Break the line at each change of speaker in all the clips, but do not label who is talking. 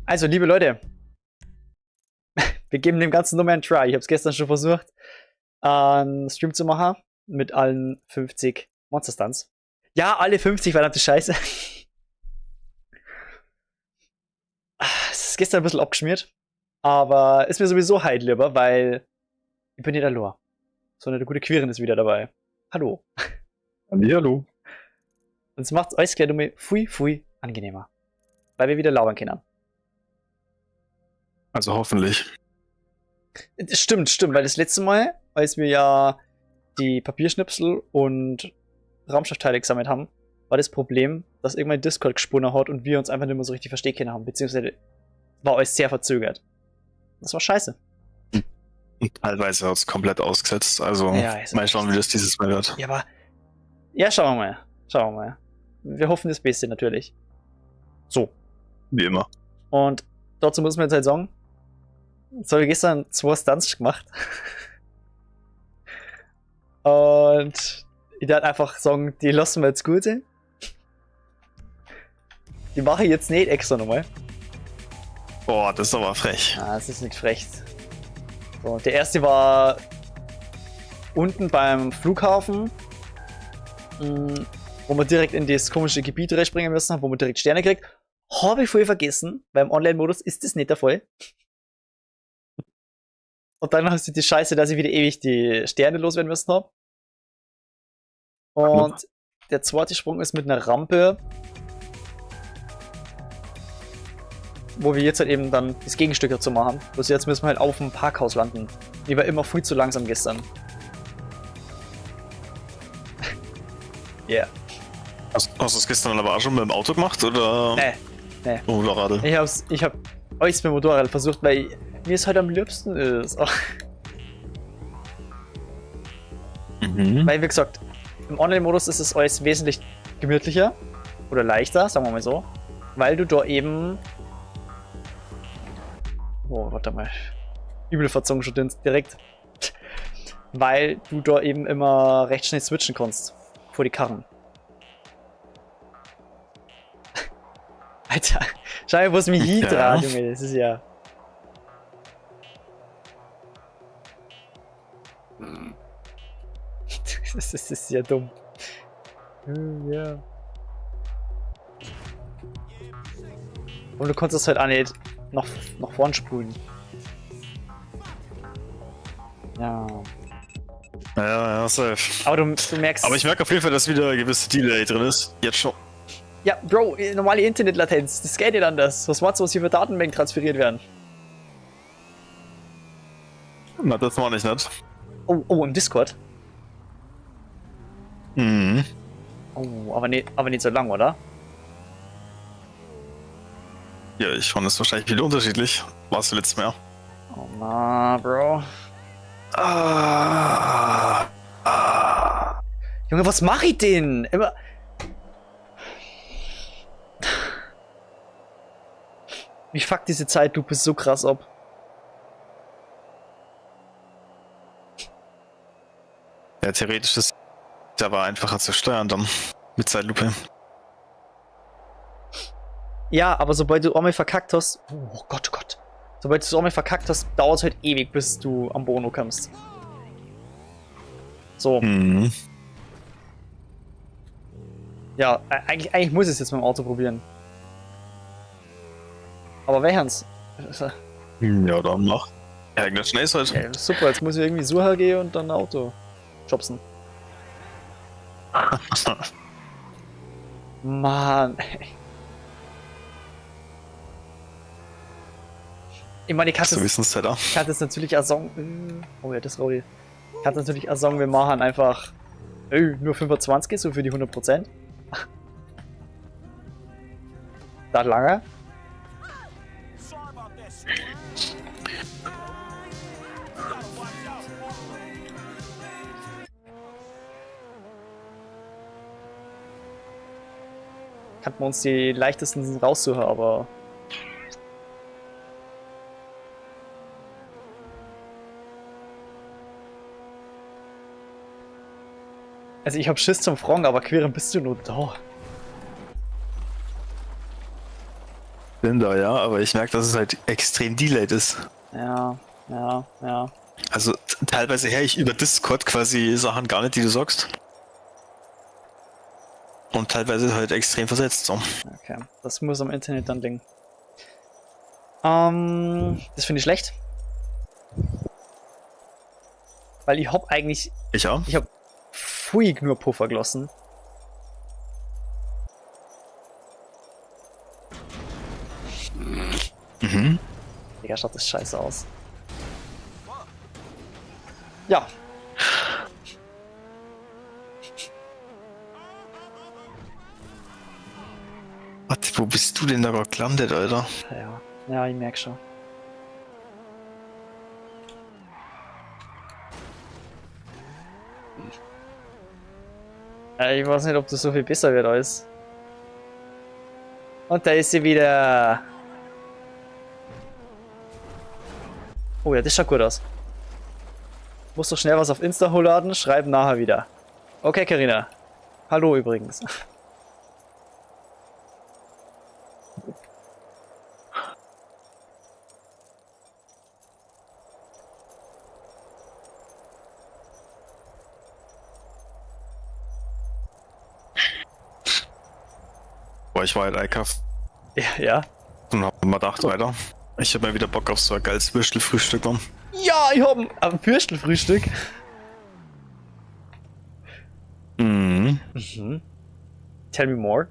Also, liebe Leute, wir geben dem Ganzen nur mehr einen Try. Ich habe es gestern schon versucht, einen Stream zu machen mit allen 50 Monster-Stunts. Ja, alle 50, verdammte Scheiße. Es ist gestern ein bisschen abgeschmiert, aber ist mir sowieso halt lieber, weil ich bin nicht der Lore. Sondern der gute Quirin ist wieder dabei. Hallo.
Hallo.
Und es macht alles gleich um viel angenehmer. Weil wir wieder labern können.
Also hoffentlich.
Das stimmt, weil das letzte Mal, als wir ja die Papierschnipsel und Raumschiffteile gesammelt haben, war das Problem, dass irgendwann Discord gesponnen hat und wir uns einfach nicht mehr so richtig verstehen können haben, beziehungsweise war alles sehr verzögert. Das war scheiße.
Und teilweise hat es komplett ausgesetzt, also
Ja,
mal schauen, wie das dieses Mal wird.
Ja, aber ja, schauen wir mal. Wir hoffen das Beste natürlich. So.
Wie immer.
Und dazu muss man jetzt halt sagen, jetzt habe ich gestern 2 Stunts gemacht. Und ich darf einfach sagen, die lassen wir jetzt gut sein. Die mache ich jetzt nicht extra nochmal.
Boah, das ist aber frech.
Ah, das ist nicht frech. So, der erste war unten beim Flughafen, wo wir direkt in das komische Gebiet reinspringen müssen, wo man direkt Sterne kriegt. Habe ich voll vergessen, weil im Online-Modus ist das nicht der Fall. Und dann hast du die Scheiße, dass ich wieder ewig die Sterne loswerden müssen habe. Und der zweite Sprung ist mit einer Rampe, wo wir jetzt halt eben dann das Gegenstück dazu machen. Bloß jetzt müssen wir halt auf dem Parkhaus landen. Die war immer viel zu langsam gestern. Yeah.
Hast du es gestern aber auch schon mit dem Auto gemacht, oder?
Nee.
Motorrad?
Ich hab alles mit dem Motorrad versucht, weil mir es halt am liebsten ist. Weil, wie gesagt, im Online-Modus ist es alles wesentlich gemütlicher oder leichter, sagen wir mal so, weil du da eben... Oh, warte mal. Übel verzogen schon direkt. Weil du da eben immer recht schnell switchen kannst vor die Karren. Alter, schau mal, wo es mich hintrat, Junge, das ist ja... Das ist ja dumm. Ja. Und du konntest halt auch nicht nach vorn spulen. Ja.
Ja, safe.
Aber du merkst...
Aber ich merke auf jeden Fall, dass wieder ein gewisses Delay drin ist. Jetzt schon.
Ja, Bro, normale Internetlatenz, das geht nicht anders. Was meinst du, was hier für Datenmengen transferiert werden?
Na, das war nicht nett.
Oh, im Discord?
Mhm.
Oh, aber nicht so lang, oder?
Ja, ich fand es wahrscheinlich wieder unterschiedlich. Warst du letztes Mal?
Oh na, Bro. Junge, was mach ich denn? Immer... Mich fuckt diese Zeitlupe so krass ab.
Ja, theoretisch ist der aber einfacher zu steuern dann. Mit Zeitlupe.
Ja, aber sobald du einmal verkackt hast... Oh Gott. Sobald du es einmal verkackt hast, dauert es halt ewig, bis du am Bono kommst. So.
Mhm.
Ja, eigentlich muss ich es jetzt mit dem Auto probieren. Aber welches?
Ja, dann mach. Ja, irgendwas schnell ist halt.
Okay, super, jetzt muss ich irgendwie suchen gehen und dann ein Auto jobsen. Mann. Ich meine, ich kann das natürlich auch sagen. Oh ja, das Rolli. Ich kann das natürlich auch sagen, wir machen einfach nur 25, so für die 100%. Das lange. Kann man uns die leichtesten raussuchen, aber... Also ich hab Schiss zum Fragen, aber Quirin, bist du nur da?
bin da, ja, aber ich merke, dass es halt extrem delayed ist.
Ja, ja, ja.
Also teilweise höre ich über Discord quasi Sachen gar nicht, die du sagst. Und teilweise halt extrem versetzt. So.
Okay, das muss am Internet dann liegen. Das finde ich schlecht. Weil ich hab eigentlich,
Ich auch.
ich hab fuig nur Puffer gelassen.
Mhm.
Digga, schaut das scheiße aus. Ja.
Warte, wo bist du denn da gerade gelandet, Alter?
Ja, ja, ich merk schon. Ich weiß nicht, ob das so viel besser wird alles. Und da ist sie wieder. Oh ja, das schaut gut aus. Musst doch schnell was auf Insta hochladen, schreiben nachher wieder. Okay, Karina. Hallo übrigens.
Boah, ich war halt einkaufen
Ja, ja.
und hab mir gedacht, Alter, ich hab mal wieder Bock auf so ein geiles Würstelfrühstück. Mann.
Ja, ich hab ein Würstelfrühstück.
Mhm.
Mhm. Tell me more.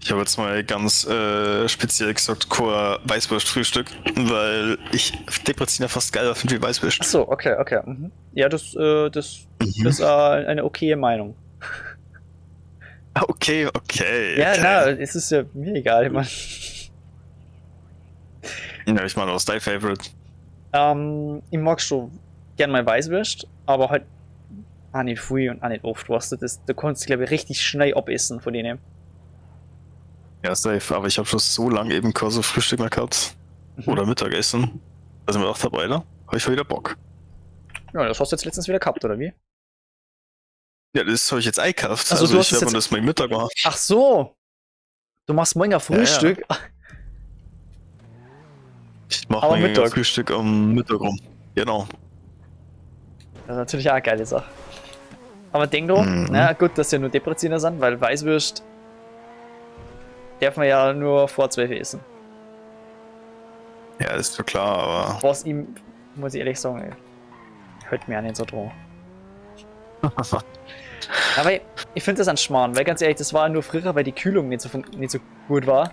Ich habe jetzt mal ganz speziell gesagt, Chor Weißwurstfrühstück, weil ich Depreziner fast geiler finde wie Weißwurst.
Achso, okay, okay. Mhm. Ja, das
Mhm.
ist eine okaye Meinung.
Okay, okay.
Ja,
okay.
na, es ist ja mir egal, ich mein.
Ja, ich meine, was ist dein Favorite?
Ich mag schon gern mal Weißwürst, aber halt auch nicht viel und auch nicht oft, weißt du, da kannst du, glaube ich, richtig schnell abessen von denen.
Ja, safe, aber ich habe schon so lange eben kein so Frühstück mehr gehabt.
Mhm.
Oder Mittagessen. Also mir gedacht habe, Alter, habe ich schon wieder Bock.
Ja, das hast du jetzt letztens wieder gehabt, oder wie?
Ja, das habe ich jetzt eingekauft.
Also,
Also
du hast
ich
es
werde mir
jetzt.
das mal Mittag machen.
Ach so! Du machst morgen ein
Ja, ja.
Frühstück,
Ich mache
aber
mein
Mittag.
Frühstück am Mittag rum. Genau.
Das ist natürlich auch eine geile Sache. Aber denk doch,
Mhm.
na gut, dass ja nur Depreziner sind, weil Weißwürst darf man ja nur vor 12 essen.
Ja, ist schon klar, aber.
Was ihm, muss ich ehrlich sagen, hört mir auch nicht so dran. Aber ich finde das ein Schmarrn, weil ganz ehrlich, das war nur früher, weil die Kühlung nicht so gut war.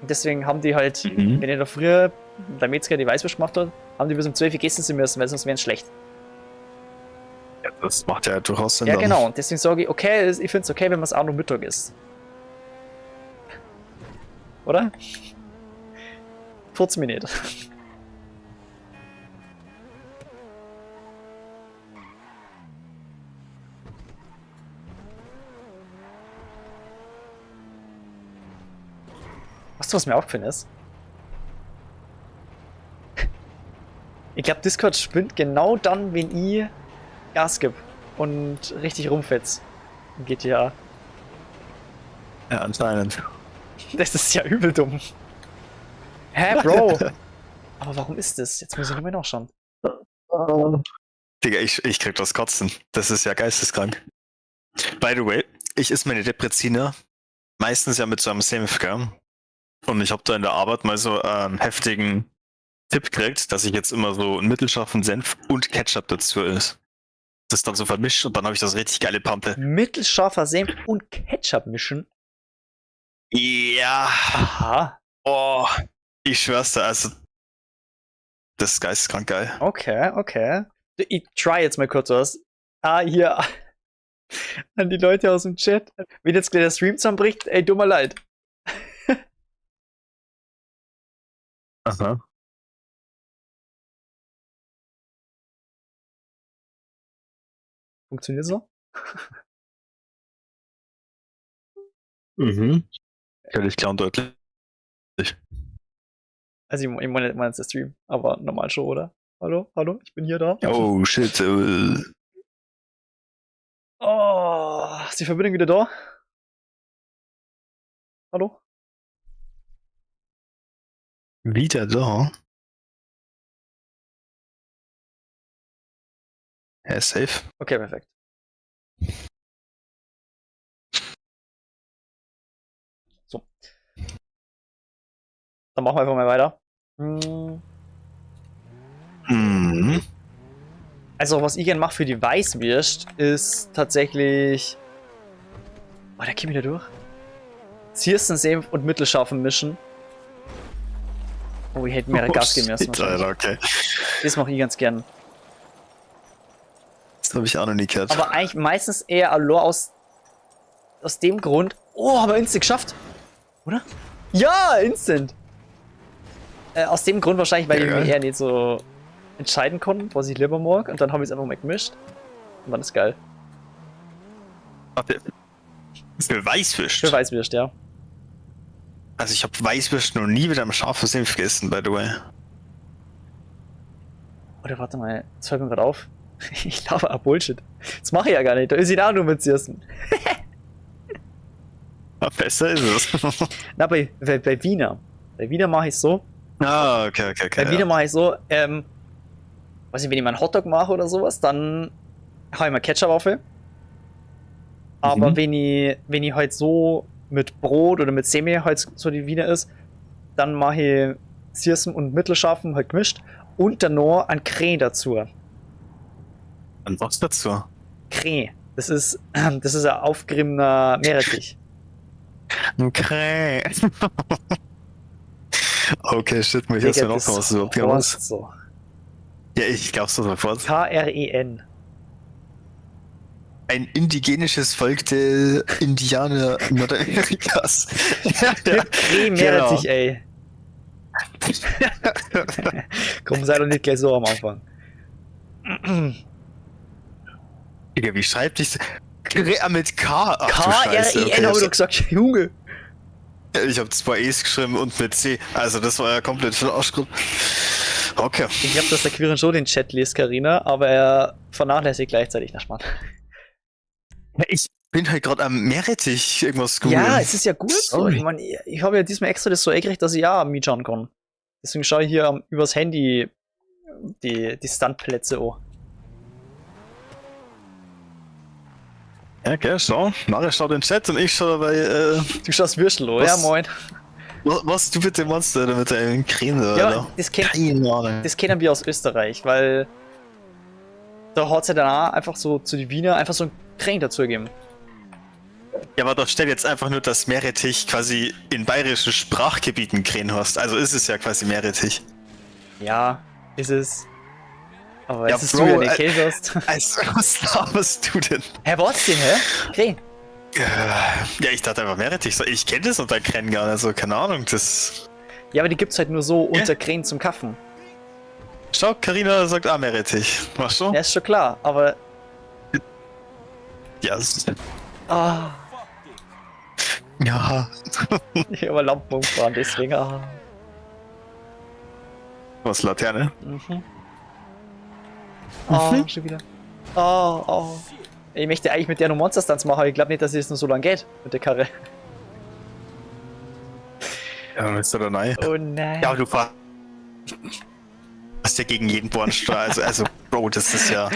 Und deswegen haben die halt,
Mhm.
wenn ihr da früher der Metzger die Weißwurst gemacht hat, haben die bis um 12 Uhr gegessen müssen, weil sonst wären es schlecht.
Ja, das macht ja durchaus Sinn.
Ja,
dann.
genau. Und deswegen sage ich, okay, ich finde es okay, wenn man es auch noch Mittag isst. Oder? 14 Minuten. Weißt du, was mir aufgefallen ist? Ich glaube, Discord spinnt genau dann, wenn ich Gas gebe und richtig rumfetz. In GTA.
Ja, anscheinend.
Das ist ja übel dumm. Hä, Bro? Aber warum ist das? Jetzt muss ich nochmal nachschauen.
Digga, ich krieg das Kotzen. Das ist ja geisteskrank. By the way, ich esse meine Depreziner meistens ja mit so einem Senf, gell? Und ich habe da in der Arbeit mal so einen heftigen Tipp gekriegt, dass ich jetzt immer so einen mittelscharfen Senf und Ketchup dazu ist. Das dann so vermischt und dann habe ich das richtig geile Pampe.
Mittelscharfer Senf und Ketchup mischen.
Ja.
Aha.
Oh, ich schwör's dir, also das ist geisteskrank geil.
Okay, okay. Ich try jetzt mal kurz was. Hier an die Leute aus dem Chat. Wenn jetzt gleich der Stream zusammenbricht, ey, tut mir leid.
Aha.
Funktioniert so?
Mhm. Völlig klar und deutlich.
Also ich meine jetzt der Stream, aber normal schon, oder? Hallo, hallo, ich bin hier da.
Oh shit.
Oh, ist die Verbindung wieder da? Hallo?
Wieder da. Ja, safe.
Okay, perfekt. So. Dann machen wir einfach mal weiter.
Mhm.
Also, was ich gerne mache für die Weißwürst, ist tatsächlich. Oh, da käme ich da durch. Ziersten, Senf und mittelscharfen mischen. Oh, ich hätte mehr Gas geben müssen.
Shit, Alter, okay.
Das mache ich ganz gern.
Das habe ich auch noch nie gehört.
Aber eigentlich meistens eher Allure aus dem Grund. Oh, haben wir instant geschafft. Oder? Ja, instant. Aus dem Grund wahrscheinlich, weil ich mich eher nicht so entscheiden konnte, was ich lieber mag. Und dann habe ich es einfach mal gemischt. Und dann ist geil.
Für Weißwürst?
Für Weißwürst, ja.
Also ich habe Weißwürst noch nie mit einem scharfen Senf gegessen, by the way.
Oder warte mal, jetzt fällt mir gerade auf. Ich glaube, Bullshit. Das mache ich ja gar nicht. Da ist ich auch nur mit Zirsten.
Besser ist es.
Na, bei Wiener. Bei Wiener mache ich es so.
Okay.
Bei Wiener mache ich so, weiß nicht, wenn ich mal einen Hotdog mache oder sowas, dann habe ich mal Ketchup auf. Aber wenn ich halt so mit Brot oder mit Semi halt so die Wiener ist, dann mache ich Zirsten und mittelscharfen halt gemischt und dann noch ein Creme dazu.
Und was dazu?
Creme. Das ist ein aufgerimmener Meerrettich.
Okay. Okay, shit, mich jetzt noch was überhaupt was.
So.
Ja, ich glaub's doch sofort.
Kren.
Ein indigenisches Volk der Indianer Nordamerikas.
Meerrettich, ey. Komm, sei doch nicht gleich so am Anfang.
Digga, wie schreibt dich mit K?
K-R-E-N, habe ich doch gesagt, Junge.
Ich habe 2 E's geschrieben und mit C. Also das war ja komplett für den Arschgrund. Okay.
Ich glaube, dass der Quirin schon den Chat liest, Carina, aber er vernachlässigt gleichzeitig nach Schmarrn.
Ich bin halt gerade am Meerrettich irgendwas googeln.
Ja, es ist ja gut so. Ich meine, ich habe ja diesmal extra das so eingerichtet, dass ich ja mitschauen kann. Deswegen schaue ich hier übers Handy die Stuntplätze an.
Ja, okay, schau. Mario schaut den Chat und ich schaue dabei.
Du schaust Würstel an, ja moin.
Was du bitte meinst mit deinem Creme da?
Ja, das kennen wir aus Österreich, weil da hat es ja dann auch einfach so zu die Wiener einfach so ein Creme dazu gegeben.
Ja, aber doch stell jetzt einfach nur, dass Meerrettich quasi in bayerischen Sprachgebieten Creme hast. Also ist es ja quasi Meerrettich.
Ja, ist es. Aber
ja,
jetzt ist
Bro,
du ja nicht hast.
Also, was laberst du denn?
Hä, was denn, hä? Creme.
Ja, ich dachte einfach Meerrettich. Ich kenne das unter Creme gar nicht, so keine Ahnung. Das.
Ja, aber die gibt's halt nur so unter Creme zum Kaffen.
Schau, Carina sagt Meerrettich. Machst du?
Ja, ist schon klar, aber.
Ja, das ist.
Ah.
Ja.
Ich habe Lampen umgefahren, deswegen. Ah.
Was, Laterne?
Mhm. Oh, schon wieder. Oh. Ich möchte eigentlich mit der noch Monster-Stunts machen, aber ich glaube nicht, dass es nur so lange geht mit der Karre.
Ja, dann ist er da rein.
Oh nein.
Ja, aber du fahrst ja gegen jeden Bornstrahl. Also, Bro, das ist ja.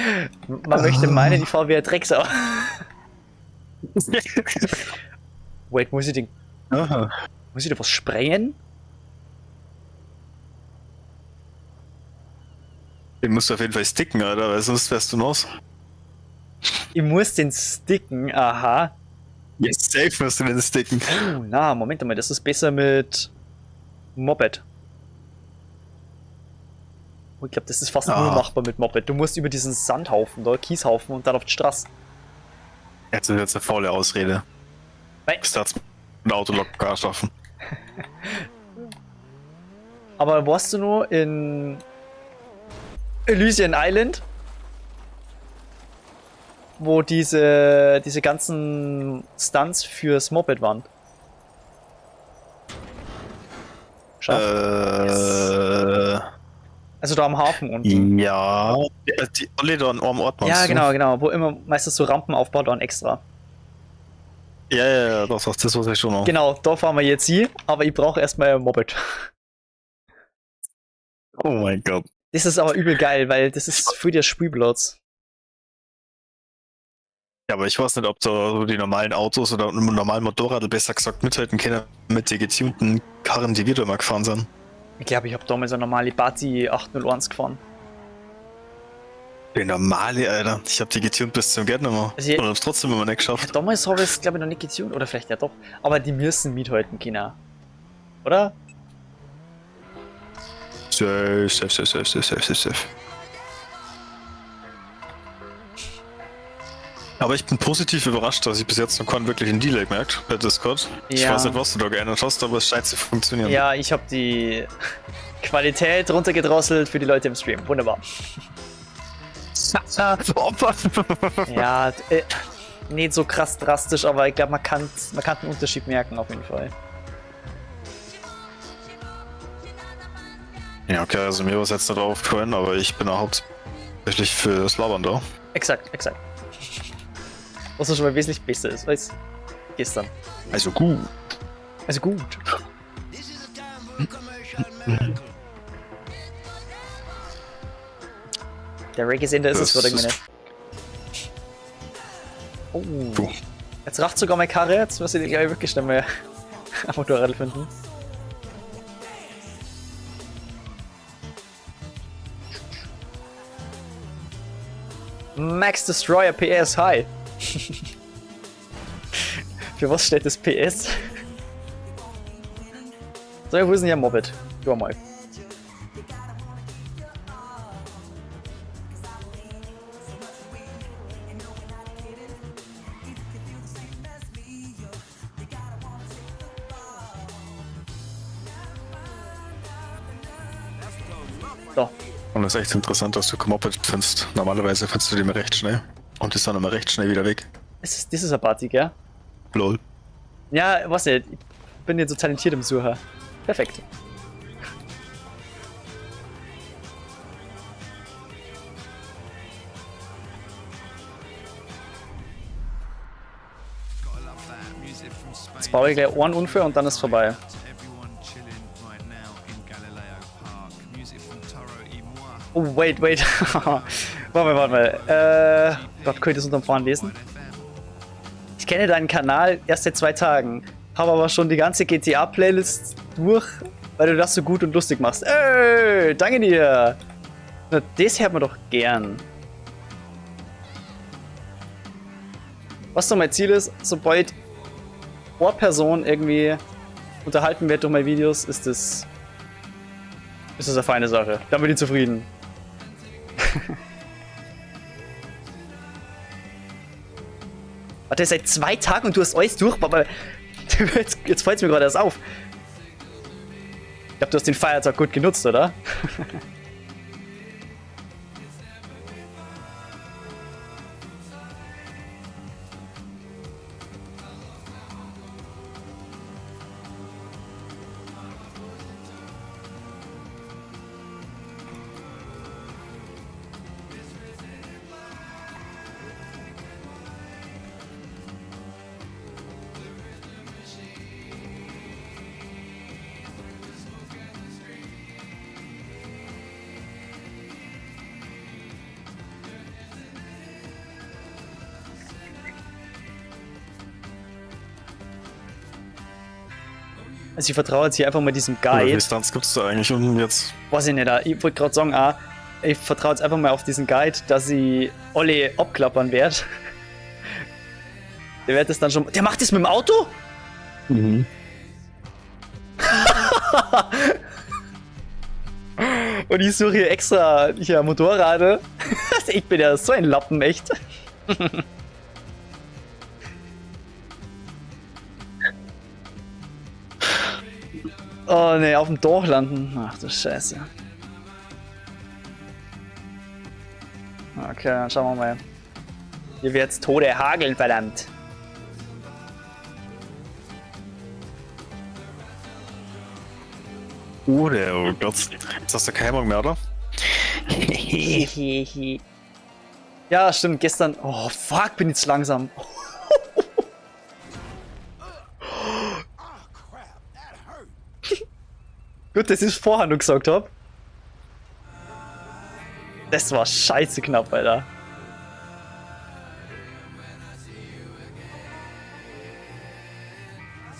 Man möchte meinen, ich fahre wie ein Drecksau. Wait, muss ich da was sprengen?
Den musst du auf jeden Fall sticken, Alter, weil sonst wärst du los.
Ich muss den sticken, aha.
Yes, safe musst du den sticken.
Oh, na, Moment mal, das ist besser mit Moped. Oh, ich glaube, das ist fast nur machbar mit Moped. Du musst über diesen Sandhaufen, da Kieshaufen und dann auf die Straße.
Jetzt ist jetzt eine faule Ausrede.
Nein.
Ich darf's mit dem Auto locker schaffen.
Aber warst du nur in Elysian Island? Wo diese ganzen Stunts fürs Moped waren. Also da am Hafen unten.
Ja, die alle da an einem Ort.
Ja, genau. Wo immer meistens so Rampen aufbaut waren extra.
Ja, das was ich schon noch.
Genau, da fahren wir jetzt hier, aber ich brauche erstmal ein Moped.
Oh mein Gott.
Das ist aber übel geil, weil das ist für der Spielplatz.
Ja, aber ich weiß nicht, ob da so die normalen Autos oder normalen Motorräder besser gesagt mithalten können mit den getunten Karren, die wir da mal gefahren sind.
Ich glaube, ich habe damals eine normale Bati 801 gefahren.
Die normale, Alter. Ich hab die getunt bis zum Geld nochmal.
Also
Und hab's trotzdem immer nicht
Ja,
geschafft.
damals habe ich es, glaube ich, noch nicht getunt. Oder vielleicht ja doch. Aber die müssen mithalten können. Oder?
Safe. Aber ich bin positiv überrascht, dass ich bis jetzt noch keinen wirklichen Delay gemerkt bei Discord. Ich
Ja.
weiß nicht, was du da geändert hast, aber es scheint zu funktionieren.
Ja, ich habe die Qualität runtergedrosselt für die Leute im Stream. Wunderbar.
Opfer!
Ja, nicht so krass drastisch, aber ich glaube, man kann den Unterschied merken auf jeden Fall.
Ja, okay, also mir war es jetzt nicht aufgefallen, aber ich bin auch hauptsächlich für das Labern da.
Exakt. Was schon mal wesentlich besser ist als gestern.
Also gut.
Also gut. Der Reggae-Sender ist es, würde ich mir nicht. Oh.
Puh.
Jetzt racht sogar meine Karre, jetzt muss ich die gleich wirklich schnell mal am Motorrad finden. Max Destroyer PS High. Für was steht das PS? So, wo ist denn hier Moped? Geh mal. So.
Und es ist echt interessant, dass du Moped findest. Normalerweise findest du die immer recht schnell. Und ist dann immer recht schnell wieder weg.
Das ist ein Party, gell?
Lol.
Ja, was nicht. Ich bin jetzt so talentiert im Sucher. Perfekt. Jetzt baue ich gleich einen Unfall und dann ist vorbei. Oh, wait. warte mal. Gott, könnt ihr das unterm Fahren lesen? Ich kenne deinen Kanal erst seit 2 Tagen, habe aber schon die ganze GTA-Playlist durch, weil du das so gut und lustig machst. Ey, danke dir! Na, das hört man doch gern. Was doch mein Ziel ist, sobald eine Person irgendwie unterhalten wird durch meine Videos, ist das eine feine Sache. Dann bin ich zufrieden. Warte, seit 2 Tagen und du hast alles durch, aber jetzt fällt es mir gerade erst auf. Ich glaube, du hast den Feiertag gut genutzt, oder? Also ich vertraue jetzt hier einfach mal diesem
Wie viel
Guide.
Distanz gibt's da eigentlich unten jetzt?
Weiß ich nicht, ich wollte gerade sagen, ich vertraue jetzt einfach mal auf diesen Guide, dass ich alle abklappern werde. Der wird das dann schon... Der macht das mit dem Auto?
Mhm.
Und ich suche hier extra hier Motorrad. Ich bin ja so ein Lappen, echt. Oh ne, auf dem Dorf landen. Ach du Scheiße. Okay, dann schauen wir mal. Hier wird's Tode hageln, verdammt.
Oh Gott. Jetzt hast du keine Ahnung mehr, oder?
Ja, stimmt, gestern. Oh fuck, bin jetzt langsam. Gut, dass ich es vorher noch gesagt habe. Das war scheiße knapp, Alter.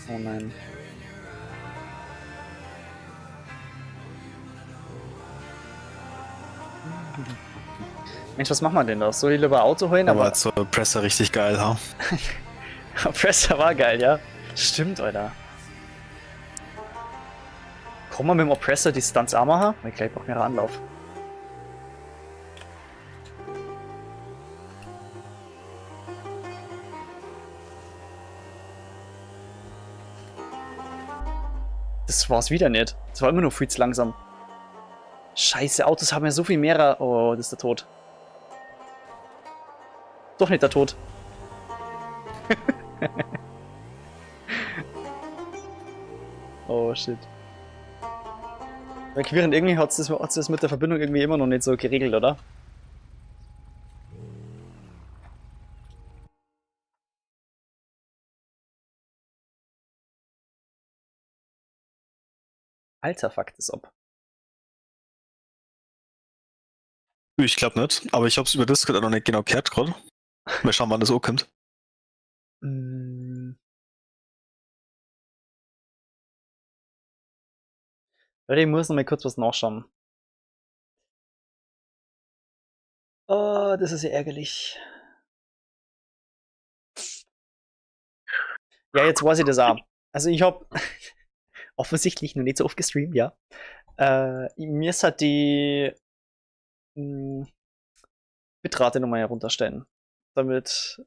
Oh nein. Mensch, was machen wir denn da? Soll ich lieber Auto holen?
Aber so Presser richtig geil, ha?
Presser war geil, ja. Stimmt, Alter. Kommen wir mit dem Oppressor die Stunts auch machen? Ich gleich brauche mehr Anlauf. Das war's wieder nicht. Das war immer nur viel zu langsam. Scheiße, Autos haben ja so viel mehr. Oh, das ist der Tod. Doch nicht der Tod. Oh shit. Bei Queeren irgendwie hat's das mit der Verbindung irgendwie immer noch nicht so geregelt, oder? Alter, fuck das ab.
Ich glaube nicht, aber ich hab's über Discord auch noch nicht genau gehört gerade. Mal schauen, wann das auch kommt.
Leute, ich muss noch mal kurz was nachschauen. Oh, das ist ja ärgerlich. Ja, jetzt weiß ich das auch. Also ich habe offensichtlich noch nicht so oft gestreamt, ja. Mir ist halt die Bitrate nochmal herunterstellen. Damit.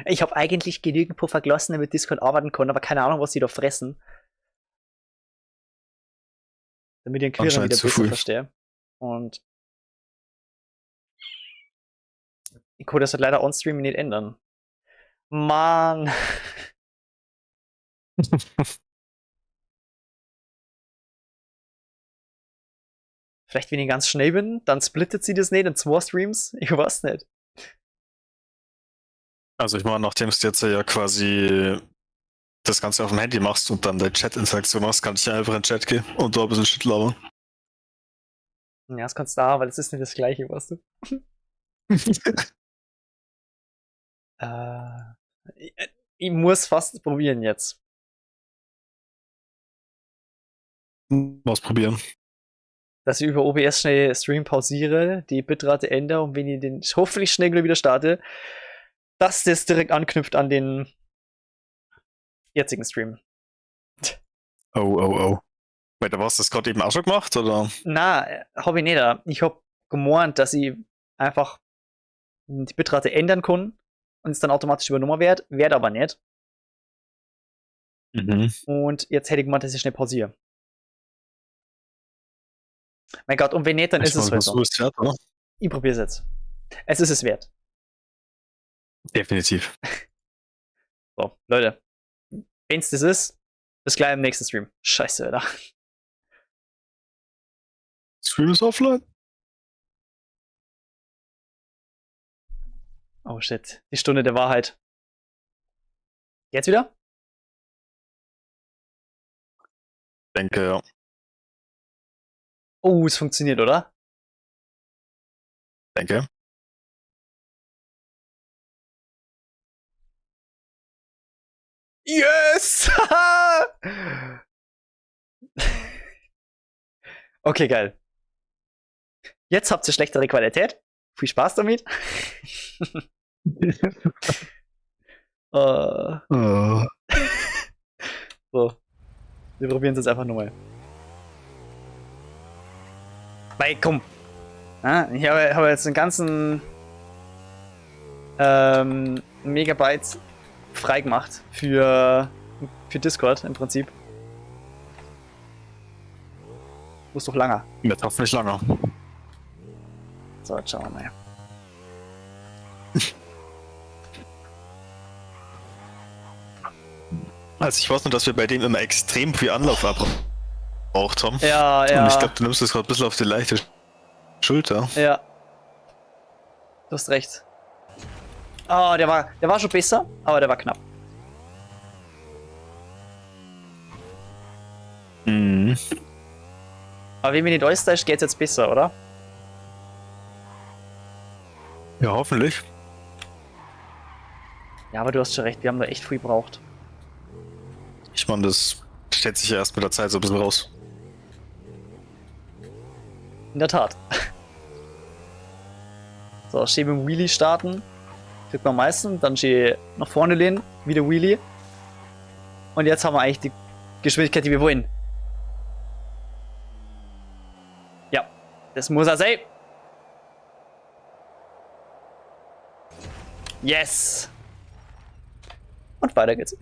Ich habe eigentlich genügend Puffer gelassen, damit Discord arbeiten kann, aber keine Ahnung, was die da fressen. Damit ich den Queeren wieder besser verstehe. Und ich kann das halt leider on-stream nicht ändern. Mann. Vielleicht, wenn ich ganz schnell bin, dann splittet sie das nicht in 2 Streams. Ich weiß nicht.
Also ich meine, nachdem du jetzt ja quasi das Ganze auf dem Handy machst und dann deine Chat-Interaktion machst, kann ich ja einfach in den Chat gehen und da ein bisschen Shit labern.
Ja, das kannst du da, weil es ist nicht das gleiche, weißt du. Ich muss fast probieren jetzt.
Was probieren.
Dass ich über OBS schnell Stream pausiere, die Bitrate ändere und wenn ich den hoffentlich schnell wieder starte, dass das direkt anknüpft an den jetzigen Stream.
Oh. Weiter, was das gerade eben auch schon gemacht, oder?
Na, hab ich nicht. Ich hab gemeint, dass ich einfach die Bitrate ändern kann und es dann automatisch übernommen wird aber nicht. Und jetzt hätte ich gemeint, dass ich schnell pausiere. Mein Gott, und wenn nicht, dann ist es halt so.
Wert, oder?
Ich probier's jetzt. Es ist es wert.
Definitiv.
So, Leute. Wenn's das ist, bis gleich im nächsten Stream. Scheiße, Alter.
Stream ist offline.
Oh shit. Die Stunde der Wahrheit. Jetzt wieder?
Denke, ja.
Oh, es funktioniert, oder?
Denke.
Yes! Okay, geil. Jetzt habt ihr schlechtere Qualität. Viel Spaß damit. So. Wir probieren es jetzt einfach nochmal. Weil, komm. Ja, ich habe jetzt den ganzen Megabyte freigemacht für Discord im Prinzip. Muss doch langer.
Jetzt hoffentlich langer.
So, jetzt schauen wir mal.
Also ich weiß nur, dass wir bei dem immer extrem viel Anlauf verbraucht haben.
Ja.
Und ich glaube, du nimmst das gerade ein bisschen auf die leichte Schulter.
Ja. Du hast recht. Oh, der war schon besser, aber der war knapp.
Mhm.
Aber wenn mir nicht alles täuscht, geht's jetzt besser, oder?
Ja, hoffentlich.
Ja, aber du hast schon recht, wir haben da echt viel gebraucht.
Ich meine, das stellt sich ja erst mit der Zeit so ein bisschen raus.
In der Tat. So, schön mit dem Wheelie starten. Kriegt man am meisten. Dann schön nach vorne lehnen. Wieder Wheelie. Und jetzt haben wir eigentlich die Geschwindigkeit, die wir wollen. Ja, das muss er sein. Yes! Und weiter geht's.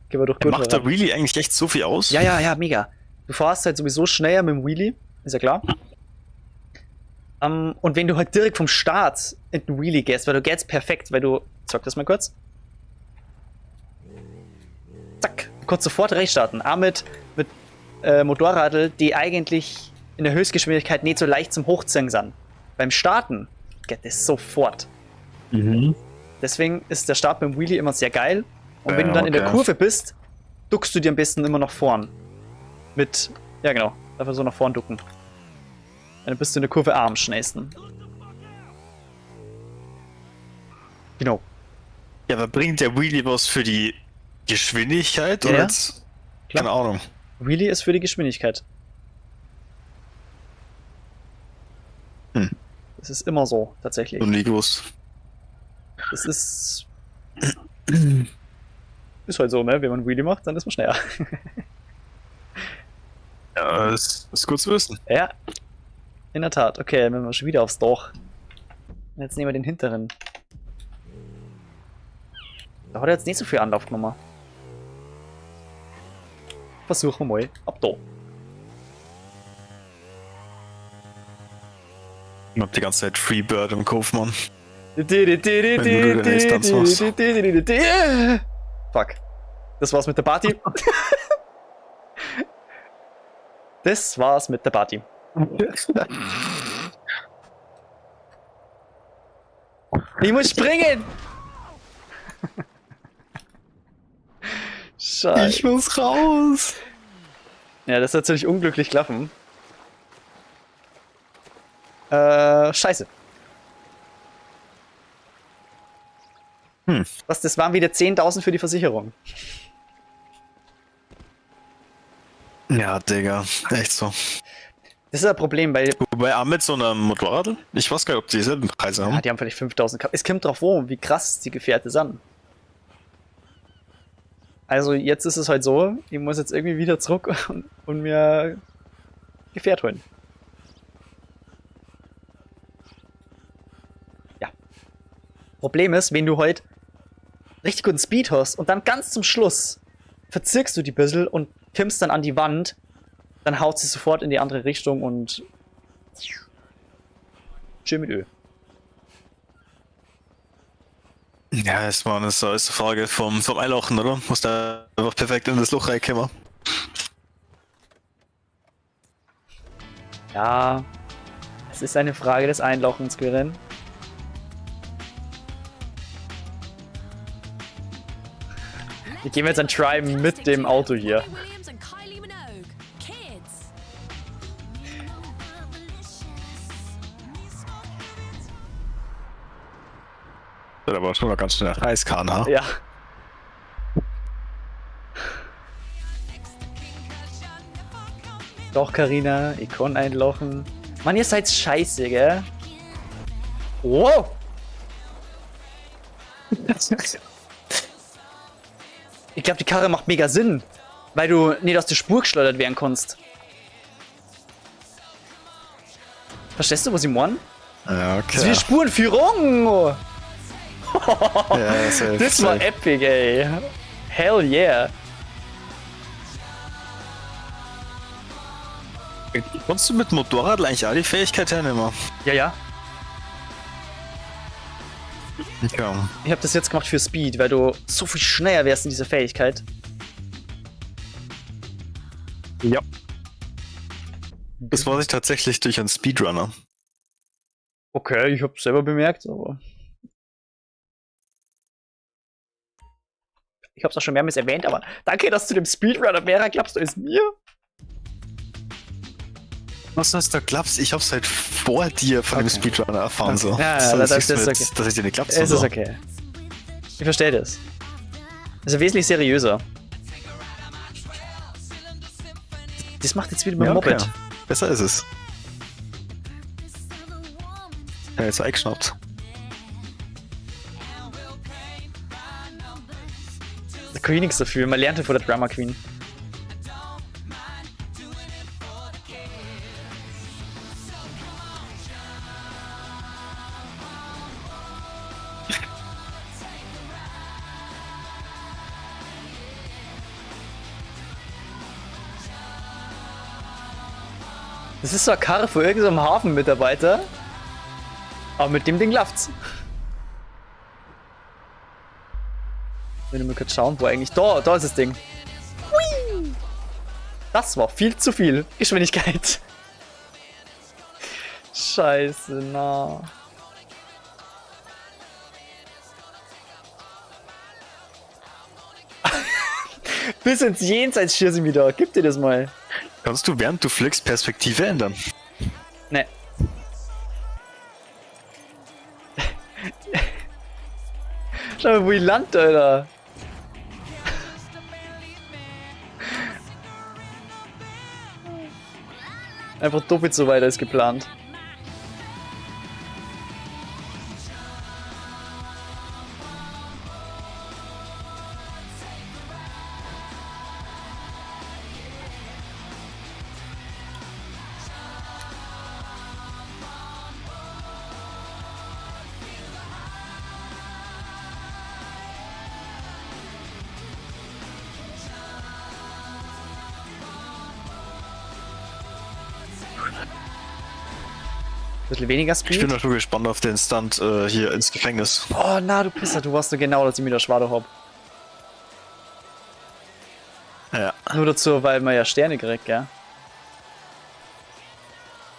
Gehen wir doch gut
Macht der Wheelie eigentlich echt so viel aus?
Ja, mega. Du fährst halt sowieso schneller mit dem Wheelie, ist ja klar. Und wenn du halt direkt vom Start in den Wheelie gehst, weil du gehst perfekt, weil du. Zock das mal kurz. Zack. Du kannst sofort rechts starten. Auch mit Motorradl, die eigentlich in der Höchstgeschwindigkeit nicht so leicht zum Hochziehen sind. Beim Starten geht das sofort.
Mhm.
Deswegen ist der Start beim Wheelie immer sehr geil. Und wenn
Ja,
du dann in der
okay.
Kurve bist, duckst du dir am besten immer nach vorn. Mit, ja genau, einfach so nach vorn ducken. Dann bist du in der Kurve am schnellsten. Genau.
Ja, aber bringt der Wheelie was für die Geschwindigkeit?
Ja,
oder
ja.
jetzt?
Klar.
Keine Ahnung.
Wheelie ist für die Geschwindigkeit.
Hm.
Das ist immer so, tatsächlich.
Und nie gewusst.
Das ist. Ist halt so, ne? Wenn man Wheelie macht, dann ist man schneller.
Ja, das ist gut zu wissen.
Ja. In der Tat. Okay, dann müssen wir schon wieder aufs Dorf. Jetzt nehmen wir den hinteren. Da hat er jetzt nicht so viel Anlauf genommen. Versuchen wir mal. Ab da.
Ich hab die ganze Zeit Freebird im Kopf, Mann.
Fuck. Das war's mit der Party. Das war's mit der Party. Ich muss springen! Scheiße.
Ich muss raus!
Ja, das wird natürlich unglücklich klappen. Scheiße. Was, das waren wieder 10.000 für die Versicherung.
Ja, Digga, echt so.
Das ist ein Problem, weil
Wobei auch mit so einem Motorrad, ich weiß gar nicht, ob die dieselben Preise haben.
ja, die haben vielleicht 5.000 gehabt. Es kommt drauf an, wie krass die Gefährte sind. Also jetzt ist es halt so, ich muss jetzt irgendwie wieder zurück und mir Gefährt holen. Ja. Problem ist, wenn du halt richtig guten Speed hast und dann ganz zum Schluss verzirkst du die bisschen und kimmst dann an die Wand, dann haut sie sofort in die andere Richtung und schön mit Öl.
Ja, ist mal eine Frage vom Einlochen, oder? Muss da einfach perfekt in das Loch reinkommen.
Ja, es ist eine Frage des Einlochens, Quirin. Wir gehen jetzt ein Try mit dem Auto hier.
Da war schon noch ganz schnell Reiskahn, ha?
Ja. Doch, Karina, ich kann einlochen. Mann, ihr seid scheiße, gell? Wow! Ich glaube, die Karre macht mega Sinn, weil du nicht aus der Spur geschleudert werden kannst. Verstehst du, was ich meine?
Ja,
Das ist wie
okay.
Spurenführung!
Ja, safe,
Das war
safe.
epic, ey. Hell yeah.
Kannst du mit Motorrad eigentlich auch die Fähigkeit hernehmen?
Ja, ja.
Ja.
Ich habe das jetzt gemacht für Speed, weil du so viel schneller wärst in dieser Fähigkeit.
Ja. Das war sich tatsächlich durch einen Speedrunner.
Okay, ich habe selber bemerkt, aber ich habe es auch schon mehrmals erwähnt, aber danke, dass du dem Speedrunner mehr glaubst als mir.
Was hast du da klappst? Ich hab's halt vor dir von dem Speedrunner erfahren, so.
Ja,
so
das
siehst
ist
du
okay.
jetzt, dass ich dir nicht klappst.
Es
so.
ist okay. Ich verstehe das. Das ist wesentlich seriöser. Das macht jetzt wieder mit
Ja,
dem
okay.
Moped.
Besser ist es. Ja, jetzt eingeschnappt.
Da kann ich nichts dafür. Man lernt ja von der Drama Queen. Das ist so eine Karre von irgendeinem Hafenmitarbeiter. Aber mit dem Ding läuft's. Wenn wir mal kurz schauen, wo eigentlich. Da ist das Ding. Hui! Das war viel zu viel Geschwindigkeit. Scheiße, na. Bis ins Jenseits schießen wieder. Gib dir das mal.
Kannst du, während du fliegst, Perspektive ändern?
Ne. Schau mal, wo ich land, Alter. Einfach doppelt so weit als geplant. Bisschen weniger
Ich bin
Speed.
noch schon gespannt auf den Stunt hier ins Gefängnis.
Oh, na, du Pisser, du warst so genau, dass ich mir das Schwade hab.
Ja.
Nur dazu, weil man ja Sterne kriegt, gell?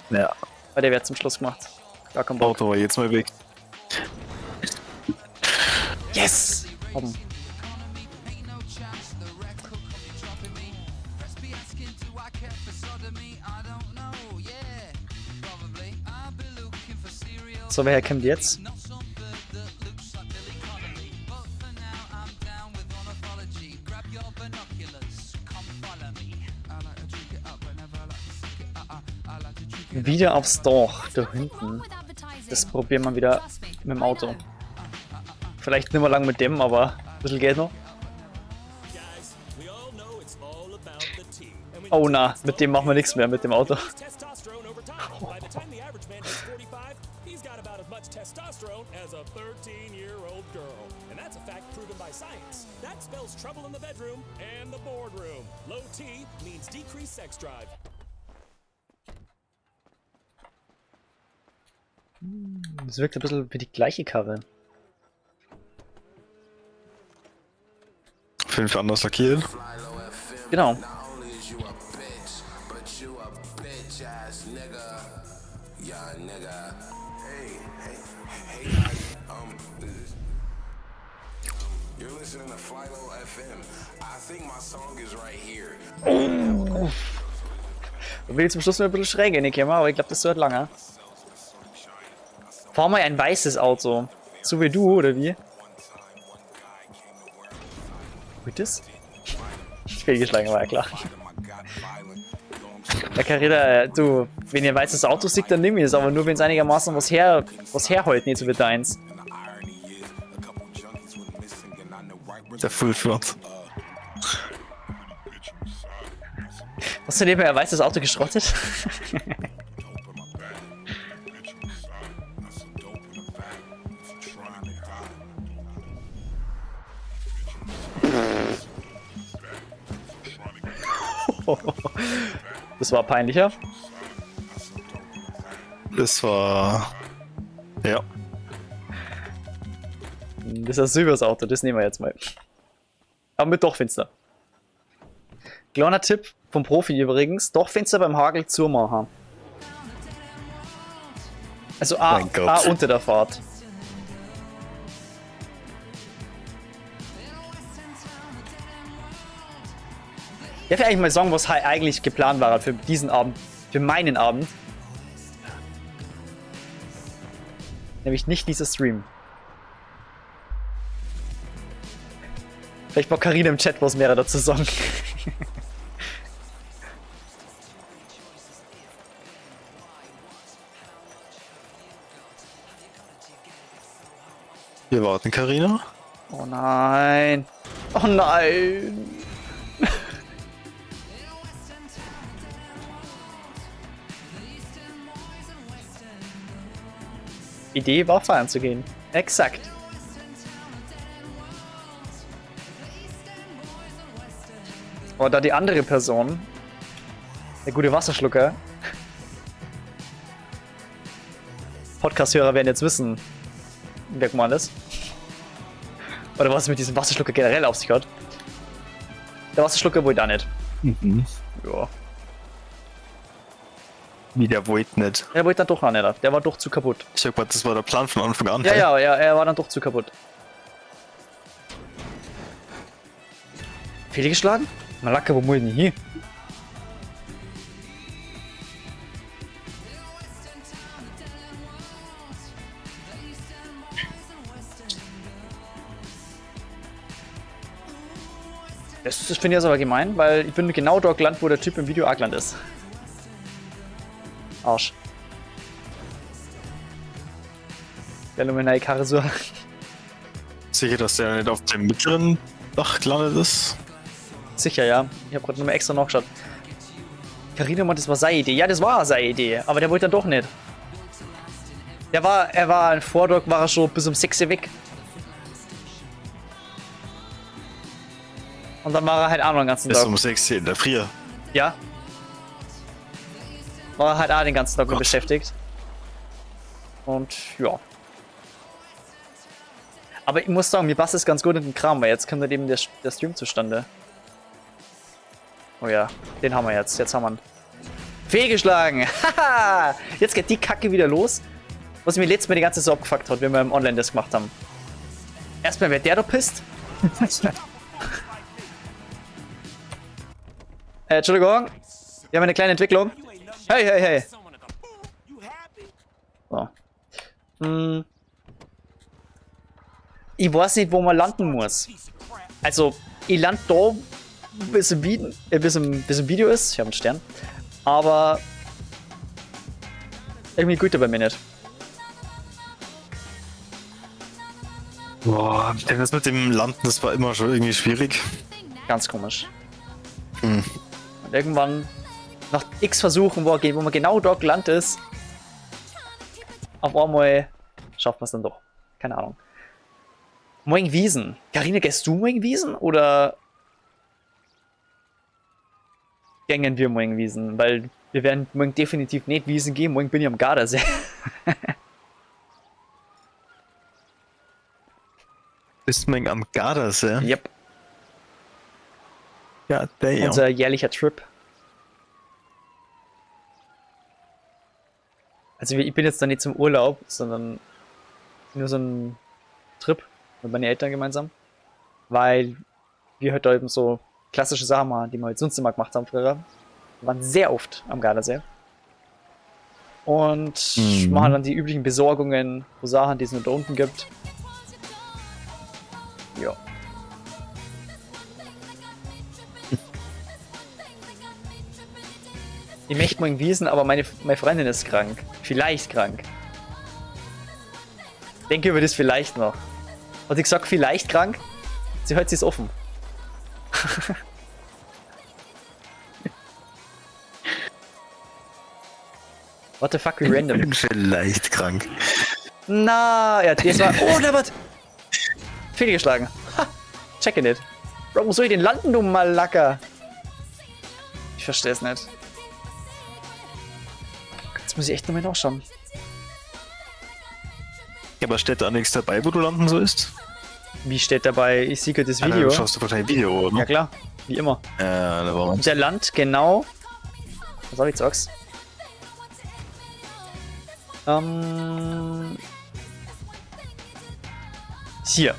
Ja.
Weil der wird zum Schluss gemacht. Gar kein Bock.
Auto war jetzt mal weg.
Yes! Hoppen. So, wer kommt jetzt? Wieder aufs Dach, da hinten. Das probieren wir wieder mit dem Auto. Vielleicht nicht mehr lang mit dem, aber ein bisschen geht noch. Oh na, mit dem machen wir nichts mehr, mit dem Auto. Das wirkt ein bisschen wie die gleiche Karre.
5 anders lackiert.
Genau. Oh. Ich will zum Schluss mal ein bisschen schräg in die Kamera, aber ich glaube, das wird lange. Fahr mal ein weißes Auto. So wie du, oder wie? Wie das? Fehlgeschlagen war ja klar. Der Carrera, du, wenn ihr ein weißes Auto seht, dann nimm ich es, aber nur wenn es einigermaßen was herholt, nicht so wie deins.
Der Full Front.
Hast du nebenbei ein weißes Auto geschrottet? Das war peinlicher.
Das war... Ja.
Das ist ein silberes Auto, das nehmen wir jetzt mal. Aber mit Dachfenster. Kleiner Tipp vom Profi übrigens, Dachfenster beim Hagel zumachen. Also A unter der Fahrt. Darf ich eigentlich mal sagen, was eigentlich geplant war für diesen Abend? Für meinen Abend. Nämlich nicht dieser Stream. Vielleicht mal Carina im Chat was mehr dazu sagen.
Wir warten, Carina.
Oh nein. Oh nein. Idee war feiern zu gehen. Exakt. Aber da die andere Person, der gute Wasserschlucker, Podcast-Hörer werden jetzt wissen, wer gemeint ist. Oder was mit diesem Wasserschlucker generell auf sich hat. Der Wasserschlucker wollte auch nicht.
Mhm.
Ja.
Wie der wollte nicht.
Er wollte dann doch auch nicht. Der war doch zu kaputt.
Ich hab gedacht, das war der Plan von Anfang an.
Ja, ja, er war dann doch zu kaputt. Fehlgeschlagen? Malaka, wo muss ich denn hier? Das finde ich jetzt aber gemein, weil ich bin genau dort gelandet, wo der Typ im Video auch gelandet ist. Arsch. Der nur meine Karre so.
Sicher, dass der nicht auf dem mittleren Dach gelandet ist?
Sicher, ja. Ich habe gerade nochmal extra nachgeschaut. Carina meint, das war seine Idee. Ja, das war seine Idee, aber der wollte dann doch nicht. Er war ein Vordog, war er schon bis um 6 Uhr weg. Und dann war er halt auch noch den ganzen
Bis
Tag.
um 6 Uhr in der Früh.
Ja. War er halt auch den ganzen Tag nur beschäftigt. Und ja. Aber ich muss sagen, mir passt es ganz gut in den Kram, weil jetzt kommt halt eben der Stream zustande. Oh ja, den haben wir jetzt. Jetzt haben wir ihn. Fehlgeschlagen! Haha! Jetzt geht die Kacke wieder los. Was mir letztes Mal die ganze Zeit so abgefuckt hat, wenn wir im Online-Desk gemacht haben. Erstmal, wer der da pisst? Entschuldigung. Wir haben eine kleine Entwicklung. Hey, hey, hey. So. Ich weiß nicht, wo man landen muss. Also, ich lande da, bis im Video ist. Ich habe einen Stern. Aber irgendwie gut bei mir nicht.
Boah, denn das mit dem Landen, das war immer schon irgendwie schwierig.
Ganz komisch.
Hm.
Und irgendwann, nach x Versuchen, wo man genau dort gelandet ist, auf einmal schafft man es dann doch. Keine Ahnung. Morgen Wiesen. Carina, gehst du morgen Wiesen oder gängen wir morgen Wiesen? Weil wir werden morgen definitiv nicht Wiesen gehen. Morgen bin ich am Gardasee.
Bist du morgen am Gardasee?
Yep.
Ja, damn.
Unser jährlicher Trip. Also ich bin jetzt da nicht zum Urlaub, sondern nur so ein Trip mit meinen Eltern gemeinsam. Weil wir heute eben so klassische Sachen machen, die wir halt sonst immer gemacht haben früher. Wir waren sehr oft am Gardasee. Und machen dann die üblichen Besorgungen, wo Sachen, die es nur da unten gibt. Ja. Ich möchte morgen wiesen, aber meine Freundin ist krank. Vielleicht krank. Denke über das vielleicht noch. Und ich sag vielleicht krank, sie hört sich offen. What the fuck, wie random.
Ich bin vielleicht krank.
Na, ja, das war. Oh, der wird fehlgeschlagen. Ha, checke nicht. Bro, wo soll ich denn landen, du Malaka? Ich verstehe es nicht. Jetzt muss ich echt nochmal nachschauen.
Ja, aber steht da nichts dabei, wo du landen sollst?
Wie steht dabei? Ich sehe das
Alter,
Video.
du schaust du wahrscheinlich Video, oder?
Ja klar, wie immer.
Ja, da war man.
Der Land genau. Was soll ich sag's? Hier.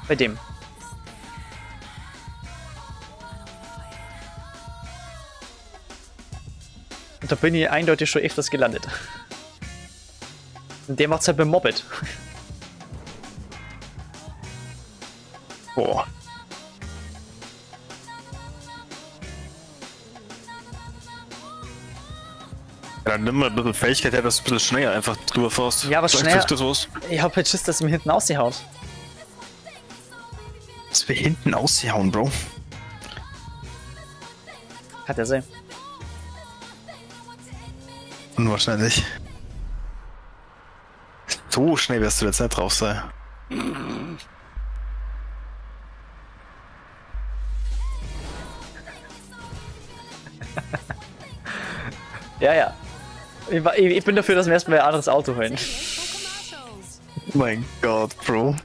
Bei dem. Und da bin ich eindeutig schon öfters gelandet. Und der macht's halt beim Moped.
Boah. Ja, dann nimm mal ein bisschen Fähigkeit her, dass du ein bisschen schneller einfach drüber fährst.
Ja, aber
Vielleicht
schneller-
hilft das was.
Ich hab halt Schiss, dass mir hinten ausgehaut.
Das wir hinten ausgehauen, Bro.
Hat er sein.
Unwahrscheinlich. So schnell wirst du jetzt nicht drauf sein.
Ja, ja. Ich bin dafür, dass wir erstmal ein anderes Auto holen.
Oh mein Gott, Bro.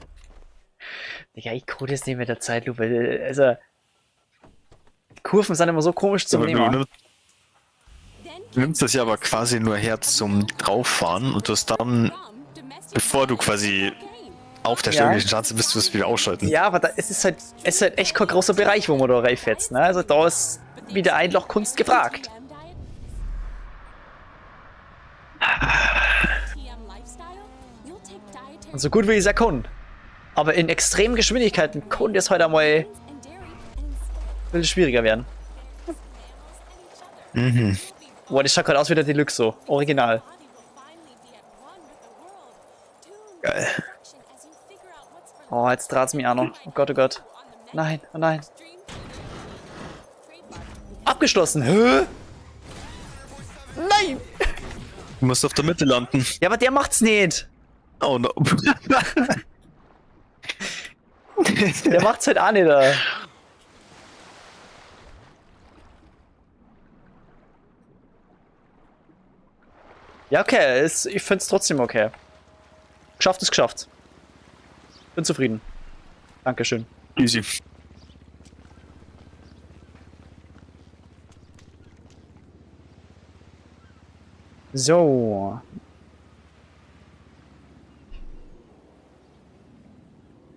Digga, ich code jetzt nicht mit der Zeitlupe. Also. Kurven sind immer so komisch zum
Aber
Nehmen.
du nimmst das ja aber quasi nur her zum Drauffahren und du hast dann, bevor du quasi auf der
Ja.
stürmischen Chance bist, du es wieder ausschalten.
Ja, aber es ist halt echt kein großer Bereich, wo man da reinfetzt. Ne? Also da ist wieder Einlochkunst gefragt. Und so gut wie ich es ja kann. Aber in extremen Geschwindigkeiten konnte es heute einmal ein bisschen schwieriger werden.
Mhm.
Boah, das schaut gerade aus wie der Deluxe so. Original.
Geil.
Oh, jetzt draht's mich auch noch. Oh Gott, oh Gott. Nein, oh nein. Abgeschlossen. Hä? Nein!
Du musst auf der Mitte landen.
Ja, aber der macht's nicht.
Oh no.
Der macht's halt auch nicht. Da. Ja, okay. Ich find's trotzdem okay. Geschafft ist geschafft. Bin zufrieden. Dankeschön.
Easy.
So.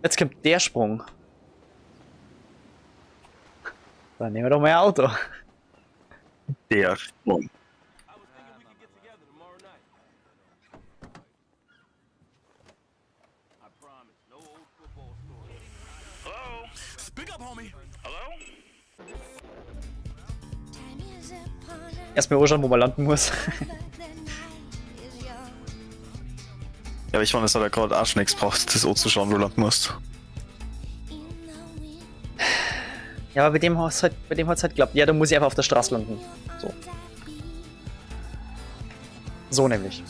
Jetzt kommt der Sprung. Dann nehmen wir doch mal ein Auto.
Der Sprung.
Erstmal anschauen, wo man landen muss.
Ja, aber ich meine, das hat ja gerade auch schon nichts gebraucht, das auch zu schauen, wo du landen musst.
Ja, aber bei dem hat's halt geklappt. Ja, da muss ich einfach auf der Straße landen. So. So nämlich.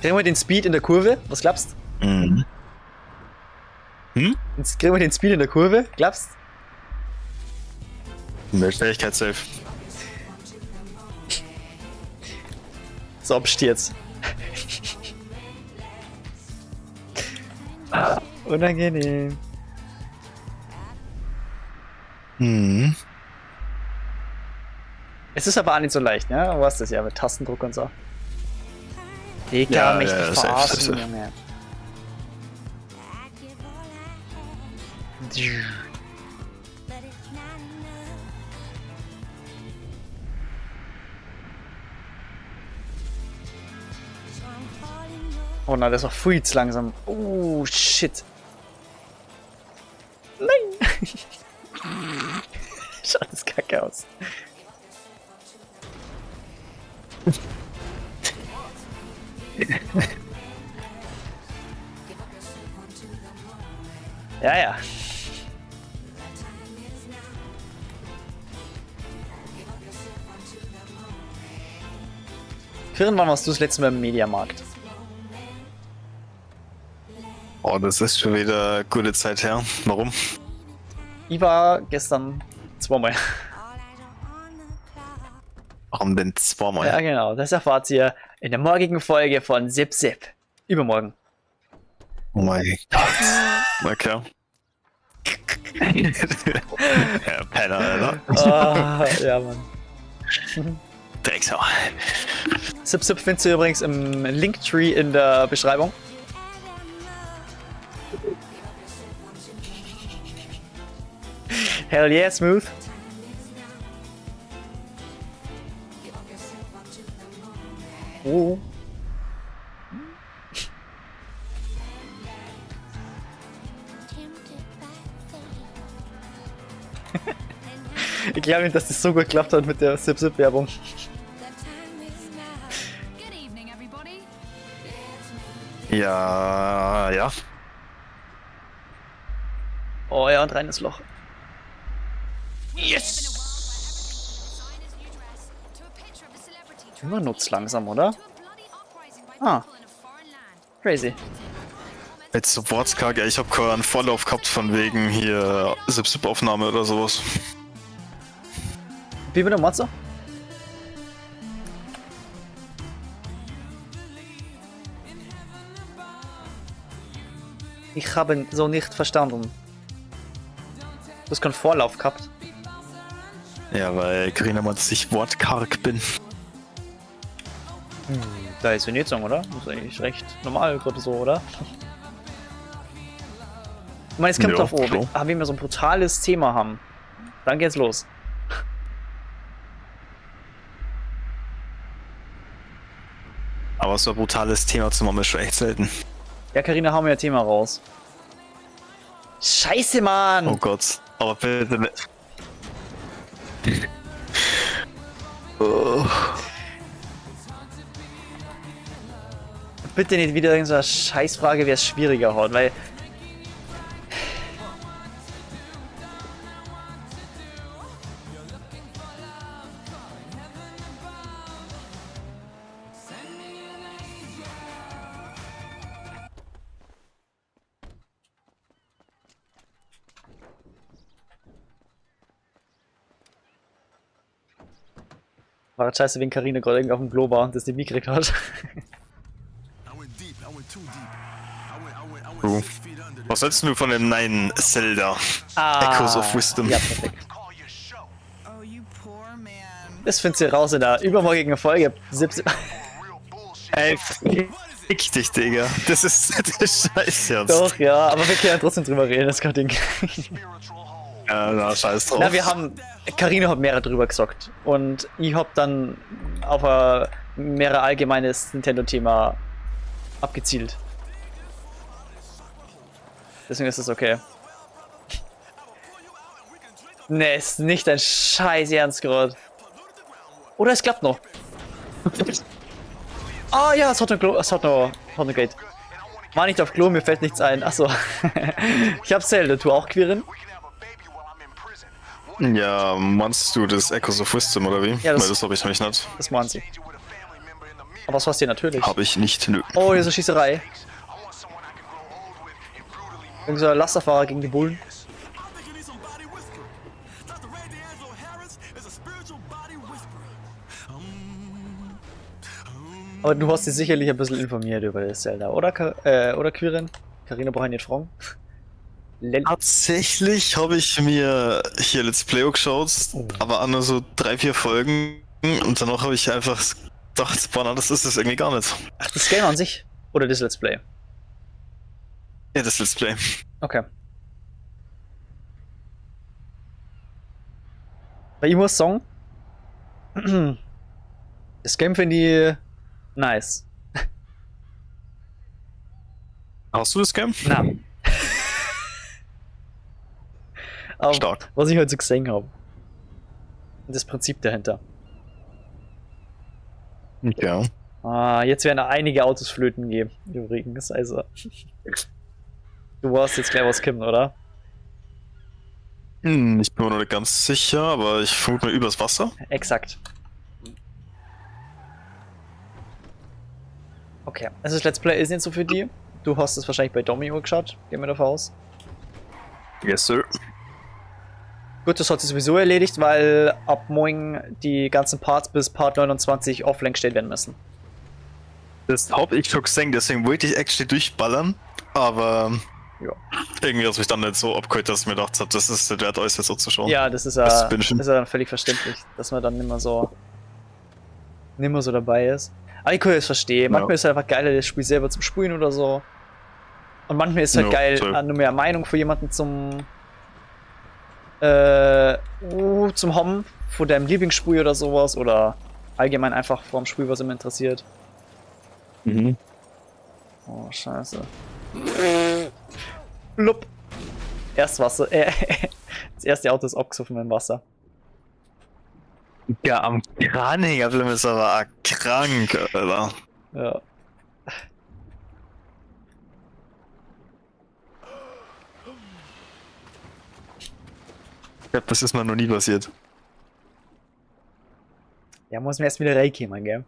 Kriegen wir den Speed in der Kurve? Was glaubst?
Mhm. Hm?
Jetzt kriegen wir den Speed in der Kurve? Glaubst?
Fähigkeit safe.
So, pst jetzt. Unangenehm.
Mhm.
Es ist aber auch nicht so leicht, ne? Du weißt das ja mit Tastendruck und so. Digga,
Ja,
mächtig
ja, safe,
verarschen,
safe.
Junge. Oh nein, das war viel zu langsam. Oh, shit. Nein! Schaut das kacke aus. Ja, ja. Wann warst du das letzte Mal im Mediamarkt?
Oh, das ist schon wieder eine gute Zeit her. Warum?
Ich war gestern zweimal.
Warum denn zweimal?
Ja, genau. Das erfahrt ihr in der morgigen Folge von Zip Zip. Übermorgen.
Oh mein Gott. Okay. Ja, Penner, Alter.
Ah, ja, Mann.
Drecksau.
Zip Zip findest du übrigens im Linktree in der Beschreibung. Hell yeah, smooth. Oh. Ich glaube nicht, dass das so gut geklappt hat mit der Sip-Sip-Werbung.
Ja, ja.
Oh ja, und rein ins Loch. Yes! Immer nutzt langsam, oder? Ah. Crazy.
Jetzt Supportskacke, ich hab keinen Vorlauf gehabt von wegen hier Zip-Zip-Aufnahme oder sowas.
Wie mit der Matze? Ich habe so nicht verstanden. Du hast keinen Vorlauf gehabt.
Ja, weil Carina meint, dass ich wortkarg bin.
Da ist wir nicht sagen, oder? Das ist eigentlich recht normal gerade so, oder? Ich meine, es kommt
Ja,
drauf an,
klar.
wenn wir so ein brutales Thema haben, dann geht's los.
Aber so ein brutales Thema zu machen ist schon echt selten.
Ja, Carina, hau mir ein Thema raus. Scheiße, Mann!
Oh Gott. Aber bitte nicht. Oh.
Bitte nicht wieder irgendeine Scheißfrage, wer es schwieriger hat, weil... War das scheiße, wenn Carina gerade irgendwie auf dem Klo war und das nicht mitgekriegt hat.
Was hältst du von dem neuen Zelda?
Ah,
Echoes of Wisdom.
Ja, perfekt. Das findest du raus in der übermorgigen Folge. 17.
Ey, fick dich, Digga. Das ist scheiß jetzt.
Doch, ja, aber wir können ja trotzdem drüber reden, das ist kein Ding.
Ja, na, scheiß drauf.
Na, wir haben. Carina hat mehrere drüber gesagt. Und ich hab dann auf ein mehrere allgemeines Nintendo-Thema abgezielt. Deswegen ist es okay. Ne, ist nicht dein Scheiß Ernst gerade. Oder es klappt noch. Ah ja, es hat noch Gate. War nicht auf Klo, mir fällt nichts ein. Achso. Ich hab Zelda, du auch, Quirin?
Ja, meinst du das Echoes of Wisdom oder wie?
Ja, das-
Weil das habe ich nämlich nicht.
Das meinen sie. Aber was hast du hier natürlich?
Habe ich nicht, nö.
Oh, hier ist eine Schießerei. Irgend so ein Lasterfahrer gegen die Bullen. Aber du hast dich sicherlich ein bisschen informiert über das Zelda, oder? Oder Quirin? Carina braucht nicht fragen.
Tatsächlich habe ich mir hier Let's Play geschaut, aber auch nur so 3-4 Folgen und danach habe ich einfach gedacht, boah, na, das ist es irgendwie gar nicht.
Ach, das Game an sich? Oder das Let's Play?
Ja, das Let's Play.
Okay. Weil ich muss sagen, das Game finde ich nice.
Hast du das Game?
Na. Aber
Stark.
was ich heute so gesehen habe. Das Prinzip dahinter.
Ja.
Ah, jetzt werden einige Autos flöten gehen, übrigens. Also. Du weißt jetzt gleich, was kommt, oder?
Ich bin mir noch nicht ganz sicher, aber ich vermute mal übers Wasser.
Exakt. Okay, also das Let's Play ist nicht so für die. Du hast es wahrscheinlich bei Domino geschaut, gehen wir davon aus.
Yes, sir.
Gut, das hat sich sowieso erledigt, weil ab morgen die ganzen Parts bis Part 29 offline gestellt werden müssen.
Das habe ich schon gesehen, deswegen wollte ich actually durchballern, aber
Ja.
irgendwie hat es mich dann nicht so abgeholt, dass ich mir gedacht habe, das ist der Wert, alles jetzt so zu schauen.
Ja, das ist
Das
ja
bin ich.
dann völlig verständlich, dass man dann nimmer so dabei ist. Aber ich kann es verstehen. Manchmal
Ja.
ist es einfach geiler, das Spiel selber zum Spielen oder so. Und manchmal ist es halt
Ja,
geil,
so.
nur mehr Meinung von jemandem zum haben, von deinem Lieblingsspiel oder sowas. Oder allgemein einfach vom Spiel, was immer interessiert.
Mhm.
Oh, scheiße. Blub. Erst Wasser. Das erste Auto ist abgesoffen im Wasser.
Ja, am Kranhänger ist aber auch krank, Alter.
Ja.
Ich glaub, das ist mir noch nie passiert.
Ja, muss mir erst wieder reinkommen, gell?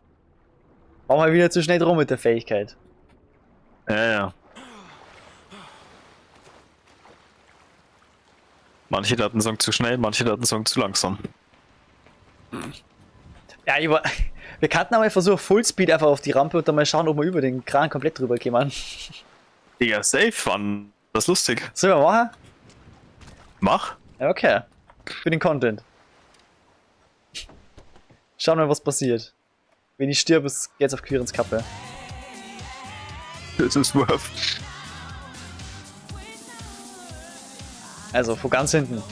War mal wieder zu schnell drum mit der Fähigkeit.
Ja, ja. Manche Daten sagen zu schnell, manche Daten sagen zu langsam.
Ja, wir kannten aber versuchen, Fullspeed einfach auf die Rampe und dann mal schauen, ob wir über den Kran komplett drüber kommen.
Digga, safe, Mann. Das ist lustig.
Sollen wir machen?
Mach.
Ja, okay. Für den Content. Schauen wir, was passiert. Wenn ich stirb, geht's auf Quirens Kappe.
Das ist worth.
Also, von ganz hinten.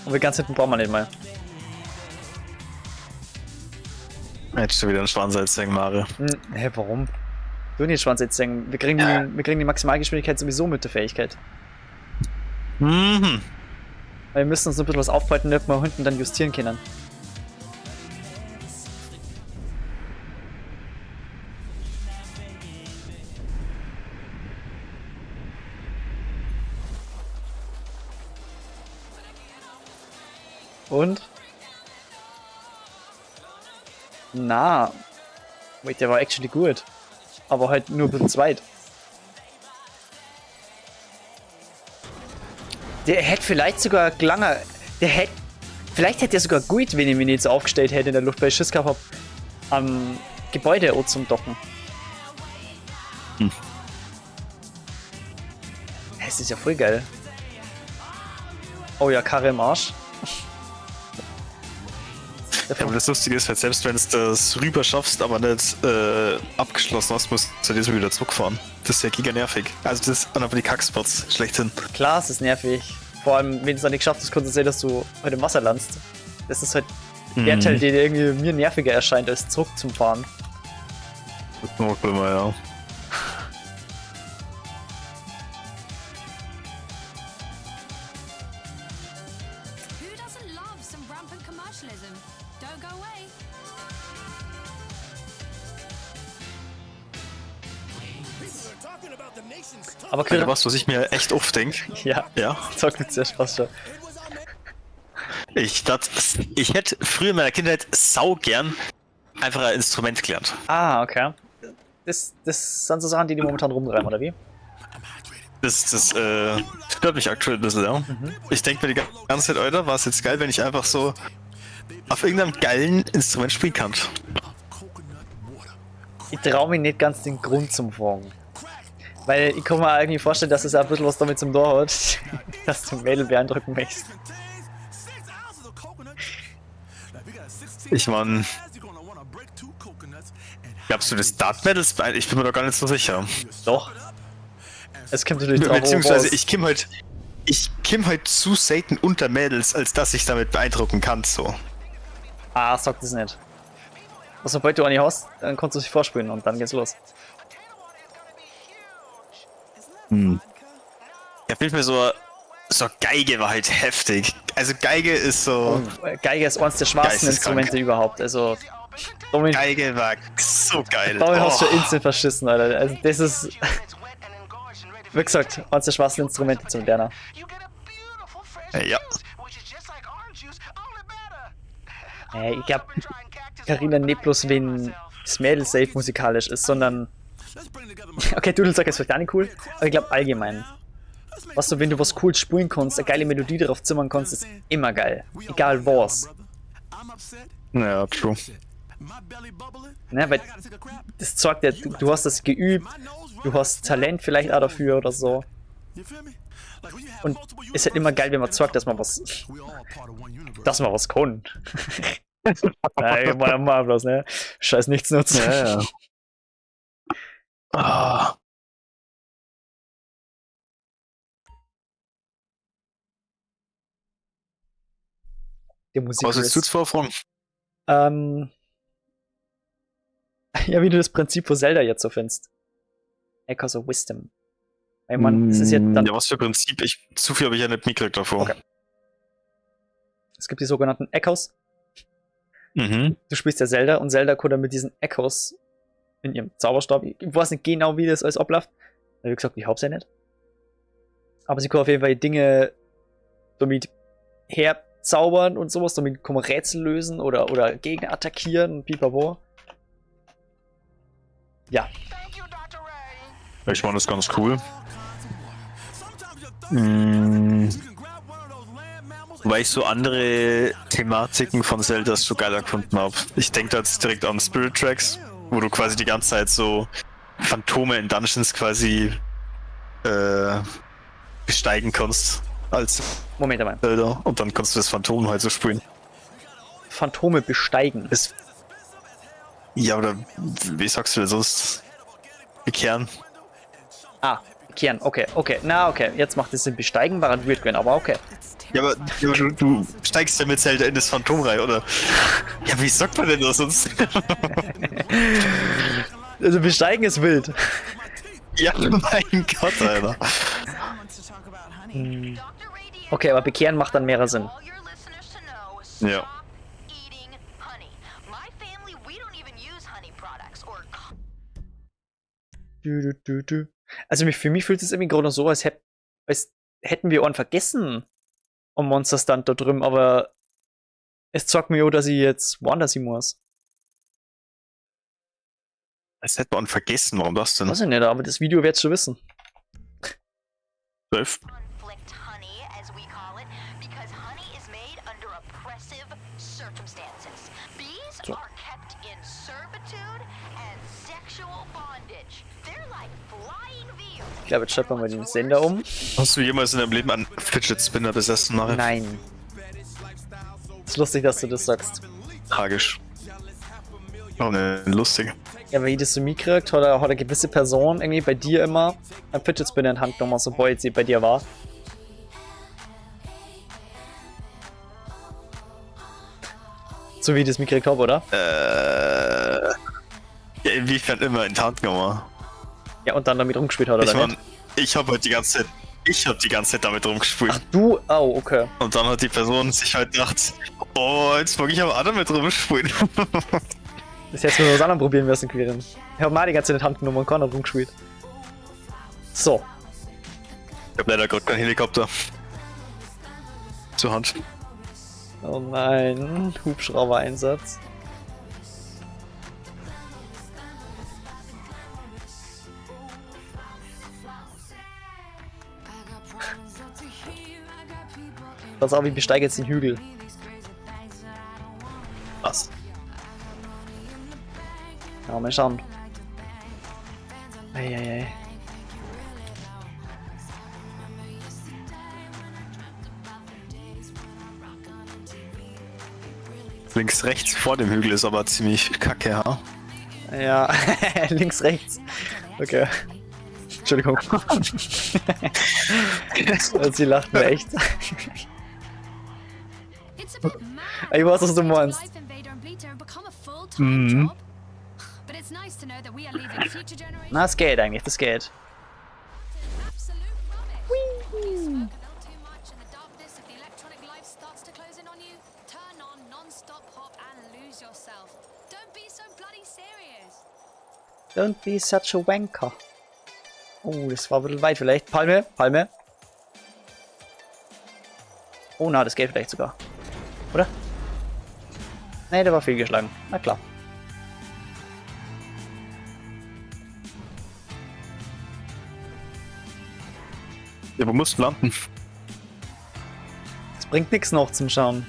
Und wir ganz hinten brauchen wir nicht mal.
Hättest du wieder einen Schwanz als Mario.
Hä, warum? Du nicht Schwanz jetzt sagen. Wir kriegen die Maximalgeschwindigkeit sowieso mit der Fähigkeit.
Mhm.
Weil wir müssen uns ein bisschen was aufhalten, damit wir hinten dann justieren können. Und? Na. Wait, der war actually gut. Aber halt nur ein bisschen zweit. Der hätte vielleicht sogar langer. Vielleicht hätte er sogar gut, wenn ich mich nicht so aufgestellt hätte in der Luft, weil ich Schiss gehabt habe, am Gebäude zum Docken. Es ist ja voll geil. Oh ja, Karre im Arsch.
Ja, aber das Lustige ist halt, selbst wenn du das rüber schaffst, aber nicht abgeschlossen hast, musst du dir so wieder zurückfahren. Das ist ja giga nervig. Also das ist einer von die Kackspots schlechthin.
Klar, es ist nervig. Vor allem, wenn du es dann nicht geschafft hast, kannst du sehen, dass du halt im Wasser landest. Das ist halt der Teil, der irgendwie mir nerviger erscheint, als zurück zum Fahren.
Das mag immer, ja.
Who doesn't love some rampant commercialism? Don't go away.
Aber
Alter, was ich mir echt oft denke.
ja,
Ja.
sagt mir zuerst fast schon.
Ich hätte früher in meiner Kindheit sau gern einfach ein Instrument gelernt.
Ah, okay. Das sind so Sachen, die momentan rumtreiben, oder wie?
Das stört mich aktuell ein bisschen, ja. Ich denke mir die ganze Zeit, Alter, war es jetzt geil, wenn ich einfach so auf irgendeinem geilen Instrument spielen kann.
Ich traue mich nicht ganz den Grund zum Fragen. Weil ich kann mir irgendwie vorstellen, dass es auch ein bisschen was damit zum Tor hat, dass du Mädel beeindrucken möchtest.
Ich meine, glaubst du das Dark Medals? Ich bin mir da gar nicht so sicher.
Doch. Es kommt natürlich drauf
Beziehungsweise
raus.
ich komm halt zu selten unter Mädels, als dass ich damit beeindrucken kann, so.
Ah, sag das nicht. Was sobald du eine hast, dann kannst du dich vorspielen und dann geht's los.
Ja, fehlt mir so Geige war halt heftig. Also Geige ist so.
Geige ist eines der schwarzen
Geisteskrank.
Instrumente überhaupt. Also damit
Geige war so geil.
hast du instant verschissen, Alter. Also das ist, wie gesagt, eines der schwarzen Instrumente zum Lernen.
Ja.
Ich glaube, Carina nicht bloß wenn das Mädel safe musikalisch ist, sondern okay, Dudelsack ist vielleicht auch nicht cool, aber ich glaube allgemein. Was du, wenn du was cool spielen kannst, eine geile Melodie darauf zimmern kannst, ist immer geil. Egal was.
Ja, true.
Ne, weil das zeigt ja, du hast das geübt, du hast Talent vielleicht auch dafür oder so. Und ist halt immer geil, wenn man zeigt, dass man was kann. Nein, mal bloß, ne? Scheiß nichts nutzen.
Ja, ja. Ah.
Die Musik
Was willst du jetzt vorfragen?
Ähm, Ja, wie du das Prinzip von Zelda jetzt so findest. Echoes of Wisdom. Weil man, es ist ja dann,
Ja, was für Prinzip? Zu viel habe ich ja nicht mitgekriegt davor.
Okay. Es gibt die sogenannten Echoes.
Mhm.
Du spielst ja Zelda und Zelda kann dann mit diesen Echoes in ihrem Zauberstab, ich weiß nicht genau, wie das alles abläuft. Wie gesagt, ich hab's ja nicht. Aber sie kann auf jeden Fall Dinge damit herzaubern und sowas, damit kann man Rätsel lösen oder Gegner attackieren und pipapo. Ja.
Ich fand das ganz cool. Weil ich so andere Thematiken von Zelda so geiler gefunden habe. Ich denke da jetzt direkt an Spirit Tracks, wo du quasi die ganze Zeit so Phantome in Dungeons quasi besteigen kannst als
Moment einmal.
Zelda und dann kannst du das Phantom halt so spielen.
Phantome besteigen.
Ja, oder wie sagst du das sonst? Bekehren.
Ah, Kern, okay. Na, okay. Jetzt macht es Sinn. Besteigen war ein Weird gewesen, aber okay.
Ja, aber du steigst ja mit Zelda in das Phantom rein, oder? Ja, wie sagt man denn das sonst?
Also besteigen ist wild.
Ja, mein Gott, Alter.
Okay, aber bekehren macht dann mehr Sinn.
Ja.
Also für mich fühlt es irgendwie gerade noch so, als hätten wir einen vergessen am Monsterstand da drüben, aber es sagt mir auch, dass ich jetzt woanders hin muss.
Das hätte man vergessen, warum das denn?
Weiß ich nicht, aber das Video wird's schon wissen.
12.
So. Ich glaube, jetzt schalten wir mal den Sender um.
Hast du jemals in deinem Leben einen Fidget Spinner besessen, Mario?
Nein. Ist lustig, dass du das sagst.
Tragisch. Oh, ne, lustig.
Ja, weil ich das so mitkriegt, hat eine gewisse Person irgendwie bei dir immer ein Fidget Spinner in die Hand genommen, sobald sie bei dir war. So wie ich das mitgekriegt habe, oder?
Ja, inwiefern immer in die Hand genommen?
Ja, und dann damit rumgespielt hat, oder
Ich meine,
nicht?
ich habe halt die ganze Zeit damit rumgespielt.
Ach du, oh, okay.
Und dann hat die Person sich halt gedacht, oh, jetzt mag ich aber auch damit rumspielen.
Das hättest du mit was anderem probieren müssen, Quirin. Ich habe mal die ganze Zeit in die Hand genommen und keiner hat rumgespielt. So.
Ich habe leider gerade keinen Helikopter. Zur Hand.
Oh nein, Hubschrauber-Einsatz. Pass auf, ich besteige jetzt den Hügel.
Was?
Ja, mal schauen. Eieiei.
Links, rechts vor dem Hügel ist aber ziemlich kacke, ja?
Ja, links, rechts. Okay. Entschuldigung. Sie lacht mir echt. Ich weiß, was du meinst.
Mhm.
Na, es geht eigentlich, das geht. Don't be such a wanker. Oh, das war ein bisschen weit vielleicht. Palme, Palme. Oh na, das geht vielleicht sogar. Oder? Ne, der war fehlgeschlagen. Na klar.
Ja, wo musst du landen?
Es bringt nichts noch zum Schauen.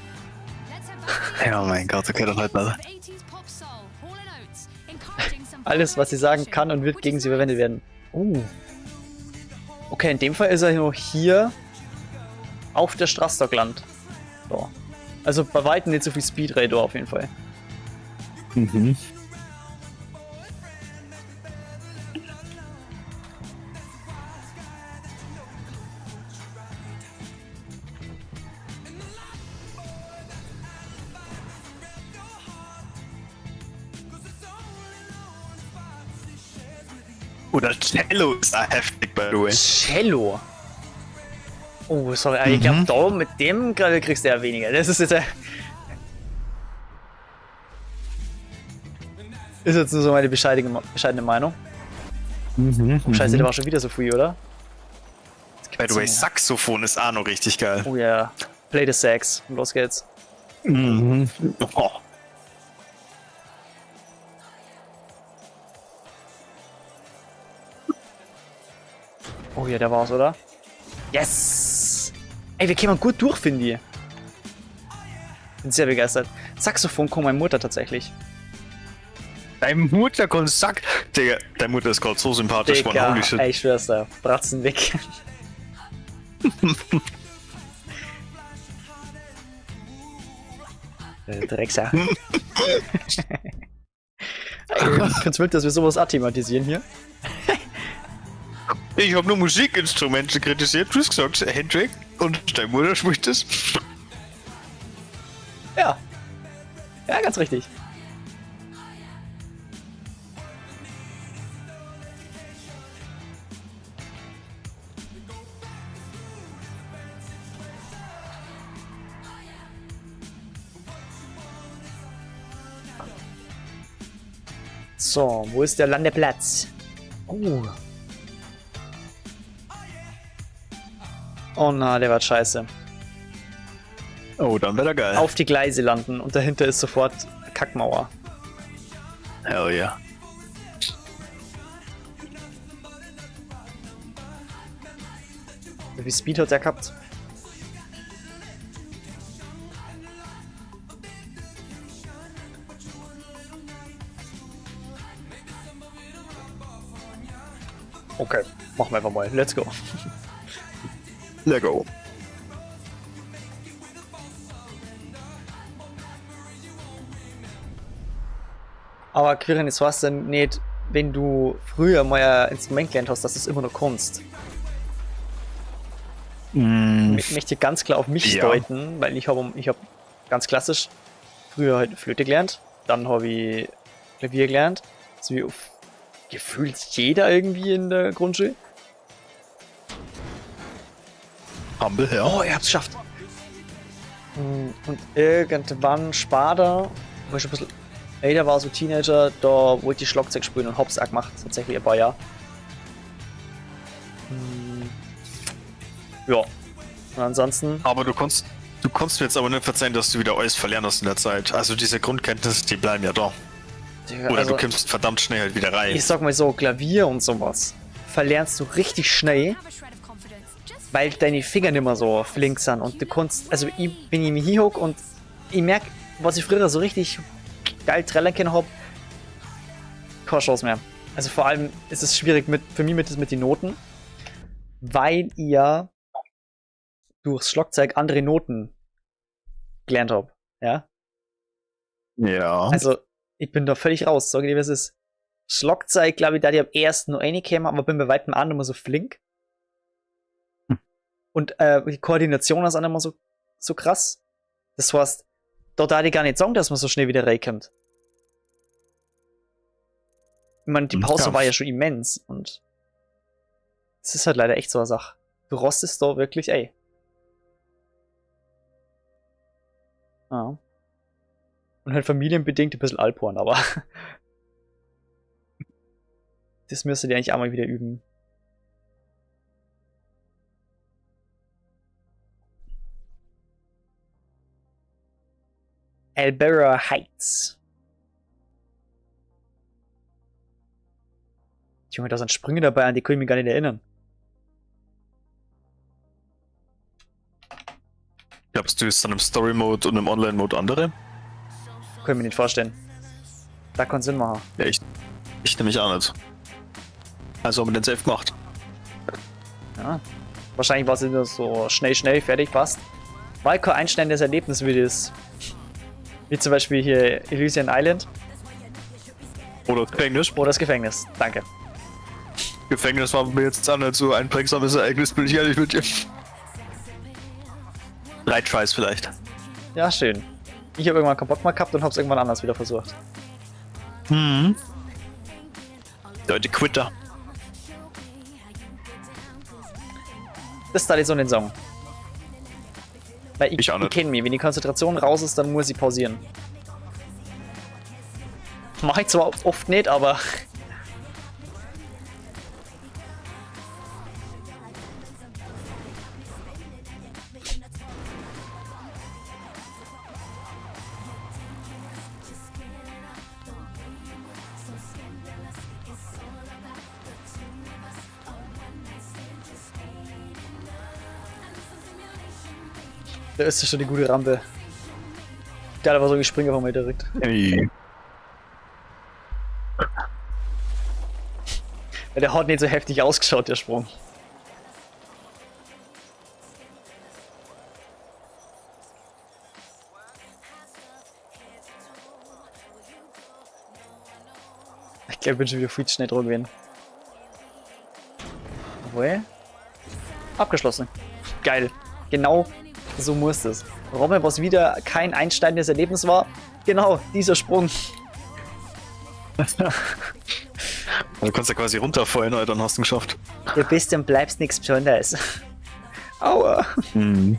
Ja, mein Gott, okay, dann halt leider.
Alles, was sie sagen kann und wird gegen sie verwendet werden. Okay, in dem Fall ist er nur hier auf der Straßdockland. So. Also bei weitem nicht so viel Speedray auf jeden Fall.
Mhm. Oder Cello ist auch heftig, by the way.
Cello. Oh, sorry, aber ich glaube, da mit dem gerade kriegst du ja weniger. Das ist jetzt ist jetzt nur so meine bescheidene Meinung. Oh, scheiße, der war schon wieder so free, oder?
By the way, Saxophon ist auch noch richtig geil.
Oh ja. Play the Sax. Und los geht's.
Oh.
Oh ja, der war's, oder? Yes! Ey, wir kämen gut durch, finde ich. Bin sehr begeistert. Saxophon kommt meine Mutter tatsächlich.
Deine Mutter kommt Sack. Digga, deine Mutter ist gerade so sympathisch, man.
Digga,
Holy shit.
ey, ich schwör's da. Bratzen weg. Drecksau. Ich find's wild, dass wir sowas thematisieren hier.
Ich habe nur Musikinstrumente kritisiert. Du hast gesagt, Hendrik und deine Mutter spricht es.
Ja. Ja, ganz richtig. So, wo ist der Landeplatz? Oh na, der wird scheiße.
Oh, dann wäre geil.
Auf die Gleise landen und dahinter ist sofort Kackmauer.
Hell yeah.
Wie viel Speed hat der gehabt? Okay, machen wir einfach mal. Let's go.
Let go.
Aber Quirin, jetzt weißt du nicht, wenn du früher mal ein Instrument gelernt hast, dass es immer noch Kunst. Ich möchte ganz klar auf mich deuten, weil ich hab ganz klassisch früher halt Flöte gelernt, dann habe ich Klavier gelernt, so wie auf gefühlt jeder irgendwie in der Grundschule.
Humble, ja.
Oh, ihr habt's geschafft. Und irgendwann später, wo ich schon ein bisschen älter war, so Teenager, da wollte ich Schlagzeug spielen und hab's auch gemacht, tatsächlich ein paar Jahre. Ja. Und ansonsten.
Aber du kannst mir jetzt aber nicht verzeihen, dass du wieder alles verlernt hast in der Zeit. Also diese Grundkenntnisse, die bleiben ja da. Oder
also,
du kommst verdammt schnell halt wieder rein.
ich sag mal so, Klavier und sowas verlernst du richtig schnell,
Have a shred of confidence. Just
weil deine Finger nicht mehr so flink sind und du kannst, also ich bin in mich hinhock und ich merke, was ich früher so richtig geil trällern können hab, keine Chance mehr. Also vor allem ist es schwierig für mich mit den Noten, weil ich ja durchs Schlagzeug andere Noten gelernt habe, ja.
Ja.
Also ich bin da völlig raus, sage dir, was ist. Schlagzeug, glaube ich, da die am ersten noch reingekommen, aber bin bei weitem auch nicht mehr so flink. Und die Koordination ist auch nicht mehr so krass. Das heißt, da darf ich gar nicht sagen, dass man so schnell wieder reinkommt. Ich meine, die Pause war ja schon immens und es ist halt leider echt so eine Sache. Du rostest da wirklich, ey. Ja. Und halt familienbedingt ein bisschen Alphorn, aber das müsste ihr eigentlich auch mal wieder üben. Alberta Heights. Junge, da sind Sprünge dabei, an die kann ich mich gar nicht erinnern.
Glaubst du, ist dann im Story-Mode und im Online-Mode andere?
Können wir nicht vorstellen. Da kann Sinn machen.
Ja, ich nämlich auch nicht. Also haben wir den Safe gemacht.
Ja. Wahrscheinlich war es nur so schnell, fertig, passt. War kein einschneidendes Erlebnis wie das. Wie zum Beispiel hier Elysian Island.
Oder das Gefängnis.
Oder das Gefängnis. Danke.
Gefängnis war mir jetzt auch nicht so ein prägsames Ereignis, bin ich ehrlich mit dir. 3 Tries vielleicht.
Ja, schön. Ich habe irgendwann keinen Bock mehr gehabt und hab's irgendwann anders wieder versucht.
Leute, Quitter.
Das ist da so den Song. Weil
Ich auch
ich
nicht.
kenne mich, wenn die Konzentration raus ist, dann muss ich pausieren. Mach ich zwar oft nicht, aber... Da ist ja schon die gute Rampe. Der hat aber so ich springe einfach mal direkt.
Ey.
Ja, der hat nicht so heftig ausgeschaut, der Sprung. Ich glaube, ich bin schon wieder viel zu schnell dran gewesen. Jawohl. Abgeschlossen. Geil. Genau so muss es. Rommel, was wieder kein einsteigendes Erlebnis war. Genau, dieser Sprung.
Du kannst ja quasi runterfallen, Alter, dann hast du ihn geschafft.
Du bist und bleibst nichts Besonderes. Aua.
Mhm.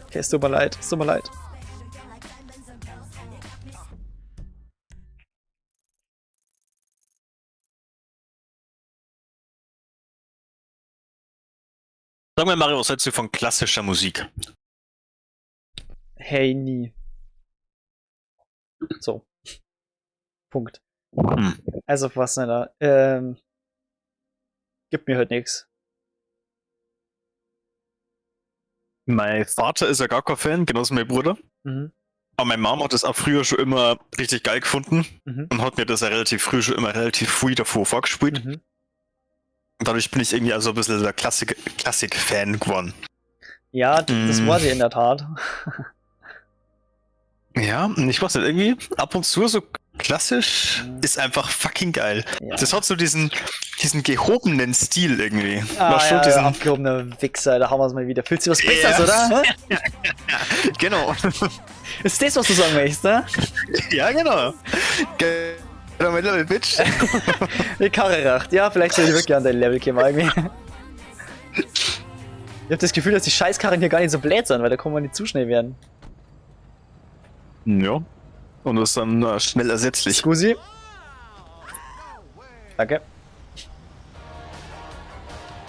Okay, es tut mir leid, es tut mir leid.
Sag mal, Mario, was hältst du von klassischer Musik?
Hey, nie. So. Punkt.
Hm.
Also, was denn da? Gibt mir halt nichts.
Mein Vater ist ja gar kein Fan, genauso mein Bruder.
Mhm.
Aber meine Mom hat das auch früher schon immer richtig geil gefunden
Mhm.
und hat mir das ja relativ früh schon immer relativ früh davor vorgespielt.
Mhm.
Und dadurch bin ich irgendwie also ein bisschen der Klassik-Fan geworden.
Ja, das
Mhm.
war sie in der Tat.
Ja, und ich weiß nicht, irgendwie ab und zu so klassisch
Mhm.
ist einfach fucking geil.
Ja.
Das hat so diesen gehobenen Stil irgendwie.
Ah,
War schon
ja,
diesen,
abgehobener Wichser, da haben wir es mal wieder. Fühlt sich was
Ja.
Besseres, oder? Hä?
genau.
Ist das, was du sagen möchtest, ne?
ja, genau. Genau, mein little bitch.
Die Karre racht. Ja, vielleicht soll ich wirklich an dein Level kommen, irgendwie. Ich hab das Gefühl, dass die Scheißkarren hier gar nicht so blöd sind, weil da kann man nicht zu schnell werden.
Ja. Und das ist dann schnell ersetzlich.
Scusi. Danke.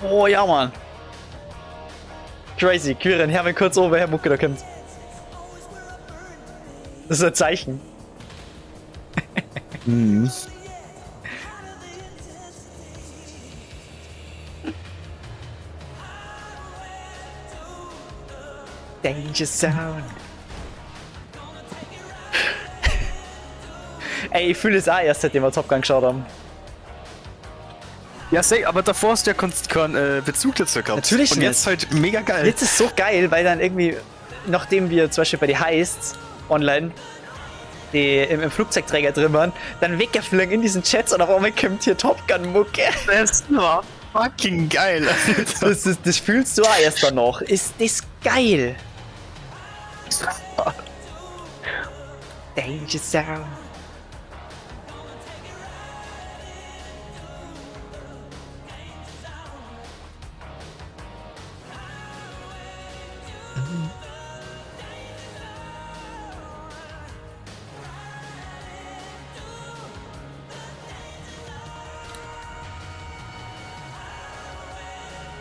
Oh ja, Mann. Crazy. Quirin, her mal kurz oben, Herr Mucke, da kommt. Das ist ein Zeichen.
Mhm.
Danger Zone. Ey, ich fühle es auch erst, seitdem wir Top Gun geschaut haben.
Ja, say, aber davor hast du ja keinen Bezug dazu gehabt.
Natürlich
Und
nicht.
jetzt halt mega geil.
Jetzt ist es so geil, weil dann irgendwie, nachdem wir zum Beispiel bei den Heists online die im Flugzeugträger drin waren, dann weggeflogen in diesen Chats und auf einmal kommt hier Top Gun Mucke.
Das war fucking geil.
Das fühlst du auch erst danach. Ist das geil? Danger Zone.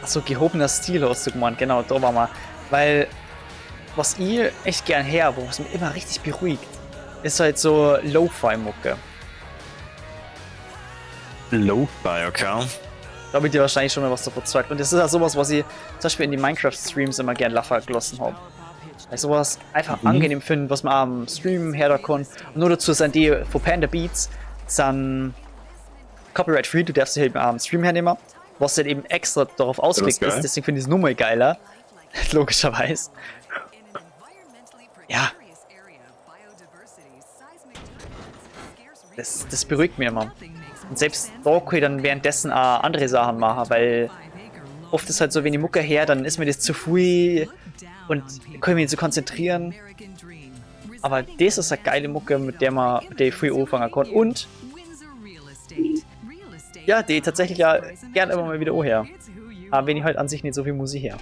Achso, gehobener Stil hast du gemeint, genau, da waren wir. Weil, was ich echt gern her, wo es mich immer richtig beruhigt, ist halt so Lo-Fi-Mucke.
Lo-Fi, okay.
Da habe ich dir wahrscheinlich schon mal was davon gesagt. Und das ist ja sowas, was ich zum Beispiel in die Minecraft-Streams immer gern Laffer gelassen habe. Weil ich sowas einfach angenehm finde, was man am Stream her da kann. Und nur dazu sind die von Panda Beats sind copyright-free, du darfst sie halt am Stream hernehmen. Was halt eben extra darauf ausgelegt
geil.
ist, deswegen finde ich es nur mal geiler. Logischerweise. Ja. Das beruhigt mich immer. Und selbst da kann ich dann währenddessen auch andere Sachen machen, weil oft ist halt so wenig Mucke her, dann ist mir das zu viel und kann mich nicht so konzentrieren. Aber das ist eine geile Mucke, mit der ich viel anfangen kann. Und ja, die tatsächlich ja gerne immer mal wieder her. Aber wenn ich halt an sich nicht so viel Musik her.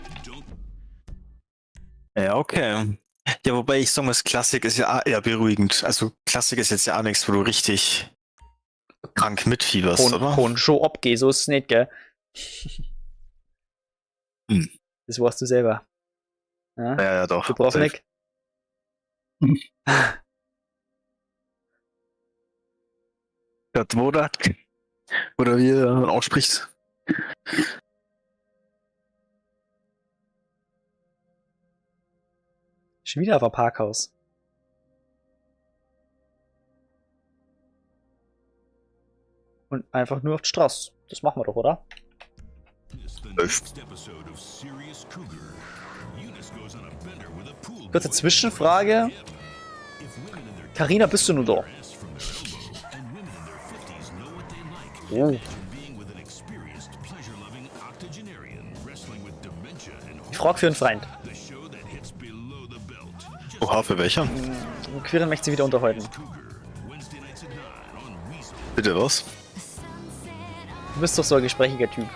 Ja, okay. Ja, wobei ich sagen muss, Klassik ist ja auch eher beruhigend. Also Klassik ist jetzt ja auch nichts, wo du richtig krank mitfieberst, oder?
Kann schon abgehen, so ist es nicht, gell?
Hm.
Das weißt du selber. Ja?
Ja, doch.
Du brauchst
Safe.
nicht.
Das Wodak. Oder wie er ausspricht.
Schon wieder auf ein Parkhaus. Und einfach nur auf die Straße. Das machen wir doch, oder? Kurze Zwischenfrage. Carina, bist du nur da? Oh. Ich frage für einen Freund.
Oha, für welcher?
Quirin möchte sie wieder unterhalten.
Bitte was?
Du bist doch so ein gesprächiger Typ.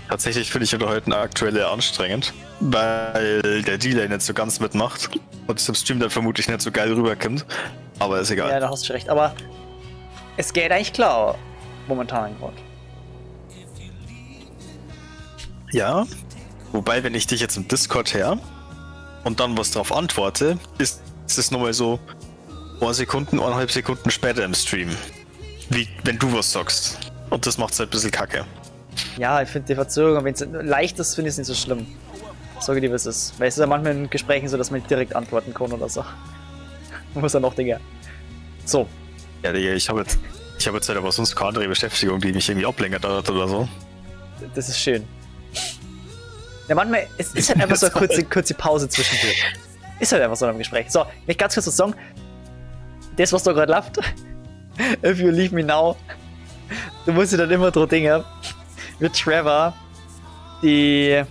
Tatsächlich finde ich Unterhalten aktuell anstrengend, weil der Delay nicht so ganz mitmacht und es im Stream dann vermutlich nicht so geil rüberkommt. Aber ist egal.
Ja, da hast du schon recht. Aber es geht eigentlich klar momentan gerade.
Ja, wobei, wenn ich dich jetzt im Discord her und dann was drauf antworte, ist es nochmal so 1,5 Sekunden später im Stream. Wie wenn du was sagst. Und das macht es halt ein bisschen kacke.
Ja, ich finde die Verzögerung, wenn es leicht ist, finde ich es nicht so schlimm. Sag dir, was es ist. Weil es ist ja manchmal in Gesprächen so, dass man nicht direkt antworten kann oder so. Man muss ja noch, Digga. So.
Ja, Digga, ich habe jetzt halt aber sonst keine andere Beschäftigung, die mich irgendwie ablängert oder so.
Das ist schön. Ja, manchmal, es ist halt einfach so eine kurze Pause zwischendurch. Ist halt einfach so ein Gespräch. So, ich ganz kurz was sagen. Das, was da gerade läuft. If you leave me now. Du musst dir dann immer dran denken, wie Trevor die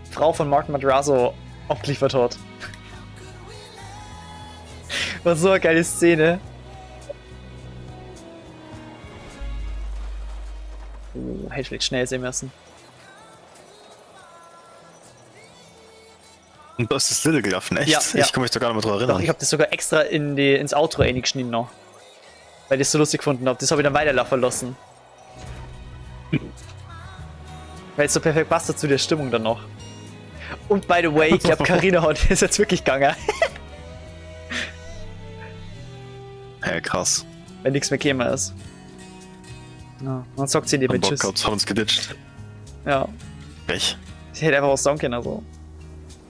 Frau von Mark Madrazo abgeliefert hat. War so eine geile Szene. Oh, hätte ich vielleicht schnell sehen müssen.
Und du hast das Little gelaufen, echt?
Ja, ja.
Ich kann mich da gar nicht mehr dran
Doch,
erinnern.
ich habe das sogar extra ins Outro eingeschnitten noch. Weil ich das so lustig gefunden habe. Das habe ich dann weiterlaufen lassen. Weil es so perfekt passt zu der Stimmung dann noch. Und by the way, ich glaube, Carina hat ist jetzt wirklich gegangen.
Ja, krass.
Wenn nichts mehr käme ist. Ja, dann sagt sie in die
Haben Bock
Bitches.
gehabt, haben uns geditcht.
Ja.
Pech.
Ich hätte einfach was sagen können, also.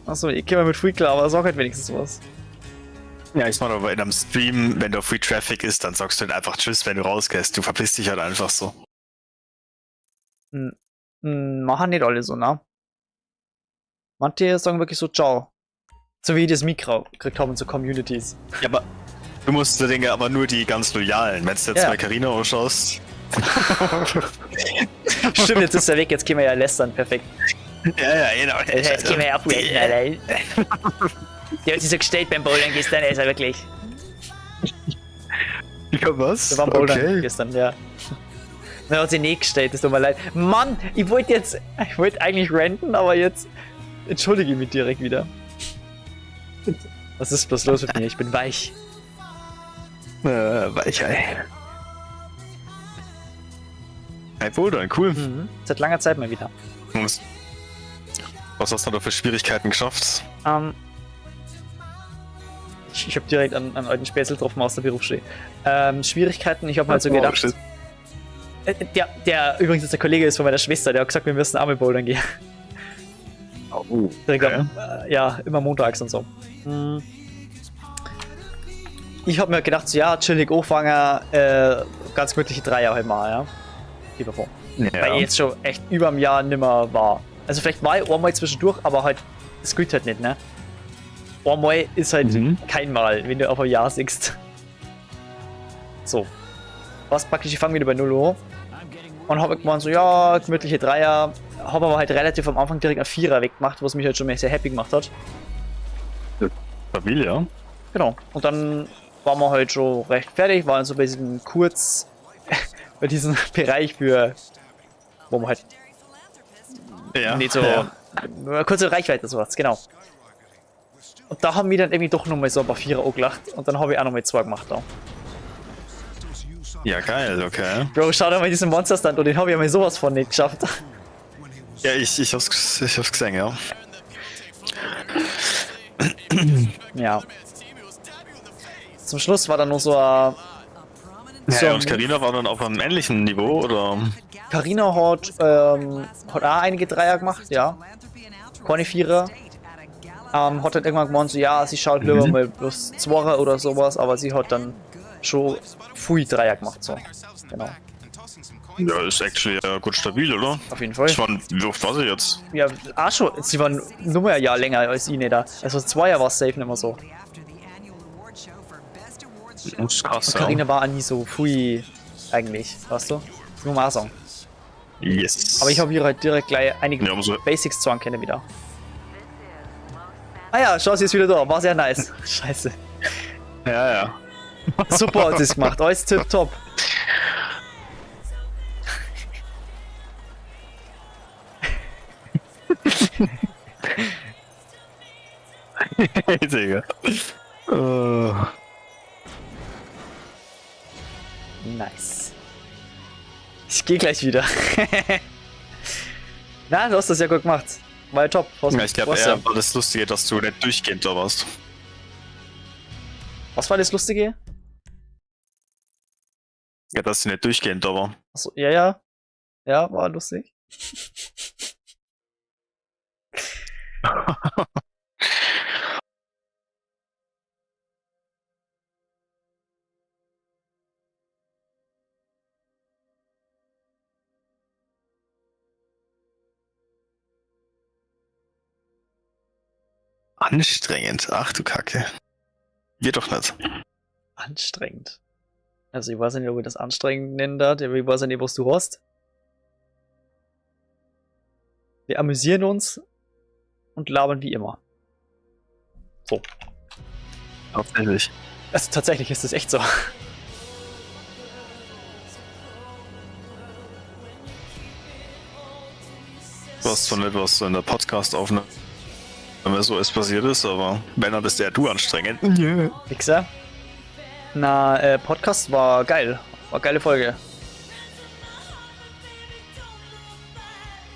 Achso, ich käme mit Free klar, aber sag halt wenigstens was.
Ja, ich meine, aber in einem Stream, wenn da Free Traffic ist, dann sagst du halt einfach Tschüss, wenn du rausgehst. Du verpisst dich halt einfach so.
Machen nicht alle so, ne? Manche sagen wirklich so Ciao. So wie ich das Mikro gekriegt haben, so Communities.
Ja, aber du musst da Dinge, aber nur die ganz Loyalen. Wenn du jetzt
Ja.
bei Carina ausschaust.
Stimmt, jetzt ist er weg, jetzt können wir ja lästern, perfekt.
Ja, genau.
Jetzt können wir ja abwägen, Alter. Der hat sich so gestellt beim Bouldern gestern, ist er wirklich.
Ja, was?
Der war am Bouldern
Okay.
gestern, ja. Und er hat sich nicht gestellt, das tut mir leid. Mann, ich wollte eigentlich ranten, aber jetzt entschuldige ich mich direkt wieder. Was ist bloß los mit mir? Ich bin weich.
Weichei. Hey, Bouldern, cool.
Seit langer Zeit mal wieder.
Was hast du da für Schwierigkeiten geschafft?
Ich habe direkt an alten Späßel getroffen aus der Berufsschule. Schwierigkeiten, ich habe mal so
Oh,
gedacht.
shit.
Der übrigens ist der Kollege ist von meiner Schwester, der hat gesagt, wir müssen Arme bouldern gehen.
Oh,
Direkt
okay.
ja, immer montags und so. Ich habe mir gedacht, so, ja, chillig anfangen, ganz gemütliche 3 Jahre halt mal, ja. Lieber vor.
Ja.
Weil ich jetzt schon echt über einem Jahr nimmer war. Also vielleicht mal einmal zwischendurch, aber halt, das gilt halt nicht, ne? Einmal ist halt kein Mal, wenn du auf ein Jahr siehst. So. Was praktisch, ich fange wieder bei 0 Uhr. Und habe gemeint, so, ja, gemütliche 3er. Habe aber halt relativ am Anfang direkt einen 4er weggemacht, was mich halt schon sehr happy gemacht hat.
Stabil, ja.
Genau. Und dann waren wir halt schon recht fertig, waren so bei diesem bei diesem Bereich für, wo man halt
Ja.
Nicht so kurze Reichweite, sowas, genau. Und da haben wir dann irgendwie doch nochmal so ein paar Vierer angelacht und dann habe ich auch nochmal 2 gemacht da.
Ja, geil, okay.
Bro, schau dir mal diesen Monster-Stand und den habe ich ja mal sowas von nicht geschafft.
Ja, ich hab's gesehen, ja.
Ja. Zum Schluss war dann noch so ein...
Ja, und Carina war dann auf einem ähnlichen Niveau, oder?
Carina hat auch einige Dreier gemacht, ja. Keine Vierer. Hat dann irgendwann gemeint, so, ja, sie schaut lieber mal bloß Zweier oder sowas, aber sie hat dann schon viel Dreier gemacht, so. Genau.
Ja, ist actually gut stabil, oder?
Auf jeden Fall.
Ich meine, wie oft war sie jetzt?
Ja, auch schon. Sie waren nur mal ein Jahr länger als ich nicht da. Also 2 Jahre war es safe nicht mehr so.
Das ist krass,
Und Carina war auch nie so viel eigentlich, weißt du? Das muss man auch sagen.
Yes.
Aber ich habe hier halt direkt gleich einige
Ja, umso-
Basics zu kennen wieder. Ah ja, schau, sie ist wieder da. War sehr nice. Scheiße.
Ja, ja.
Super hat sie es gemacht. Alles tipptopp.
Digga.
Nice. Ich gehe gleich wieder. Na, du hast das ja gut gemacht. War ja top.
Ja, ich glaube, eher war das Lustige, dass du nicht durchgehend da warst.
Was war das Lustige?
Ja, dass sie nicht durchgehend da war.
Achso, ja, ja. Ja, war lustig.
Anstrengend. Ach du Kacke. Wir doch nicht.
Anstrengend. Also ich weiß nicht, ob ich das anstrengend nennen darf. Ich weiß nicht, was du hast. Wir amüsieren uns und labern wie immer. So.
Tatsächlich.
Also tatsächlich ist das echt so.
Du hast zwar nicht, was so in der Podcast-Aufnahme so ist passiert ist, aber wenn, dann bist ja du anstrengend.
Wichser. Na, Podcast war geil. War eine geile Folge.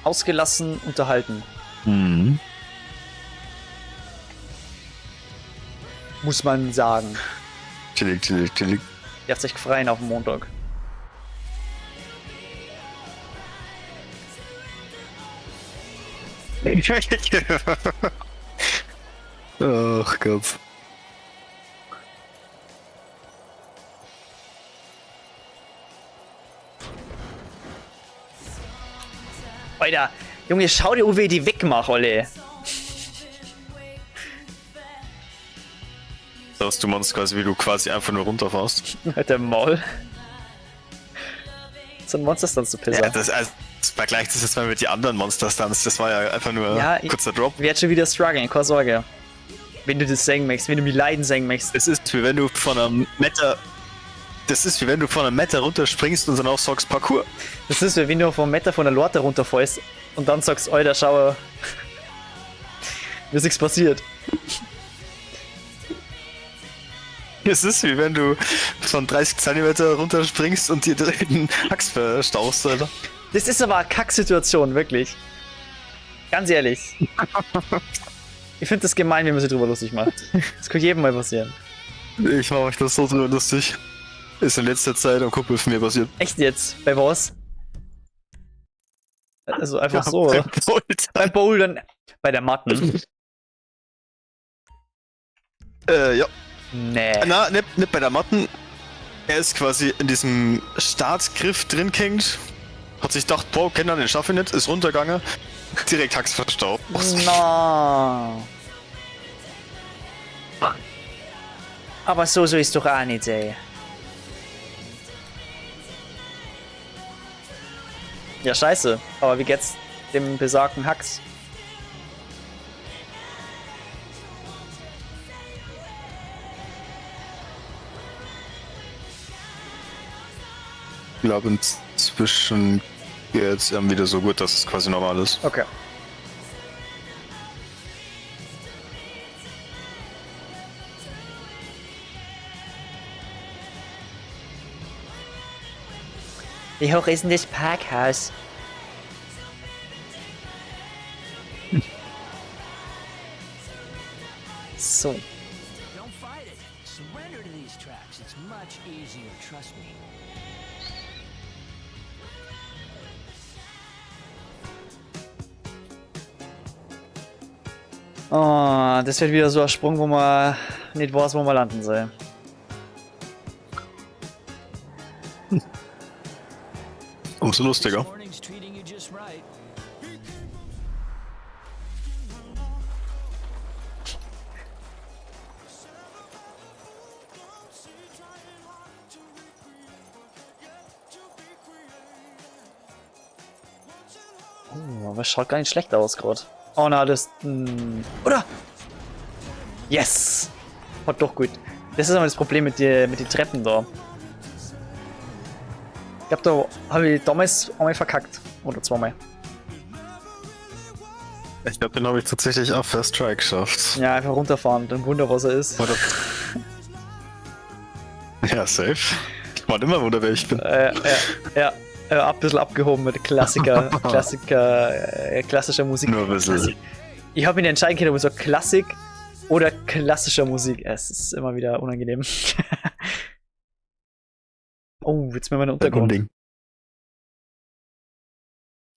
Ausgelassen, unterhalten.
Mhm.
Muss man sagen.
Chillig, chillig, chillig.
Ihr habt sich gefreien auf dem Montag.
Ach Gott.
Alter, Junge, schau dir, wie ich die wegmache, Olle.
Dass du meinst quasi, wie du quasi einfach nur runterfährst.
Mit dem Maul. So ein Monster-Stunts zu pissen.
Ja, das also, vergleicht das jetzt mal mit den anderen Monster-Stunts. Das war ja einfach nur
Ja,
ein kurzer Drop.
Ich werde schon wieder strugglen, keine Sorge. Wenn du das singen möchtest, wenn du mich leiden singen möchtest.
Es ist wie wenn du von einem Meter. Das ist wie wenn du von einem Meter runterspringst und dann auch sagst Parkour.
Das ist, wie wenn du vom Meter von der Lorte runterfällst und dann sagst, Alter, schau, mir ist nichts passiert.
Es ist wie wenn du von 30 cm runterspringst und dir direkt einen Hax verstauchst, Alter.
Das ist aber eine Kacksituation, wirklich. Ganz ehrlich. Ich finde das gemein, wenn man sich drüber lustig macht. Das kann jedem mal passieren.
Ich mache mich das so drüber lustig. Ist in letzter Zeit am Kumpel von mir passiert.
Echt jetzt? Bei was? Also einfach so,
beim
oder?
Bolt.
Beim Bouldern. Bei der Matten.
Ja.
Nee.
Na, nicht bei der Matten. Er ist quasi in diesem Startgriff drin gehängt. Hat sich gedacht, boah, kennt er den schaffe ich nicht, ist runtergegangen. Direkt Hax verstaucht.
No. Aber so ist doch auch nicht, ey. Ja, scheiße. Aber wie geht's dem besagten Hax?
Ich glaube, inzwischen geht es wieder so gut, dass es quasi normal ist.
Okay. Wie hoch ist denn das Parkhaus? So.
Don't fight it. Surrender to these tracks. It's much easier, trust me.
Oh, das wird wieder so ein Sprung, wo man nicht weiß, wo man landen soll.
Umso lustiger.
This morning's treating you just right.
Oh, aber es schaut gar nicht schlecht aus gerade. Oh na, das... Oder? Yes! War doch gut. Das ist aber das Problem mit den Treppen da. Ich glaube, da habe ich damals einmal verkackt. Oder zweimal.
Ich glaube, den habe ich tatsächlich auch First Try geschafft.
Ja, einfach runterfahren. Dann Wunder, was er ist.
Oder? Ja, safe. Ich war immer wunder, wer ich bin.
Ja. Ein bisschen abgehoben mit klassischer Musik.
Nur ein bisschen.
Ich habe mich entscheiden können, ob ich so Klassik oder klassischer Musik. Es ist immer wieder unangenehm. Oh, jetzt müssen wir in den Untergrund.
Ding.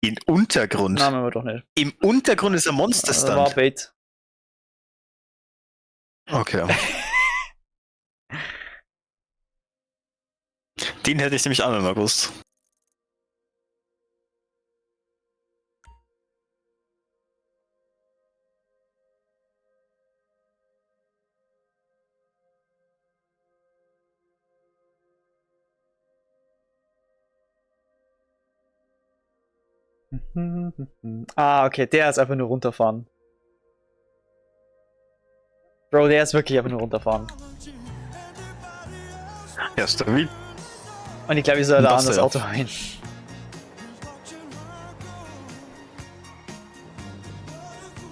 In Untergrund?
Nein, müssen wir doch nicht.
Im Untergrund ist ein
Das war
Monsterstand.
Bait.
Okay. Den hätte ich nämlich auch immer gewusst.
Ah, okay, der ist einfach nur runterfahren. Bro, der ist wirklich einfach nur runterfahren.
Ja, stabil.
Und ich glaube, ich soll da
Was
an das
ja.
Auto rein.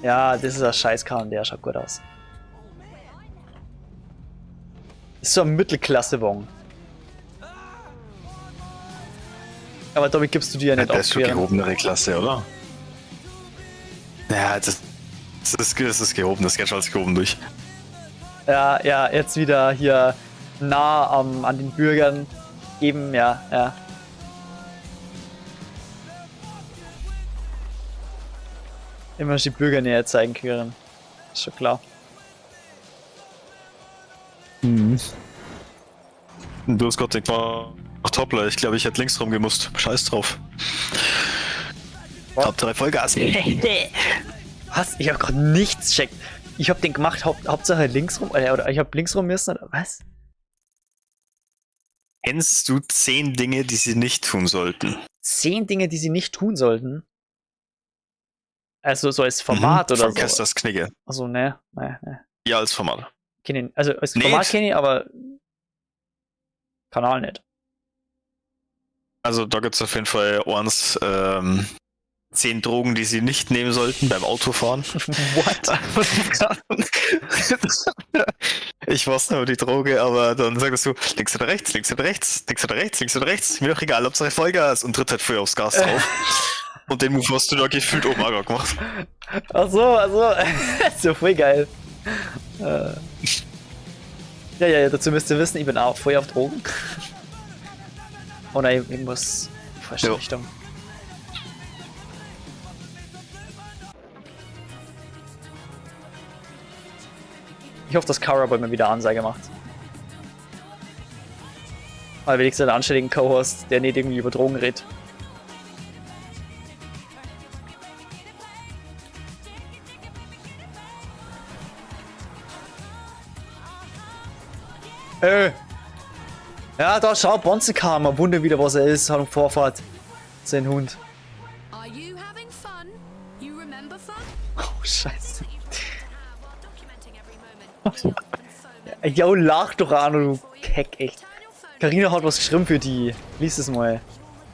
Ja, das ist ein Scheißkahn, der schaut gut aus. Das ist so ein Mittelklasse-Bon. Aber damit gibst du dir ja nicht
Das ist schon
aufqueren.
gehobenere Klasse, oder? Ja, das ist gehoben, das geht schon als gehoben durch.
Ja, jetzt wieder hier nah an den Bürgern eben, ja. Immer die Bürger näher zeigen können. Ist schon klar.
Du hast Gott, ich war Toppler. Ich glaube, ich hätte links rum gemusst. Scheiß drauf. Top 3 Vollgas.
Was? Ich habe gerade nichts checkt. Ich habe den gemacht, Hauptsache links rum, oder ich habe links rum müssen, oder was?
Kennst du 10 Dinge, die sie nicht tun sollten?
10 Dinge, die sie nicht tun sollten. Also so als Format oder
Von
so.
Kesters Knigge.
Also ne.
Ja, als Format.
Also als
Nicht.
Format kenne ich, aber Kanal nicht.
Also da gibt es auf jeden Fall eins, 10 Drogen, die sie nicht nehmen sollten beim Autofahren.
What?
Ich weiß nicht über die Droge, aber dann sagst du links oder rechts, links oder rechts, links oder rechts, links oder rechts. Mir doch egal, Hauptsache Vollgas und tritt halt voll aufs Gas drauf. Und den Move hast du da gefühlt oben auch gemacht.
Ach so. Ist ja voll geil. Ja, dazu müsst ihr wissen, ich bin auch voll auf Drogen. Oh nein, ich muss falsche
Jo.
Richtung. Ich hoffe, dass Kara bei mir wieder Ansage macht. Weil wenigstens einen anständigen Co-Host, der nicht irgendwie über Drogen redet. Ja, da schau, Bonze kam. Man wundert wieder, was er ist. Hat um Vorfahrt. Sein Hund.
Are you having fun? You remember fun?
Oh, scheiße.
That you've got to have while documenting every moment. Real and foment.
Jo, lach doch an, du Keck, echt.
Turn your phone
Carina hat was geschrieben für die. Lies es mal.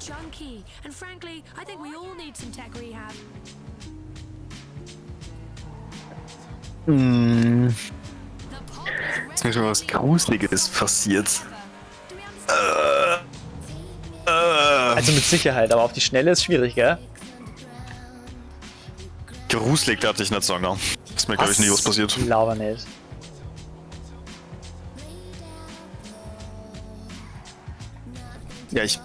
junkie. And frankly, I think we all need some tech rehab. The pop is
Ist mir schon was Gruseliges passiert.
Do we understand?
Also mit Sicherheit, aber auf die Schnelle ist schwierig, gell?
Gruselig darf ich nicht sagen, ne? Ist mir, glaube ich, nie was passiert.
Laber nicht.
Ja, ich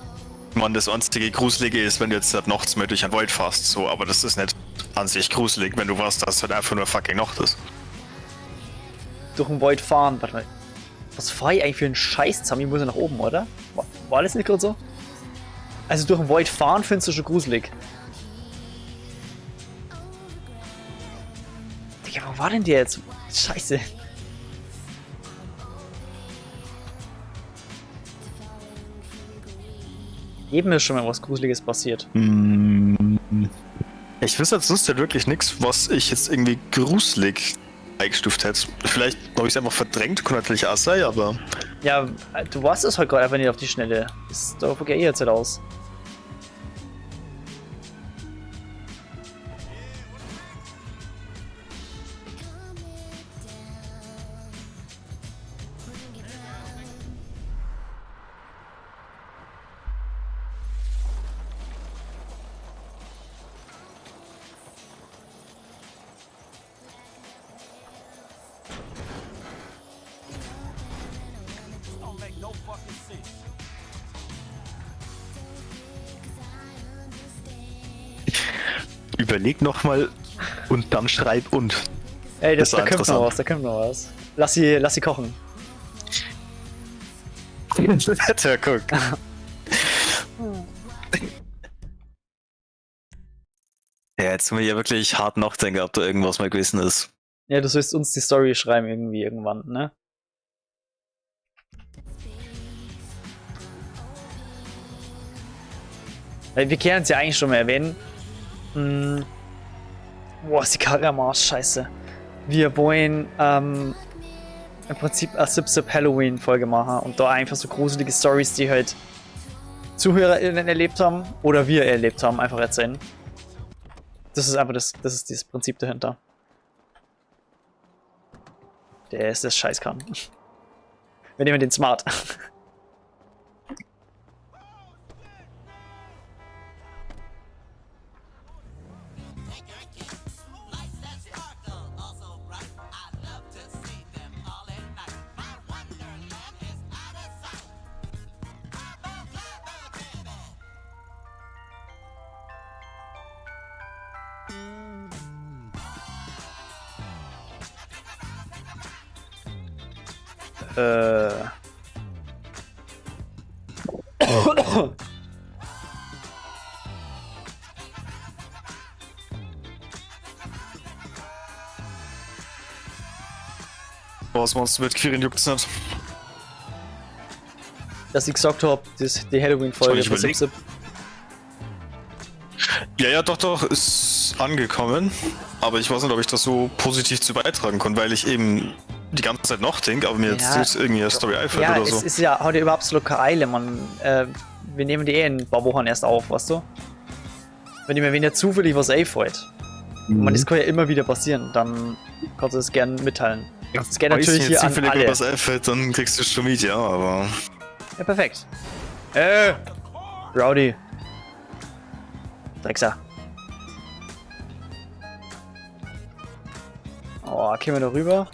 meine, das einzige Gruselige ist, wenn du jetzt halt nachts mal durch einen Wald fährst, so, aber das ist nicht an sich gruselig, wenn du weißt, dass es halt einfach nur fucking Nacht ist.
Durch den Wald fahren. Warte mal. Was fahr ich eigentlich für einen Scheiß zusammen? Ich muss ja nach oben, oder? War das nicht gerade so? Also durch den Wald fahren findest du schon gruselig. Digga, wo war denn der jetzt? Scheiße. Eben ist schon mal was Gruseliges passiert.
Ich wüsste jetzt sonst halt wirklich nichts, was ich jetzt irgendwie gruselig eingestuft hätte. Vielleicht habe ich es einfach verdrängt, kann natürlich auch sein, aber.
Ja, du warst es halt gerade einfach nicht auf die Schnelle. Da geht jetzt halt aus.
Don't make no fucking sense.
Überleg nochmal und dann schreib und.
Ey,
Das
da
war
kommt noch
interessant.
was, da kommt noch was. Lass sie kochen.
Ja, guck. Ja, jetzt sind wir ja wirklich hart nachdenken, ob da irgendwas mal gewesen ist.
Ja, du sollst uns die Story schreiben irgendwie irgendwann, ne? Weil wir kennen es ja eigentlich schon mal erwähnen. Boah, ist die Karre am Arsch, scheiße. Wir wollen im Prinzip eine Sip Halloween-Folge machen und da einfach so gruselige Stories, die halt ZuhörerInnen erlebt haben oder wir erlebt haben, einfach erzählen. Das ist einfach das ist dieses Prinzip dahinter. Der ist das Scheißkran. Wir nehmen den Smart.
Was meinst du mit Quirin juckt's nicht?
Dass ich gesagt habe, die Halloween-Folge
Soll ich
von Sip.
Ja, doch, ist angekommen. Aber ich weiß nicht, ob ich das so positiv zu beitragen kann, weil ich eben die ganze Zeit noch denke, aber mir
Ja.
jetzt irgendwie eine Story einfällt
Ja,
oder
es
so.
ist ja heute überhaupt so keine Eile, man. Wir nehmen die in ein paar Wochen erst auf, weißt du? Wenn mir weniger zufällig was einfällt. Man, das kann ja immer wieder passieren, dann kannst du das gerne mitteilen. Das geht natürlich hier an
zufällig
alle.
was einfällt, dann kriegst du schon mit, ja, aber.
Ja, perfekt. Rowdy. Dreckser. Oh, kämen wir da rüber?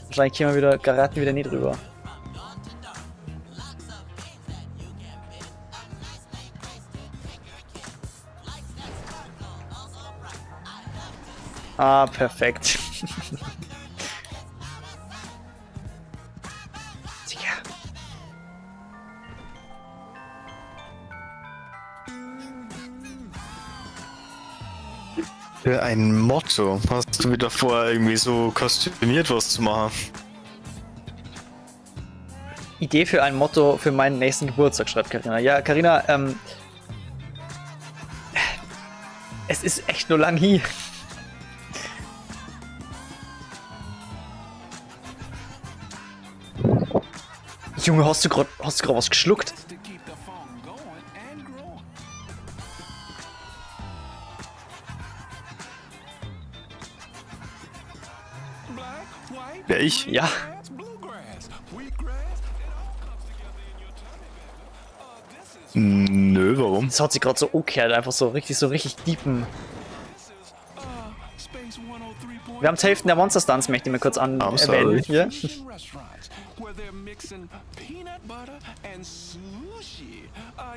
Wahrscheinlich kämen wir geraten wieder nicht rüber. Ah, perfekt. Digga.
Für ein Motto. Hast du wieder vor, irgendwie so kostümiert was zu machen?
Idee für ein Motto für meinen nächsten Geburtstag, schreibt Carina. Ja, Carina, es ist echt nur lang hier. Junge, hast du grad was geschluckt?
To keep the phone going and growing. Black, white,
Ja, ich.
Ja.
grass, bluegrass, wheatgrass, it all comes together in your tummy, baby. This is
Nö, warum?
Das hat sich gerade so umgekehrt, einfach so richtig deepen. Wir haben die Hälfte der Monster Stunts, möchte ich mir kurz
I'm
erwähnen.
sorry.
Hier.
Restaurants where they're mixing peanut butter and sushi.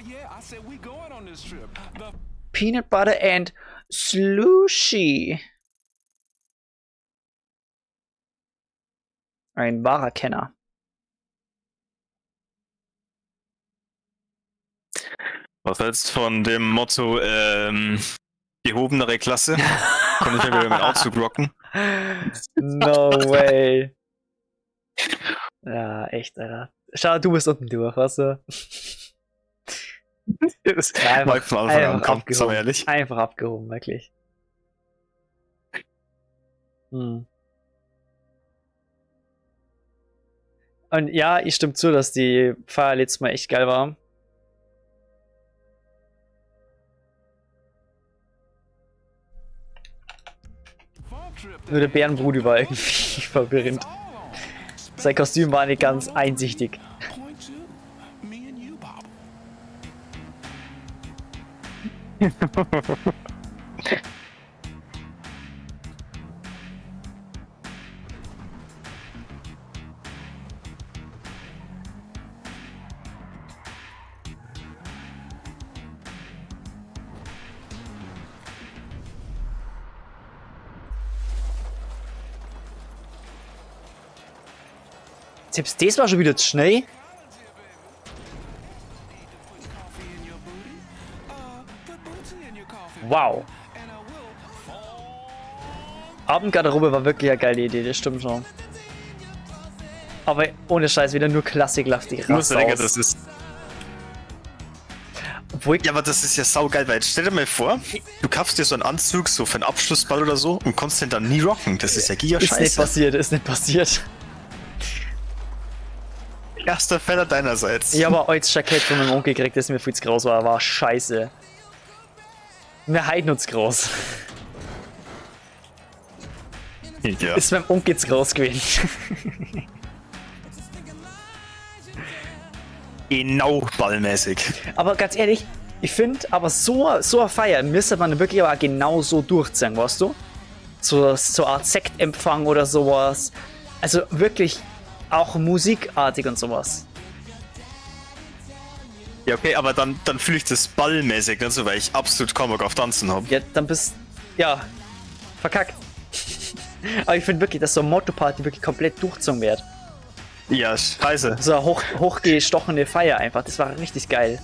Yeah, I said we going on this trip. The
Peanut Butter and Slushy. Ein wahrer Kenner.
Was hältst du von dem Motto, gehobenere Klasse? Kann ich ja wieder mit Aufzug rocken?
No way. Ja, echt, Alter. Schau, du bist unten durch, weißt du?
Das
Einfach,
mag von Anfang an,
einfach
komm,
abgehoben.
sagen wir ehrlich.
Einfach abgehoben, wirklich. Hm. Und ja, ich stimme zu, dass die Feier letztes Mal echt geil war. Nur der Bärenbrudi war irgendwie verwirrend. Sein Kostüm war nicht ganz einsichtig.
point two, me and you, Bob.
Selbst das war schon wieder zu schnell. Wow. Abendgarderobe war wirklich eine geile Idee, das stimmt schon. Aber ohne Scheiß, wieder nur klassiklastig
Ich muss sagen,
raus.
das ist.
Obwohl,
Ja, aber das ist ja saugeil, weil stell dir mal vor, du kaufst dir so einen Anzug, so für einen Abschlussball oder so, und kannst den dann nie rocken. Das ist ja giga
ist nicht
scheiße.
passiert, ist nicht passiert.
Erster Fehler deinerseits.
Ich habe als Jackett von meinem Onkel gekriegt, das mir viel zu groß war scheiße. Mir heiden uns groß.
Ja.
Ist meinem Onkel zu groß gewesen.
Genau ballmäßig.
Aber ganz ehrlich, ich finde, aber so eine Feier müsste man wirklich aber auch genau so durchziehen, weißt du? So eine Art Sektempfang oder sowas. Also wirklich auch musikartig und sowas.
Ja, okay, aber dann fühle ich das ballmäßig nicht so, weil ich absolut keinen Bock auf Tanzen habe.
Ja, dann bist ja verkackt. Aber ich finde wirklich, dass so eine Motto-Party wirklich komplett durchgezogen wird.
Ja, scheiße.
So eine hochgestochene Feier einfach. Das war richtig geil.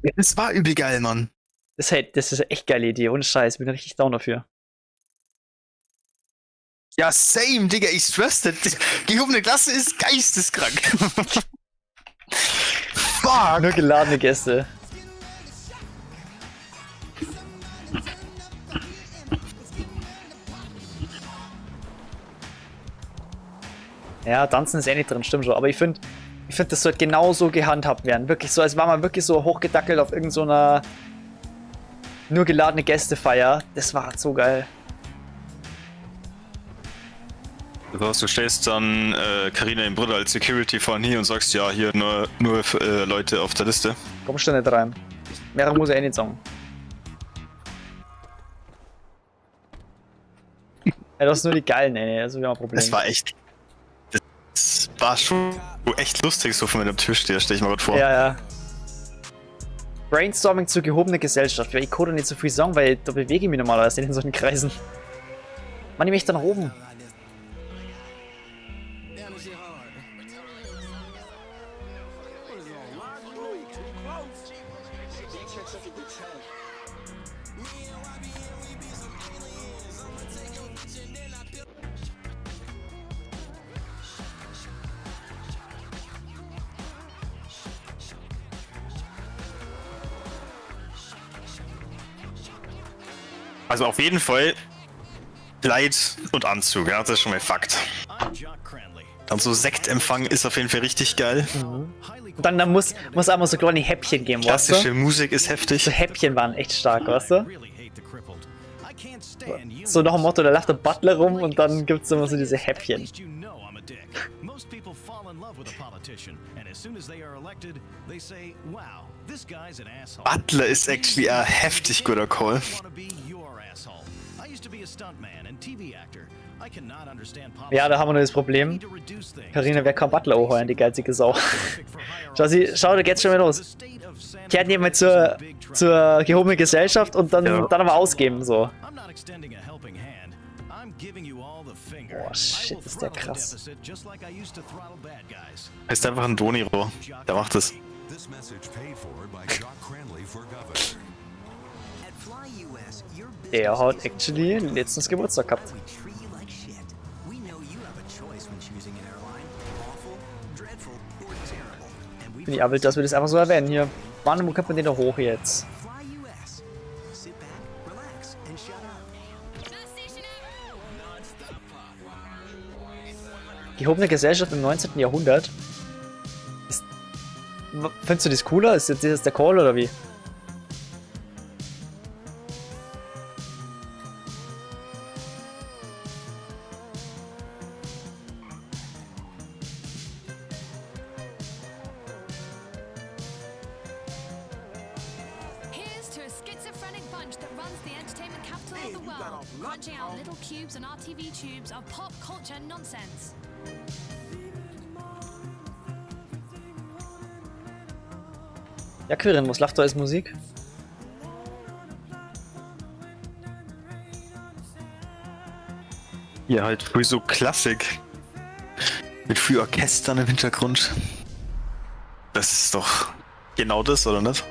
Ja, das war übel geil, Mann.
Das ist eine echt geile Idee. Ohne Scheiß. Bin richtig down dafür.
Ja, same, Digga, ich stressed. Gehobene Klasse ist geisteskrank. Fuck.
Nur geladene Gäste. Ja, tanzen ist eh nicht drin, stimmt schon. Aber ich finde, das sollte genauso gehandhabt werden. Wirklich so, als war man wirklich so hochgedackelt auf irgend so einer nur geladene Gästefeier. Das war so geil.
Du stellst dann Carina im Bruder als Security vorne hier und sagst, ja, hier nur Leute auf der Liste.
Kommst du nicht rein. Mehr muss ich eh nicht sagen. Ja, das ist nur die Geilen, ey. Also wir haben ein Problem.
Das war echt. Das war schon echt lustig, so von meinem Tisch steh ich mir gerade vor.
Ja, ja. Brainstorming zur gehobenen Gesellschaft. Ja, ich kann da nicht so viel sagen, weil da bewege ich mich normalerweise nicht in solchen Kreisen. Mann, ich möchte nach oben.
Also auf jeden Fall Kleid und Anzug, ja, das ist schon mal Fakt.
I'm Jock Cranley.
Dann so Sektempfang ist auf jeden Fall richtig geil.
Highly
Dann muss auch mal so kleine Häppchen geben, weißt
Klassische
du?
Musik ist heftig.
So Häppchen waren echt stark, weißt du?
really hate the crippled. I can't stand you.
So nach dem Motto, da lacht der Butler rum und dann gibt's immer so diese
At
Häppchen.
least you know I'm a
a dick. Most people fall in love with a politician, and as soon as they are elected, they say, wow, this guy's an asshole.
Butler ist actually ein heftig guter Call.
I wanna be your asshole. I used to be a stuntman and TV actor. I cannot understand
Ja, da haben wir nur das Problem. Karina, wer kann Butler hochheuern, die geizige Sau. Schau, da geht's schon wieder los. Die hätten jemand zur gehobenen Gesellschaft und dann aber ausgeben, so. Boah, shit, ist der krass.
Er ist einfach ein Doniro. Der macht es.
This message paid for by Jock Cranley for governor.
At Fly US, your
Der hat actually letztens Geburtstag gehabt.
we treat you like shit. We know you have a choice when choosing an airline. Awful, dreadful, or terrible. And we
Finde ich aber, dass wir das einfach so erwähnen hier. Wann, wo kommt man den da hoch jetzt?
Fly US. Sit back, relax, and shut up.
Gehobene Gesellschaft im 19. Jahrhundert? Findest du das cooler? Ist jetzt das der Call oder wie?
Here's to a schizophrenic bunch that runs the entertainment capital of the world, crunching out little cubes and RTV tubes of pop culture nonsense.
Ja, Quirin, was lacht da als Musik?
Ja, halt früh so Klassik. Mit viel Orchestern im Hintergrund. Das ist doch genau das, oder nicht?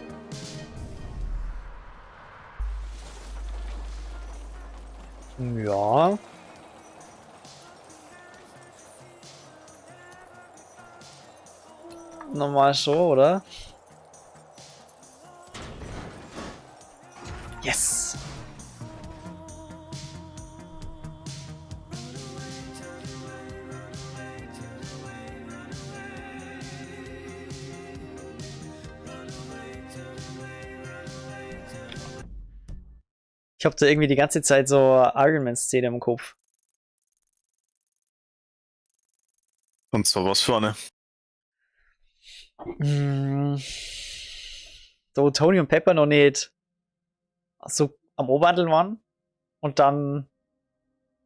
Ja. Normal schon, oder? Yes! Ich hab da irgendwie die ganze Zeit so Iron Man-Szene im Kopf.
Und zwar was für eine.
So Tony und Pepper noch nicht so am Oberhandeln waren. Und dann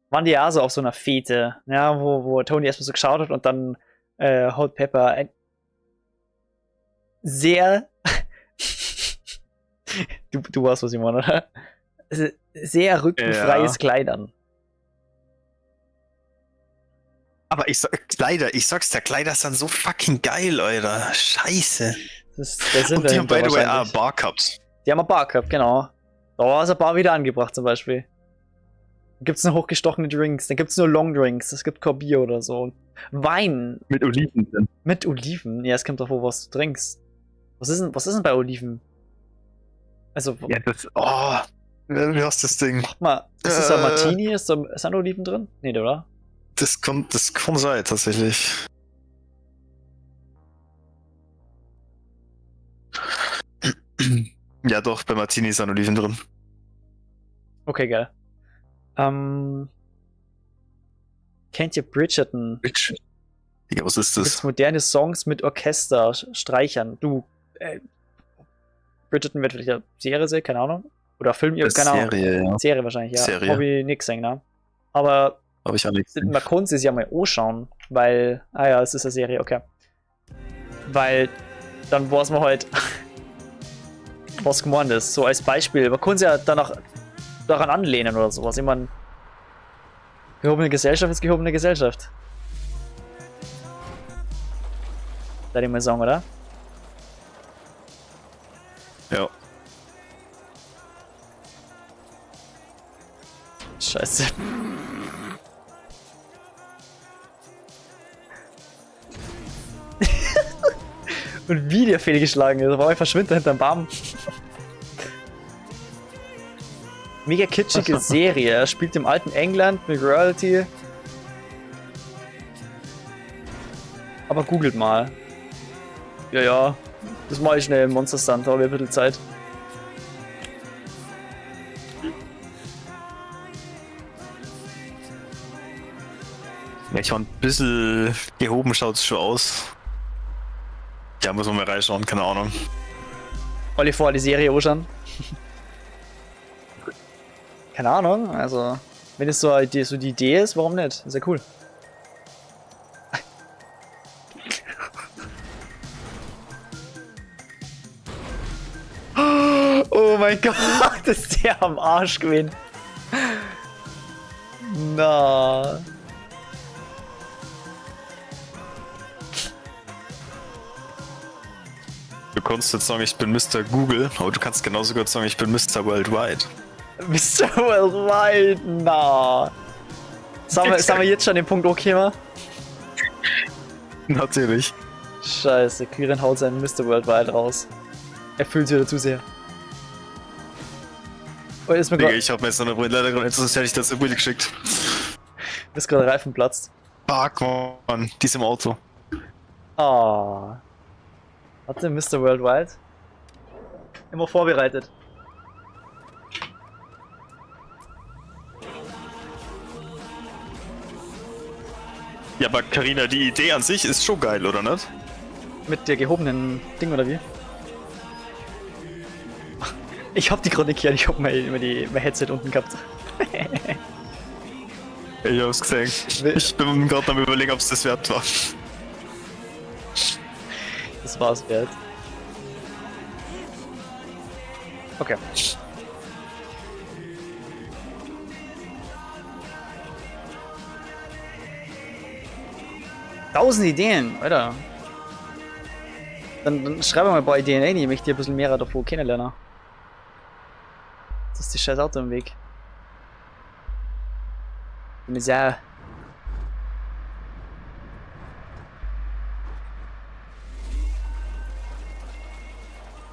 waren die ja so auf so einer Fete, ja, wo Tony erstmal so geschaut hat und dann haut Pepper ein sehr du weißt, was ich meine, oder? Sehr rückenfreies Kleid an.
Aber Kleider, ich sag's dir, Kleider sind so fucking geil, Alter. Scheiße.
Das
Und die haben by the way auch Bar gehabt.
Die haben eine Bar gehabt, genau. Da war es ein Bar wieder angebracht zum Beispiel. Da gibt's nur hochgestochene Drinks, dann gibt's nur Long Drinks, es gibt kein Bier oder so. Wein.
Mit Oliven drin.
Mit Oliven? Ja, es kommt doch vor, was du trinkst. Was ist denn bei Oliven? Also,
Ja, das. Oh. Wie heißt das Ding?
mach mal, ist das ein Martini? Sind Oliven drin? Nee, oder?
Das kann sein, tatsächlich. Ja, doch, bei Martini sind Oliven drin.
Okay, geil. Kennt ihr Bridgerton?
Ja, was ist
Gibt's
das?
moderne Songs mit Orchester, Streichern. Bridgerton wird vielleicht eine Serie sein, keine Ahnung. Oder Film,
Das
keine Ahnung.
Serie, ja.
Serie wahrscheinlich, ja.
Serie.
Hab ich nix gesehen, ne? Aber
Habe ich auch nichts.
man konnte es ja mal anschauen, weil, ja, es ist eine Serie, okay. Weil, dann weiß man halt, was gemeint ist. So als Beispiel. Man konnte es ja danach daran anlehnen oder sowas. Ich meine, gehobene Gesellschaft ist gehobene Gesellschaft. Darf ich mal sagen, oder?
Ja.
Scheiße. Und wie der fehlgeschlagen ist. Aber er verschwindet hinterm Baum. Mega kitschige Serie. Er spielt im alten England mit Royalty. Aber googelt mal. Ja. Das mache ich schnell im Monster Stunt, aber wir haben ein bisschen Zeit.
Ja, ich war ein bisschen gehoben, schaut es schon aus. Ja, muss man mal reinschauen, keine Ahnung.
Olli vor die Serie anschauen. Keine Ahnung, also wenn es so die Idee ist, warum nicht? Ist ja cool. Oh mein Gott, ist der am Arsch gewesen. Na.
Du kannst jetzt sagen, ich bin Mr. Google, aber du kannst genauso gut sagen, ich bin Mr. Worldwide.
Mr. Worldwide, na. Sagen wir jetzt schon den Punkt okay, mal?
Natürlich.
Scheiße, Quirin haut seinen Mr. Worldwide raus. Er fühlt sich wieder zu sehr. Oh, ist mir
Digga,
gerade
ich hab mir jetzt noch eine Brille, sonst hätte ich das Willi geschickt.
Reifen platzt.
Fuck, Mann, die ist im Auto.
Ah. Warte, Mr. Worldwide. Immer vorbereitet.
Ja, aber Carina, die Idee an sich ist schon geil, oder nicht?
Mit der gehobenen Ding oder wie? Ich hab die gerade nicht gehört, ich hab mein Headset unten gehabt.
Ich hab's gesehen. Ich bin gerade am überlegen, ob es das wert war.
Das war's wert. Okay. Tausend Ideen, Alter. Dann schreibe mal ein paar Ideen rein, ich möchte ein bisschen mehr davon kennenlernen. Das ist die scheiß Auto im Weg. Ja.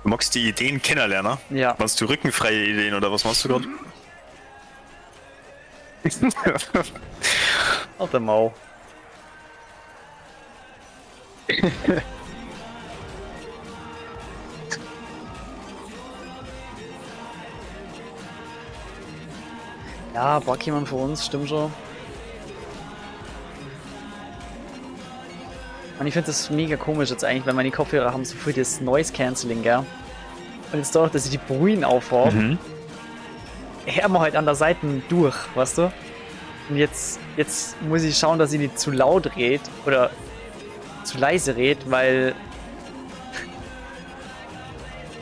Du magst die Ideen kennenlernen?
Ja.
Machst du rückenfreie Ideen oder was machst du gerade?
Auf der Mau. Ja, braucht jemand für uns, stimmt schon. Und ich finde das mega komisch jetzt eigentlich, weil meine Kopfhörer haben so viel das Noise Cancelling, gell? Und jetzt dadurch, dass ich die Brühen aufhabe, hört man halt an der Seite durch, weißt du? Und jetzt muss ich schauen, dass ich nicht zu laut red oder zu leise red, weil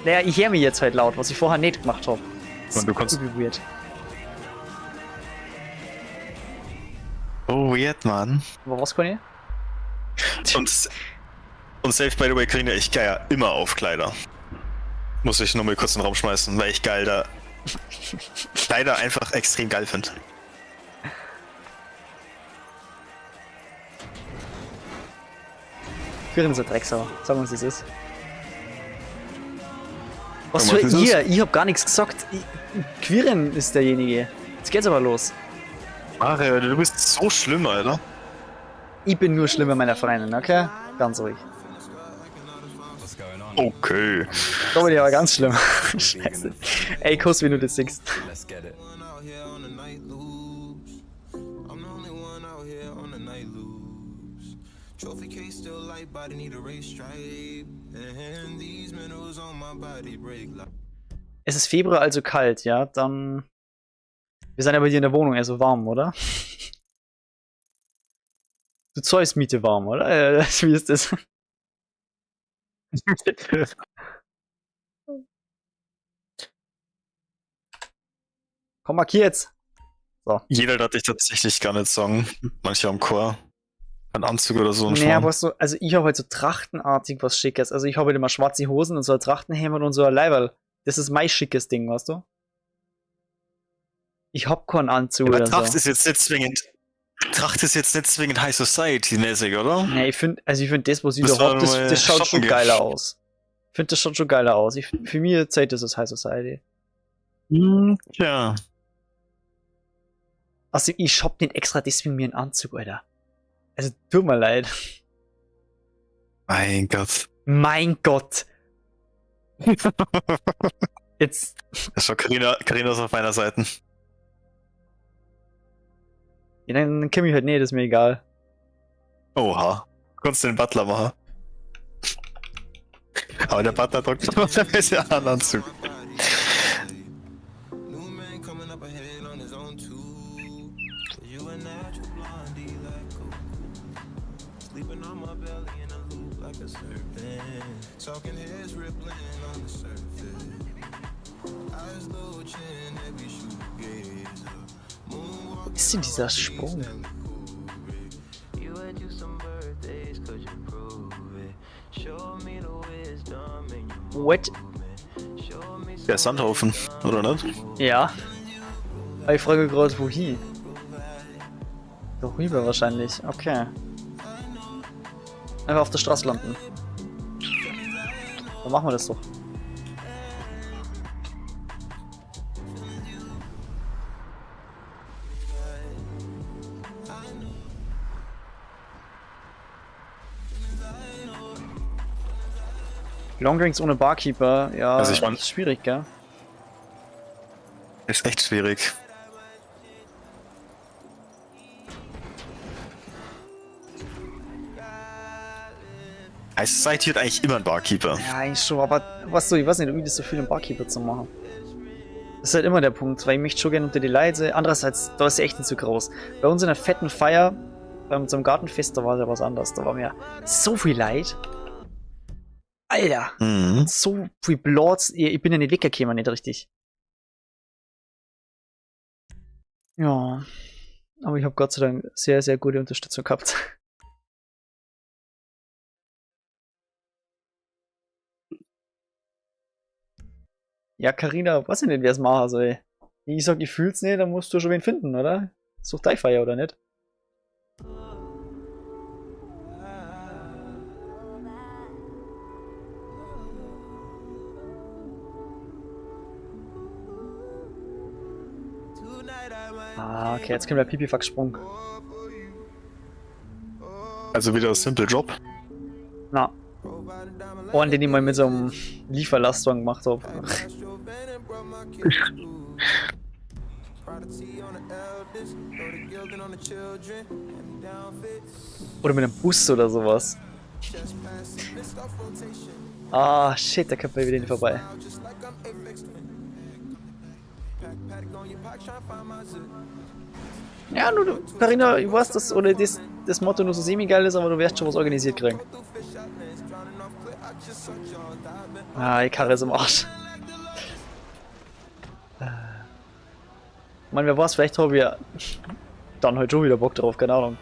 naja, ich höre mich jetzt halt laut, was ich vorher nicht gemacht habe.
Und du kannst.
Irgendwie weird.
Oh, weird, Mann.
Aber was kann ich?
Und safe, by the way, kriegen ja echt geil ja immer auf Kleider. Muss ich nur mal kurz in den Raum schmeißen, weil ich geil da Kleider einfach extrem geil finde.
Quirin ist ein Drecksau. Sagen wir uns, wie es ist. Was
Und
für
was ist
ihr? Ich hab gar nichts gesagt. Quirin ist derjenige. Jetzt geht's aber los.
Mario, du bist so schlimm, Alter.
Ich bin nur schlimmer meiner Freundin, okay? Ganz ruhig.
Okay.
Da bin ich aber ganz schlimm. Scheiße. Ey, Kuss, wie du das singst.
Let's get it.
Trophy case still light, body need a race stripe. And these minerals on my body break like.
Es ist Februar, also kalt, ja? Dann. Wir sind ja bei dir in der Wohnung eher so warm, oder? Du Zeus Miete warm, oder? Wie ist das? Komm, markier jetzt. So.
Jeder darf ich tatsächlich gar nicht sagen. Manche haben Chor. Ein Anzug oder so.
Nee, aber so, also ich habe halt so trachtenartig was Schickes. Also ich habe halt immer schwarze Hosen und so ein Trachtenhemd und so ein Leiberl. Das ist mein schickes Ding, weißt du? Ich hab keinen Anzug
Aber
oder
Tracht
so.
ist jetzt nicht zwingend. Tracht ist jetzt nicht zwingend High Society-mäßig, oder?
Nee, ich finde das, was ich
Müssen
da hab,
wir
das,
mal
das schaut
shoppen
schon
gehen.
geiler aus. Ich finde, das schaut schon geiler aus. Für mich Zeit ist es High Society.
Tja.
Also ich shop nicht extra deswegen mir einen Anzug, Alter. Also tut mir leid.
Mein Gott.
Mein Gott. Jetzt.
Das war Carina ist auf meiner Seite.
Ja, dann kenn ich halt nicht, das ist mir egal.
Oha. Konntest du den Butler machen? Aber der Butler drückt immer der bessere Anzug.
New man coming up ahead on his own too. You a natural blondie like Coco. Sleeping on my belly in a loop like a serpent. Talking heads rippling on the surface. Eyes low chin, heavy shoegazer.
Wo ist denn dieser Sprung?
You had you some birthdays, could you prove it? Show me the wisdom in your
What?
show me
Der Sandhaufen, oder nicht?
Ja. Aber ich frage gerade, wohin? Doch rüber wahrscheinlich. Okay. Einfach auf der Straße landen. Dann machen wir das doch. Longdrinks ohne Barkeeper, ja,
Also ich mein-
ist schwierig, gell?
Ist echt schwierig. Heißt Society hat eigentlich immer einen Barkeeper.
Ja, eigentlich schon, aber was so, ich weiß nicht, irgendwie das so viel, einen Barkeeper zu machen. Das ist halt immer der Punkt, weil ich möchte schon gerne unter die Leute. Andererseits, da ist sie echt nicht so groß. Bei uns in einer fetten Feier, bei unserem Gartenfest, da war ja was anderes. Da war mir so viel Leid. Alter,
Mhm.
so viel Blots. Ich bin ja nicht weggekommen, nicht richtig. Ja, aber ich habe Gott sei Dank sehr, sehr gute Unterstützung gehabt. Ja, Carina, weiß ich nicht, wer es machen soll. Ich sag, ich fühl's nicht, dann musst du schon wen finden, oder? Such deine Feier, oder nicht? Ah, okay, jetzt kommt der Pipifax-Sprung.
Also wieder Simple Job.
Na. Oh, an den ich mal mit so einem Lieferlastwagen gemacht habe. Oder mit einem Bus oder sowas. Ah, shit, da kommt mir wieder nicht vorbei. Ja, du, Carina, ich weiß, dass oder das Motto nur so semi-geil ist, aber du wirst schon was organisiert kriegen. Ah, die Karre ist im Arsch. Ich meine, wer weiß, vielleicht habe ich dann heute schon wieder Bock drauf, keine Ahnung.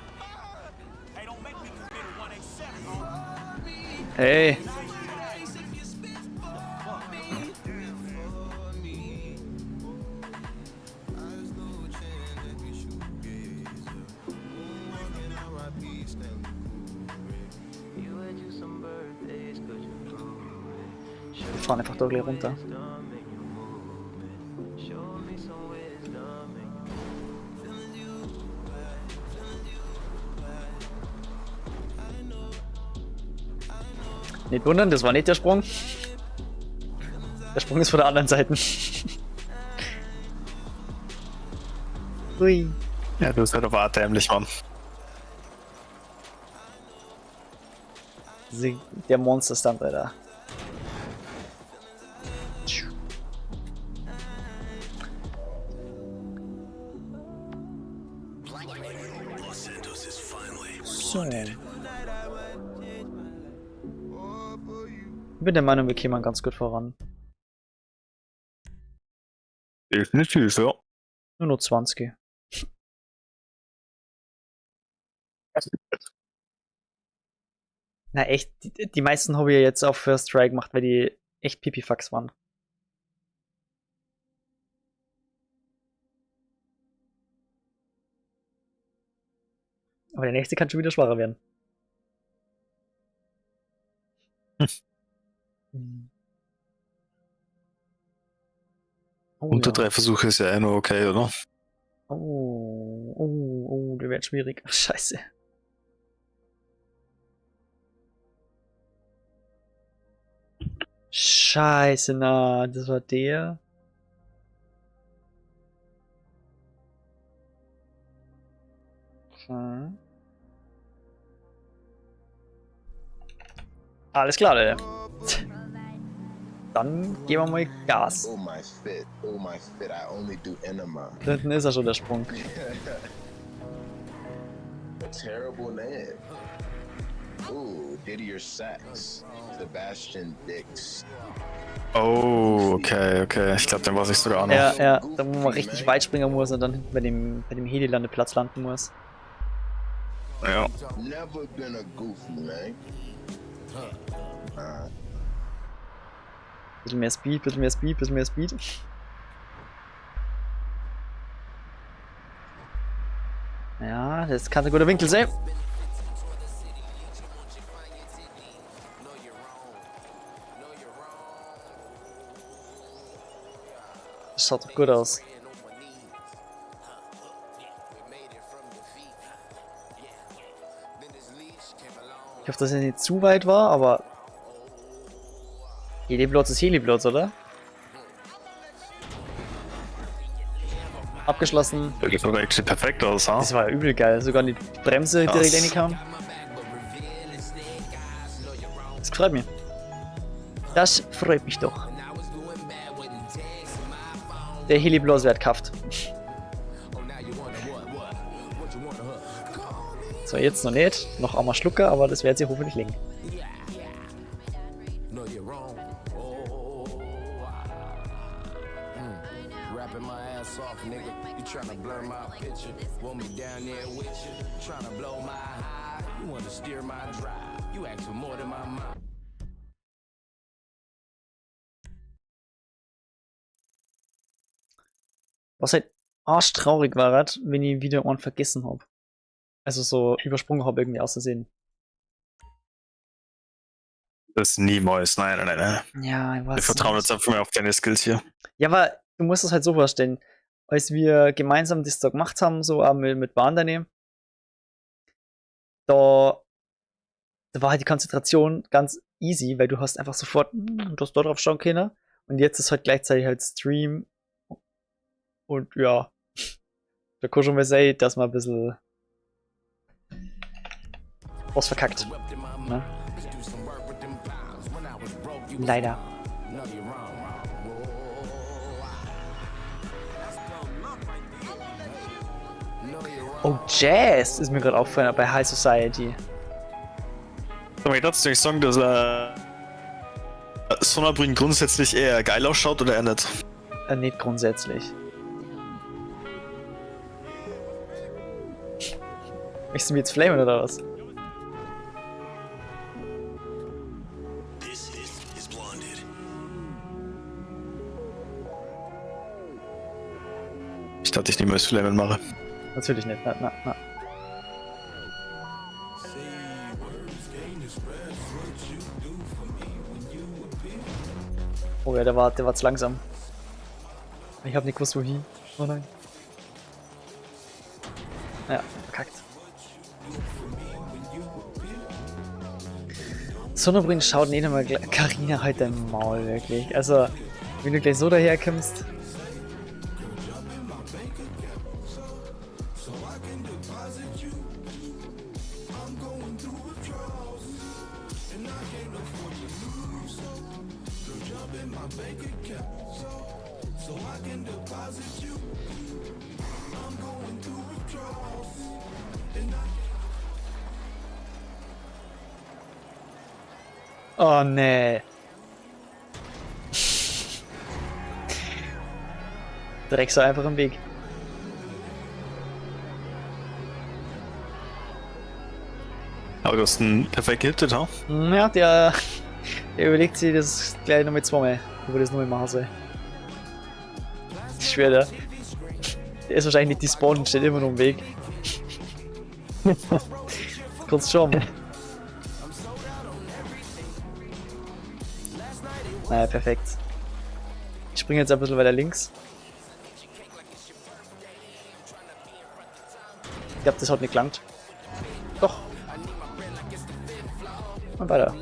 Hey. Wir fahren einfach da gleich runter. Nicht wundern, das war nicht der Sprung. Der Sprung ist von der anderen Seite. Hui.
Ja, du bist halt aber dämlich, Mann.
Der Monster-Stunt, Alter. So. Ich bin der Meinung, wir kämen ganz gut voran.
Definitiv, ja.
Nur noch 20. Na echt, die meisten habe ich ja jetzt auf First Try gemacht, weil die echt Pipifax waren. Aber der nächste kann schon wieder schwerer werden. Hm. Oh,
Unter
ja.
3 Versuche ist ja eh nur okay, oder?
Oh, der wird schwierig. Ach, scheiße. Scheiße, na, das war der. Hm. Alles klar, Leute. Dann geben wir mal Gas.
Oh my fit. I only do enema.
Da hinten ist ja schon der Sprung.
A terrible name. Ooh, Didier Sachs. Sebastian Dix.
Oh, okay. Ich glaube, den weiß ich sogar auch noch.
Ja, da wo man richtig weit springen muss und dann hinten bei dem Heli-Landeplatz landen muss.
Ja.
Never been a goofy, man.
Bisschen mehr Speed. Ja, das kann ein guter Winkel sein. Das schaut doch gut aus. Ich hoffe, dass er nicht zu weit war, aber Heliplotz ist Heliplotz, oder? Abgeschlossen.
Das sieht aber actually perfekt aus, ha?
Das war ja übel geil. Sogar die Bremse direkt reinkam. Das freut mich. Das freut mich doch. Der Heliplotz wird gekauft. So, jetzt noch nicht. Noch einmal Schlucker, aber das wird sie hoffentlich legen. Was halt arschtraurig war, wenn ich wieder einen vergessen habe. Also so übersprungen habe irgendwie auszusehen.
Das ist niemals, nein.
Ja, ich weiß
Wir vertrauen
nicht.
jetzt einfach mal auf deine Skills hier.
Ja, aber du musst es halt so vorstellen. Als wir gemeinsam das da gemacht haben, so auch mit Bahn daneben, da war halt die Konzentration ganz easy, weil du hast einfach sofort, du hast da drauf schauen können. Und jetzt ist halt gleichzeitig halt Stream. Und ja, da kann schon mal sein, dass man ein bisschen was verkackt. Ne? Leider. Oh, Jazz ist mir gerade aufgefallen bei High Society.
Aber ich dachte, ich sagen, dass Sonnerbring grundsätzlich eher geil ausschaut oder eher nicht?
Nicht grundsätzlich. Möchtest du mir jetzt flamen oder was?
Ich dachte, ich nehme es Flamen mache.
Natürlich nicht. Na. Oh ja, der war zu langsam. Ich hab nicht gewusst, wohin. Oh nein. Ja, verkackt. Sonnenbring schaut nicht einmal Carina halt dein Maul, wirklich. Also, wenn du gleich so daherkommst. Oh nee. Direkt so einfach im Weg.
Aber du hast einen perfekt gehittet, ha?
Ja, der überlegt sich das gleich noch mit zweimal, ob er das noch mal machen soll. Ich schwöre, der ist wahrscheinlich nicht despawned, steht immer noch im Weg. Kurz schauen. Naja, perfekt. Ich springe jetzt ein bisschen weiter links. Ich glaube, das hat nicht gelangt. Doch. Und weiter.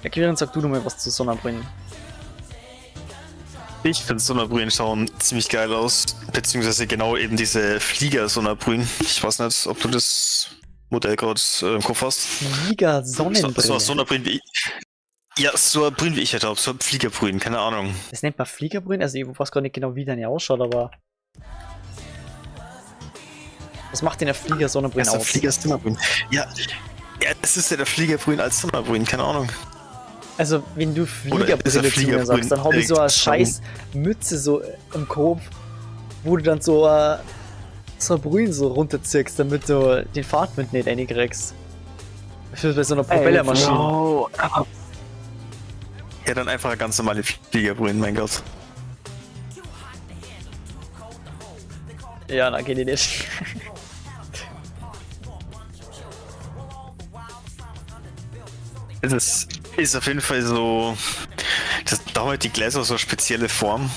Ja, Kirin, sag du noch mal was zu Sonnenbringen.
Ich finde Sonderbrühen schauen ziemlich geil aus, beziehungsweise genau eben diese Flieger-Sonderbrühen. Ich weiß nicht, ob du das Modell gerade im Kopf hast.
Flieger Sonnenbrille.
So ein Sonderbrühen wie ich. Ja, so ein Brühen wie ich hätte, so ein Fliegerbrühen, keine Ahnung.
Das nennt man Fliegerbrühen? Also ich weiß gar nicht genau, wie deine ausschaut, aber... Was macht denn der Flieger Sonnenbrühen
Das ist ein
aus?
Flieger-Sonderbrühen. Ja, es ist ja der Fliegerbrühen als Sonderbrühen, keine Ahnung.
Also, wenn du
Oder ist er
Fliegerbrille zu mir
Fliegerbrühen
sagst, dann habe ich so eine
direkt
scheiß Mütze so im Kopf, wo du dann so so ein Brühen so runterziehst, damit du den Fahrtwind nicht reinkriegst. Für bei so einer Propellermaschine.
No. Ja, dann einfach eine ganz normale Fliegerbrühen, mein Gott.
Ja, dann geht die nicht.
Es ist auf jeden Fall so. Da haben halt die Gläser so eine spezielle Form.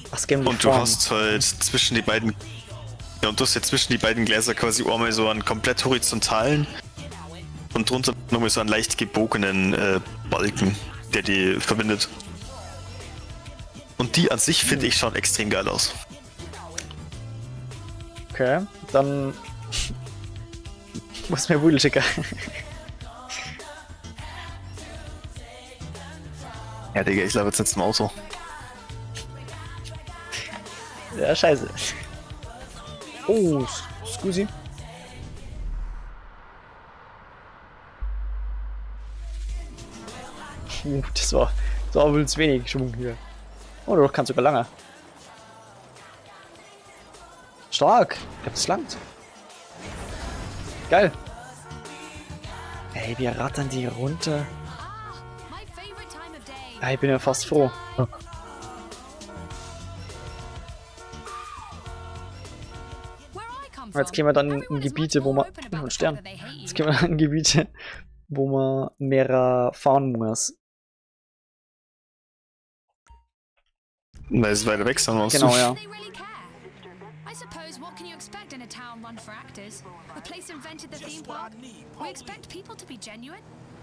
Was geben
Und du hast halt zwischen die beiden. Ja, und du hast ja zwischen die beiden Gläser quasi einmal so einen komplett horizontalen und drunter nochmal so einen leicht gebogenen Balken, der die verbindet. Und die an sich finde ich schon extrem geil aus.
Okay, dann muss mir Wudel schicken.
Ja, Digga, ich glaube jetzt im Auto.
Ja, scheiße. Oh, scusi. Das war wohl zu wenig Schwung hier. Oh, du kannst sogar lange. Stark. Ich glaub, das langt. Geil. Ey, wir rattern die runter.
My favorite time of day.
Ja, ich bin ja fast froh.
Where I come
Jetzt
from,
gehen wir dann in
everyone is
Gebiete,
much
wo
more
man...
open about
Oh, ein
the
Stern.
fact that they hate you.
Jetzt gehen wir in Gebiete, wo man mehr fahren muss.
Weil es weiter weg sind, meinst
Genau,
du?
ja.
Do they really care? I suppose what can you expect in a town run for actors? The place invented the theme park. We expect people to be genuine.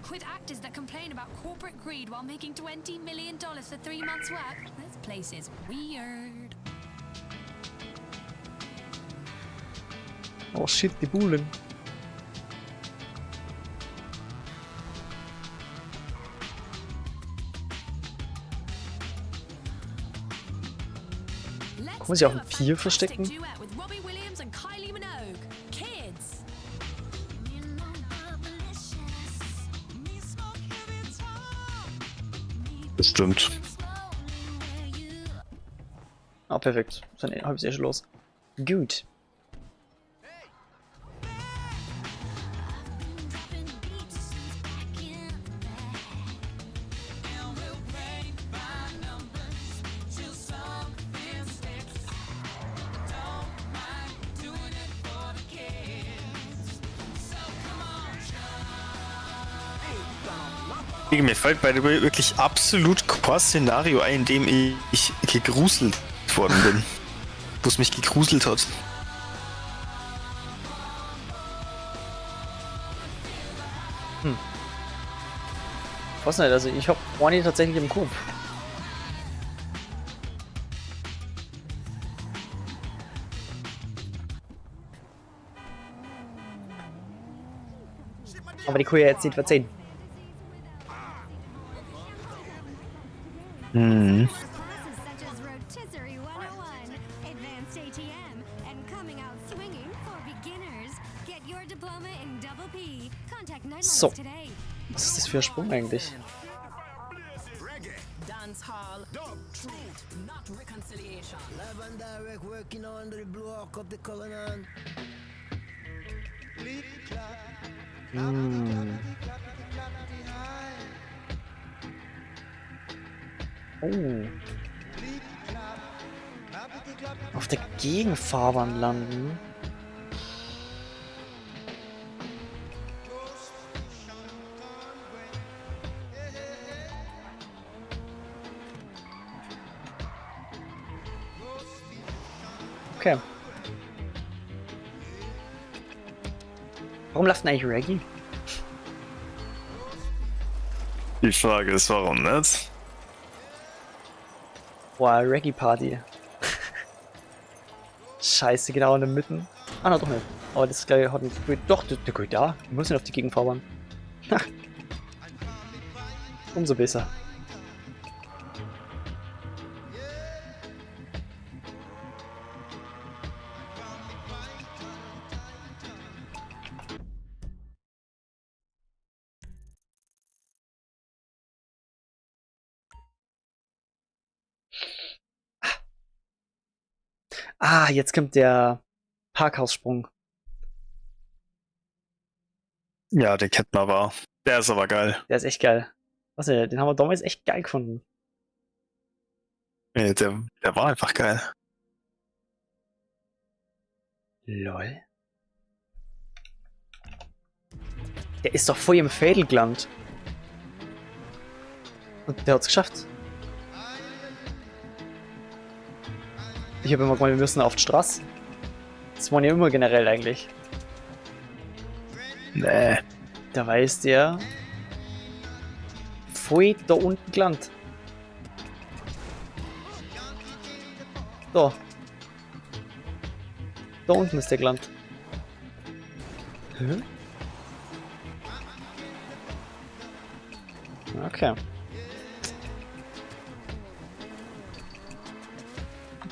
With actors that complain about corporate greed while making $20 million for 3 months' work, this place is weird.
Oh shit, die Buhlen.
Let's
man sich auch
do
ein
a
Tier
fantastic
verstecken?
duet with Robbie Williams and Kylie Minogue. Kids.
Bestimmt.
Ah, perfekt. Dann hab ich's eh schon los. Gut.
Mir fällt bei der wirklich absolut kein Szenario ein, in dem ich gegruselt worden bin. Wo es mich gegruselt hat.
Ich weiß nicht, also ich hab Warnie tatsächlich im Kopf. Aber die kann ja jetzt nicht verzeihen.
Mhm.
Classes such as Rotisserie 101, Advanced ATM, and Coming Out Swinging for Beginners. Get your diploma in Double P. Contact Nightlines
So.
today.
Was ist das für ein Sprung eigentlich?
Dance hall. Truth, not reconciliation.
Live and direct, working on the blue hawk of the Cullinan.
Oh. Auf der Gegenfahrbahn landen. Okay. Warum läuft denn eigentlich Reggae?
Die Frage ist, warum nicht?
Boah, Reggae Party. Scheiße, genau in der Mitte. Ah, na doch nicht. Aber das gleich hat ein... Doch, der geht da. Wir müssen nicht auf die Gegenfahrbahn. Umso besser. Ah, jetzt kommt der Parkhaussprung.
Ja, den kennt man aber. Der ist aber geil.
Der ist echt geil. Was denn? Den haben wir damals echt geil gefunden.
Nee, der war einfach geil.
Lol. Der ist doch voll im Fädel gelandet. Und der hat's geschafft. Ich habe immer gemeint, wir müssen auf die Straße. Das waren ja immer generell eigentlich.
Nee.
Da weiß der voll da unten gelandet. Da. Da unten ist der gelandet. Hä? Okay.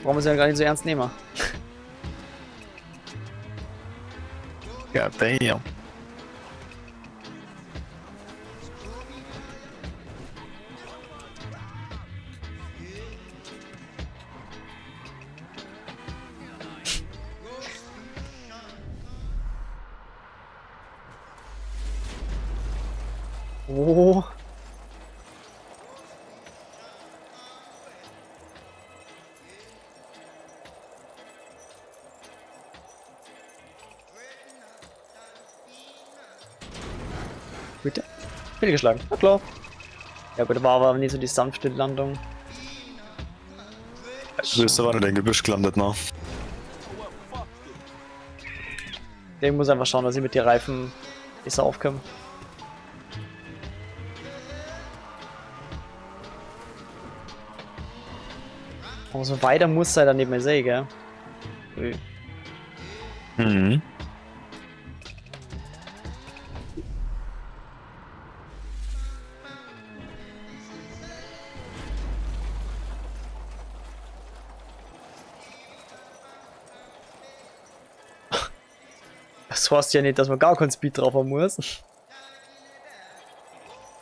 Brauchen wir es ja gar nicht so ernst nehmen.
Ja, damn.
Oh. Bitte? Fehlgeschlagen. Na klar. Ja gut, war aber nicht so die sanfte Landung.
Du bist aber in den Gebüsch gelandet, ne?
Der muss einfach schauen, dass ich mit den Reifen besser aufkomme. Aber so weiter muss er dann nicht mehr sehen, gell? Ui.
Mhm.
Das heißt ja nicht, dass man gar keinen Speed drauf haben muss.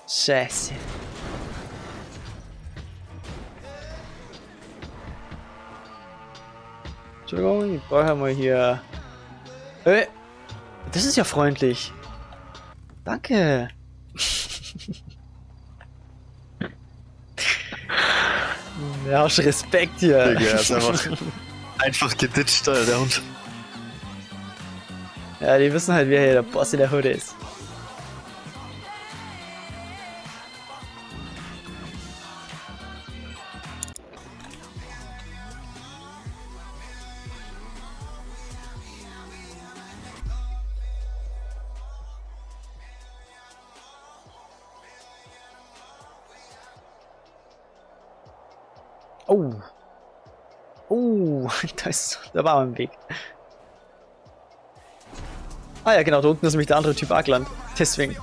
Scheiße. Entschuldigung, ich brauche mal hier... das ist ja freundlich. Danke. Ja, hast Respekt hier.
Digga, er ist einfach geditscht, Alter, der Hund.
Ja, die wissen halt, wer hier der Boss in der Hütte ist. Oh. Oh, da war ein Weg. Ah ja, genau, da unten ist nämlich der andere Typ auch gelandet. Deswegen.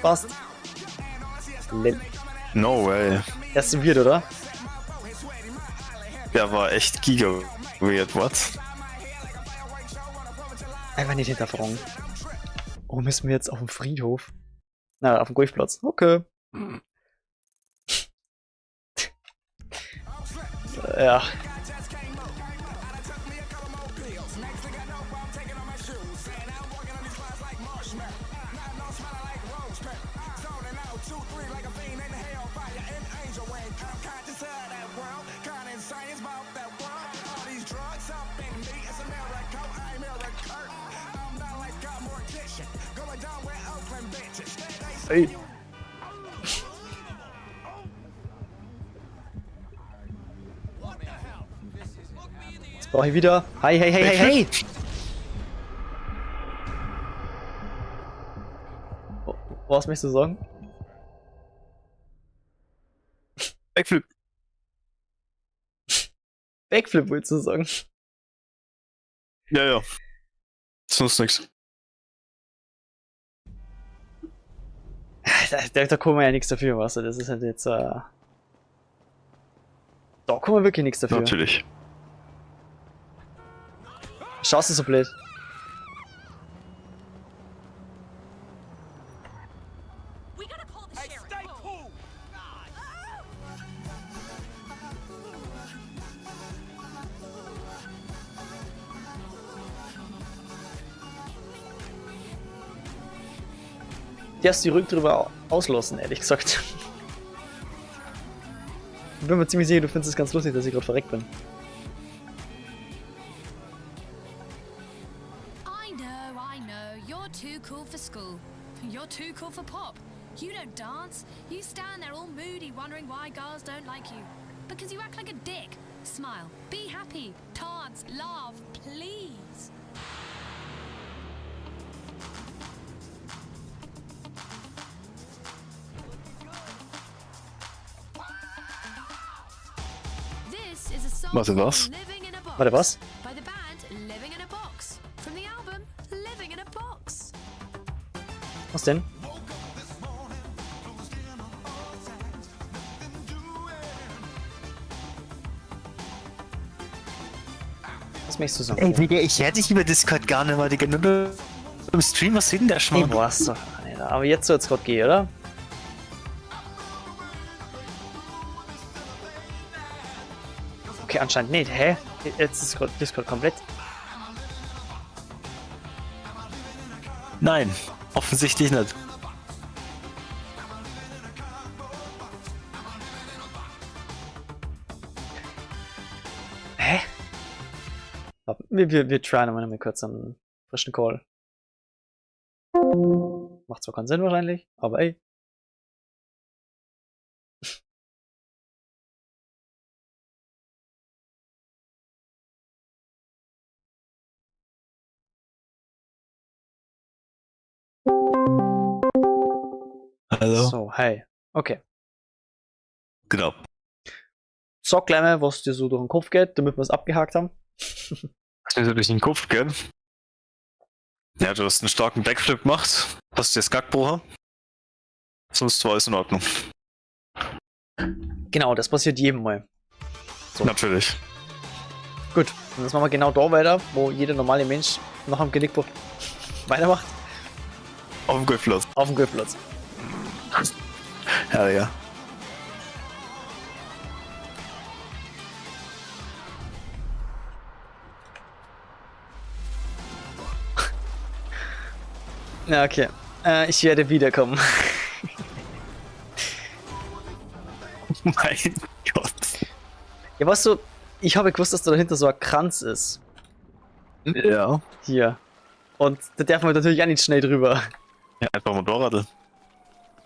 Passt.
No way.
Das ist weird, oder?
Der war echt giga weird, what?
Einfach nicht hinterfragen. Oh, müssen wir jetzt auf dem Friedhof? Na, auf dem Golfplatz. Okay. Ja. Hey. Jetzt brauche ich wieder. Hey, hey, hey, hey, hey! Was möchtest du sagen?
Backflip.
Backflip, wolltest du sagen?
Ja. Sonst nix.
Da kann man ja nichts dafür, was? Das ist halt jetzt. Da kann man wirklich nichts dafür.
Natürlich.
Schaust du so blöd?
We gotta call the
Hey,
sheriff.
stay cool.
Die hast du die Rück drüber auslassen, ehrlich gesagt. Ich bin mir ziemlich sicher, du findest es ganz lustig, dass ich gerade verreckt bin.
I know. You're too cool for school. You're too cool for pop. You don't dance. You stand there all moody, wondering why girls don't like you. Because you act like a dick. Smile. Be happy. Dance. Laugh. Please. This is a song
Warte, was?
called Living in a Box
Warte, was?
by the band Living in a Box from the album Living in a Box.
Was denn? Was möchtest du sagen?
Ey, Digga, ich hätte dich über Discord gar nicht mal, Digga. Nur im Stream, was sieht denn der
Ey,
Schmarrn?
boah, ist doch. Alter, aber jetzt soll es gerade gehen, oder? Okay, anscheinend nicht. Hä? Jetzt ist Discord komplett.
Nein, offensichtlich nicht.
Hä? Wir tryen mal noch kurz einen frischen Call. Macht zwar keinen Sinn wahrscheinlich, aber ey.
Hallo?
So, hey. Okay.
Genau.
Sag gleich mal, was dir so durch den Kopf geht, damit wir es abgehakt haben.
Was mir so durch den Kopf geht. Ja, du hast einen starken Backflip gemacht, hast dir das Gag gebrochen. Sonst war alles in Ordnung.
Genau, das passiert jedem Mal. So.
Natürlich.
Gut, und jetzt machen wir genau da weiter, wo jeder normale Mensch noch am Genickbruch weitermacht.
Auf dem Golfplatz.
Auf dem Golfplatz.
Ja.
Ja, okay. Ich werde wiederkommen.
Mein Gott.
Ja, weißt du, ich habe gewusst, dass da dahinter so ein Kranz ist.
Ja.
Hier. Und da darf man natürlich auch nicht schnell drüber.
Ja, einfach Motorradl.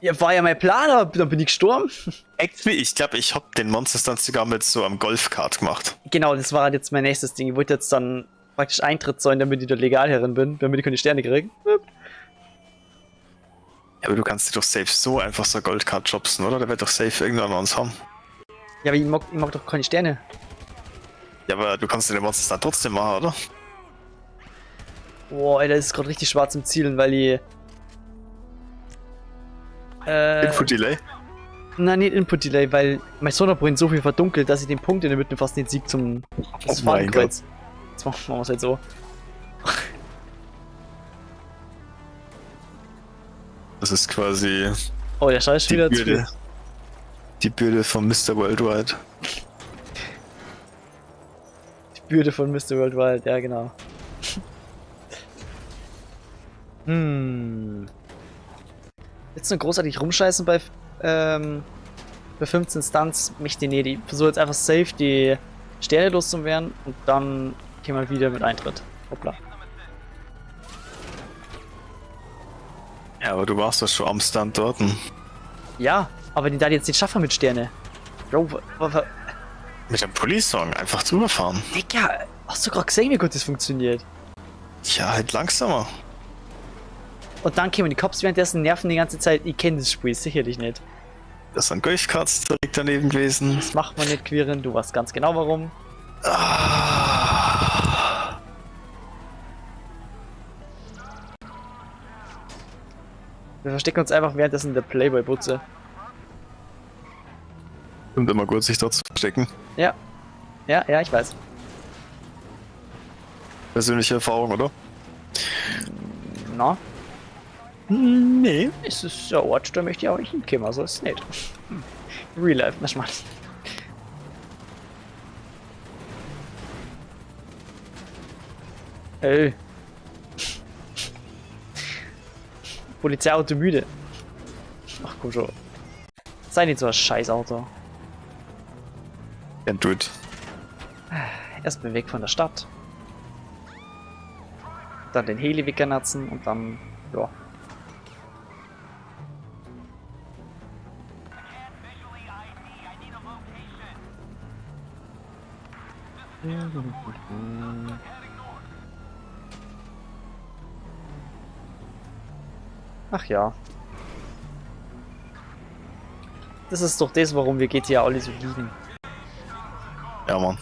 Ja, war ja mein Plan, aber dann bin ich gestorben.
Actually, ich glaube, ich hab den Monster Stunts sogar mit so einem Golfkart gemacht.
Genau, das war halt jetzt mein nächstes Ding. Ich wollte jetzt dann praktisch Eintritt zahlen, damit ich da legal herin bin, damit ich keine Sterne kriege.
Ja, aber du kannst dir doch safe so einfach so Goldcard jobsen, oder? Der wird doch safe irgendwann an uns haben.
Ja, aber ich mag doch keine Sterne.
Ja, aber du kannst den Monster Stunt trotzdem machen, oder?
Boah, Alter, das ist gerade richtig schwarz im Zielen, weil ich...
Input Delay?
Nein, nicht Input Delay, weil mein Sonnerbrillen so viel verdunkelt, dass ich den Punkt in der Mitte fast nicht sieg zum Fadenkreuz. Jetzt machen wir es halt so.
Das ist quasi
Oh, der Scheiß wieder zu viel.
Bürde. Die Bürde von Mr. Worldwide.
Die Bürde von Mr. Worldwide, ja genau. Jetzt nur großartig rumscheißen bei 15 Stunts, möchte ich nicht. Ich versuche jetzt einfach safe die Sterne loszuwerden und dann gehen wir wieder mit Eintritt. Hoppla.
Ja, aber du warst doch schon am Stunt dort.
Ja, aber die da jetzt nicht schaffen mit Sterne. Bro,
Mit dem Police-Song einfach drüber fahren.
Digga, hast du gerade gesehen, wie gut das funktioniert?
Ja, halt langsamer.
Und dann kämen die Cops währenddessen nerven die ganze Zeit. Ich kenne das Spiel sicherlich nicht.
Das sind Golfkarts direkt daneben gewesen.
Das macht man nicht, Quirin. Du weißt ganz genau warum.
Ah.
Wir verstecken uns einfach währenddessen in der Playboy-Butze.
Kommt immer gut, sich dort zu verstecken.
Ja. Ja, ja, ich weiß.
Persönliche Erfahrung, oder?
Na?
Nee.
Es ist ein Ort, da möchte ich auch nicht hinkommen, also ist nicht. Real Life, na schmal. Ey. Polizeiauto müde. Ach komm schon. Sei nicht so ein Scheißauto.
Can't do it.
Erstmal weg von der Stadt. Dann den Heli wegnatzen und dann, ja. Ach ja. Das ist doch das, warum wir GTA alle so lieben.
Ja, Mann.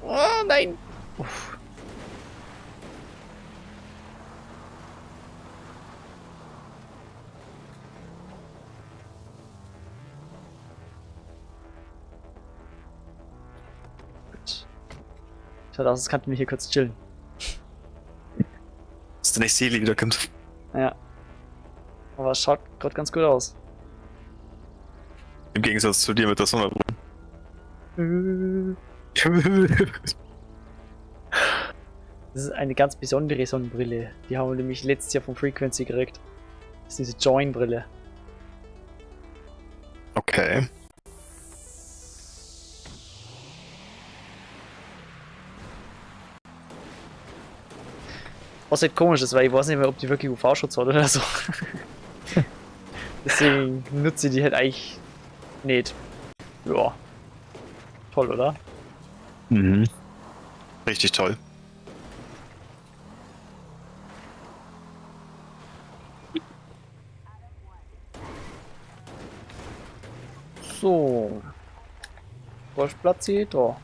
Oh nein! Uff. Gut. Schaut aus, als könnten wir hier kurz chillen.
Dass der nächste Heli wiederkommt.
Ja. Aber es schaut gerade ganz gut aus.
Im Gegensatz zu dir mit der Sonne.
Das ist eine ganz besondere Sonnenbrille. Die haben wir nämlich letztes Jahr von Frequency gekriegt. Das ist diese Join-Brille.
Okay.
Was halt komisch ist, weil ich weiß nicht mehr, ob die wirklich UV-Schutz hat oder so. Deswegen nutze ich die halt eigentlich nicht. Ja. Toll, oder?
Mhm. Richtig toll.
So. Golfplatz hier, da.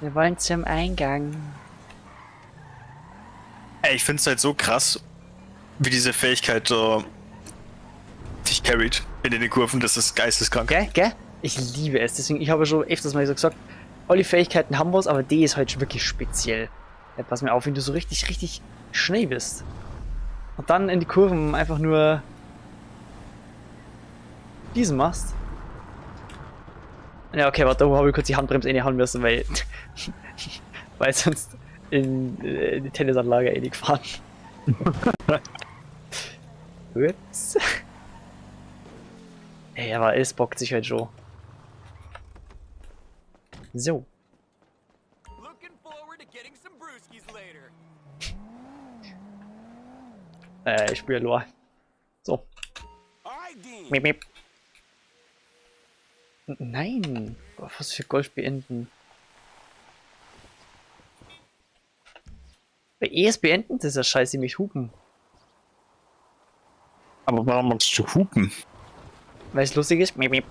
Wir wollen zum Eingang.
Ey, ich find's halt so krass, wie diese Fähigkeit dich carried in den Kurven. Das ist geisteskrank.
Gell, gell? Ich liebe es. Deswegen, ich habe schon öfters mal so gesagt, alle Fähigkeiten haben was, aber die ist halt wirklich speziell. Ja, pass mir auf, wenn du so richtig schnell bist. Und dann in die Kurven einfach nur diesen machst. Ja, okay, warte, da habe ich kurz die Handbremse reinhauen müssen, weil weil sonst in die Tennisanlage nicht gefahren. Ups. Ey, aber es bockt sich halt schon. So. Ich spiele Lore. So. Miep, miep. Nein. Boah, was für Golf beenden. Bei ES beenden, das ist ja scheiße, mich hupen.
Aber warum magst du hupen?
Weil es lustig ist. Miep, miep.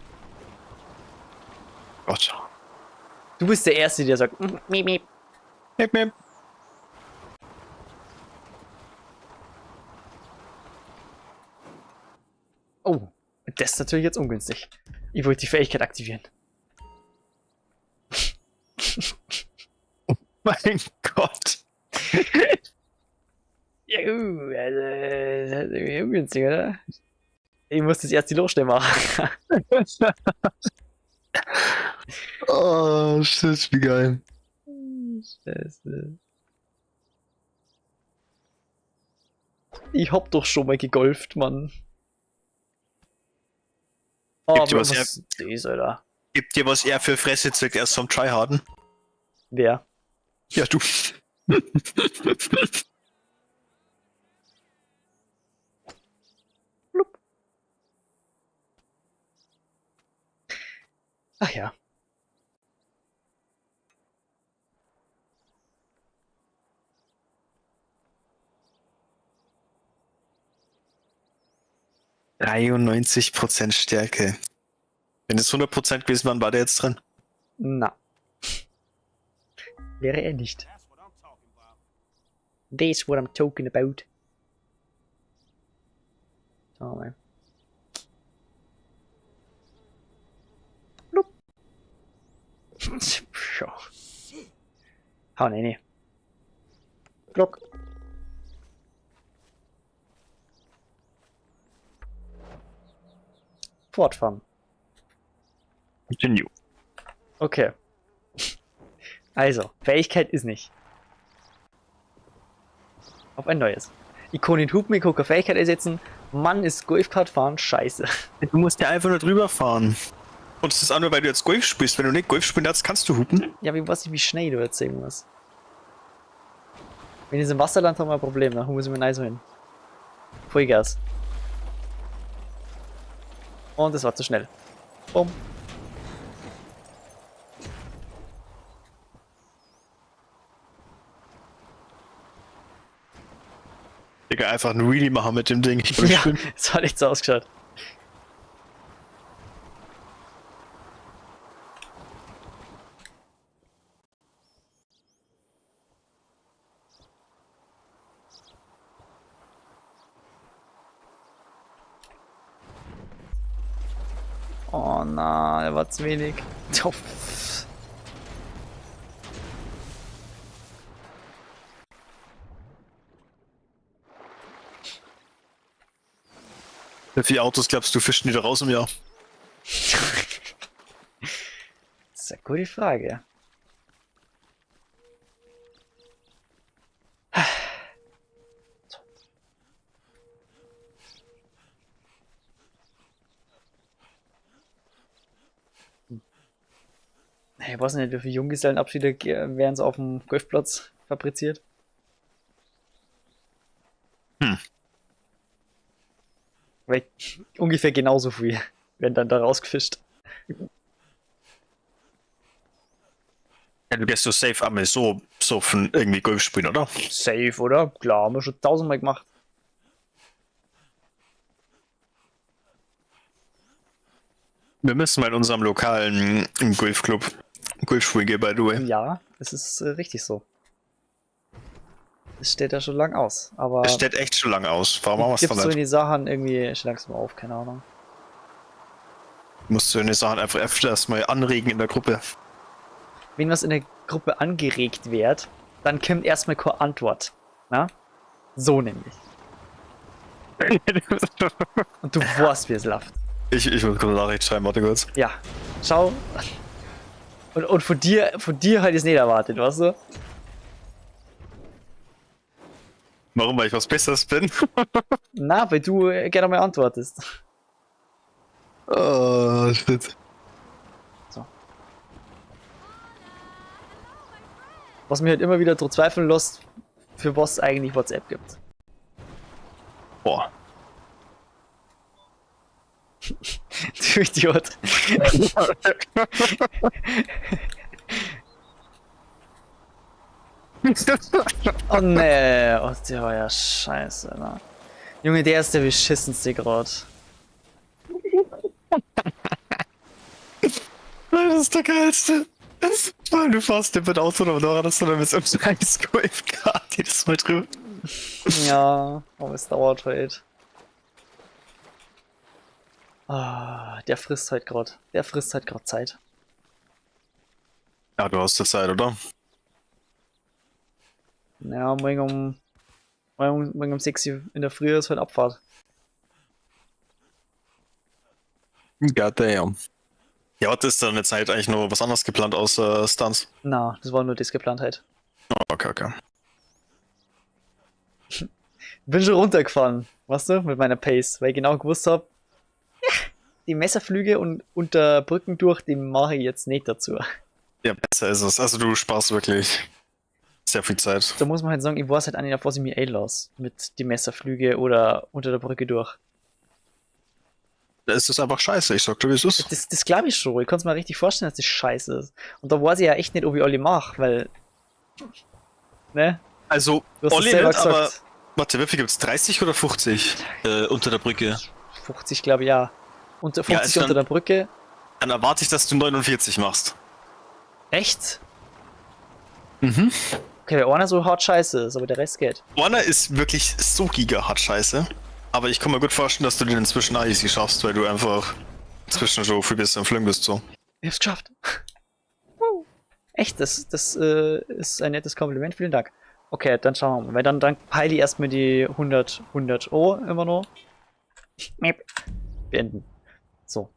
Gott.
Du bist der Erste, der sagt miep, miep.
Miep, miep.
Oh, das ist natürlich jetzt ungünstig. Ich wollte die Fähigkeit aktivieren.
mein Gott.
Ja, also, das ist irgendwie ungünstig, oder? Ich muss das erst die Losstelle machen.
Oh, shit, wie geil.
Scheiße. Ich hab doch schon mal gegolft, Mann. Oh,
Gibt dir
aber
was
was ist, Alter?
Gibt dir was er für Fresse zirkt erst vom Tryharden?
Wer?
Ja, du.
Ach ja.
%93 Stärke. Wenn es 100% gewesen wären, war der jetzt drin.
Na. Wäre er nicht. That's what I'm talking about. Schau mal. Blub. Schau. Hau ne. Block. Fortfahren.
Continue.
Okay. Also, Fähigkeit ist nicht. Auf ein neues. Ikonen Hubmiko kann Fähigkeit ersetzen. Mann ist Golfkart fahren scheiße.
Du musst ja einfach nur drüber fahren. Und es ist auch nur, weil du jetzt Golf spielst. Wenn du nicht Golf spielen darfst, kannst du hupen.
Ja, wie weiß ich, wie schnell du jetzt sehen musst. Wenn ich im Wasserland haben wir ein Problem, dann muss ich mir nice hin. Vollgas. Und es war zu schnell. Bumm.
Digga, einfach einen Wheelie machen mit dem Ding.
Ja, es hat echt so ausgeschaut. Oh na, er war zu wenig.
Wie viele Autos glaubst du, fischen die da raus im Jahr?
Das ist eine gute Frage. Ich weiß nicht, wie viele Junggesellenabschiede werden so auf dem Golfplatz fabriziert. Weil ungefähr genauso viel werden dann da rausgefischt.
Ja, du gehst so safe einmal so von irgendwie Golf spielen, oder?
Safe, oder? Klar, haben wir schon 1000-mal gemacht.
Wir müssen mal in unserem lokalen Golfclub Golf gehen, by the way.
Ja, das ist richtig so. Das steht ja schon lang aus, aber
Es steht echt schon lange aus. Warum machen wir es
gibt's
dann
so in
nicht?
die Sachen irgendwie langsam auf, keine Ahnung.
Musst du in den Sachen einfach öfters mal anregen in der Gruppe.
Wenn was in der Gruppe angeregt wird, dann kommt erstmal keine Antwort. Na? So nämlich. Und du weißt, wie es läuft.
Ich muss kurz eine Nachricht schreiben, warte kurz.
Ja, schau. Und von dir halt es nicht erwartet, weißt du?
Warum? Weil ich was Besseres bin?
Na, weil du gerne mal antwortest.
Oh, shit.
So. Was mir halt immer wieder so zweifeln lässt, für was eigentlich WhatsApp gibt.
Boah.
Du Idiot. Oh ne, oh, der war ja scheiße, ne? Junge, der ist der beschissenste grad.
Das ist der geilste. Weil du fährst den mit Auto oder Motorrad, dass du dann mit so einem scheiß Golfkart jedes Mal drüber.
Ja, aber es dauert halt. Ah, der frisst halt grad. Der frisst halt grad Zeit.
Ja, du hast die Zeit, oder?
Ja, morgen um 6 Uhr in der Früh ist halt Abfahrt.
Goddamn. Ja, was ist da in der Zeit eigentlich noch was anderes geplant außer Stunts?
Na, das war nur das geplant halt.
Oh, okay.
Bin schon runtergefahren, weißt du, mit meiner Pace, weil ich genau gewusst habe, die Messerflüge und unter Brücken durch, die mache ich jetzt nicht dazu.
Ja, besser ist es. Also du sparst wirklich sehr viel Zeit.
Da muss man halt sagen, ich weiß halt auch nicht, auf was ich mich einlasse. Mit die Messerflüge oder unter der Brücke durch.
Da ist es einfach scheiße, ich sag dir, wie es ist.
Das glaube ich schon. Ich kann es mir richtig vorstellen, dass das scheiße ist. Und da weiß ich ja echt nicht, ob ich alle mache, weil. Ne?
Also,
Du hast es
Olli
selber
nicht, aber.
gesagt.
Warte, wie viel gibt's? 30 oder 50 unter der Brücke?
50, glaube ich, ja. Unter 50
ist dann-
unter der Brücke.
Dann erwarte ich, dass du 49 machst.
Echt?
Mhm.
Okay, weil einer so hart scheiße ist, aber der Rest geht.
Warner ist wirklich so giga-hart scheiße. Aber ich kann mir gut vorstellen, dass du den inzwischen auch easy schaffst, weil du einfach inzwischen so viel bist am Flügen bist so.
Ich hab's geschafft. Echt, das ist ein nettes Kompliment. Vielen Dank. Okay, dann schauen wir mal. Weil dann peile ich erstmal die 100 Euro immer noch. Beenden. So.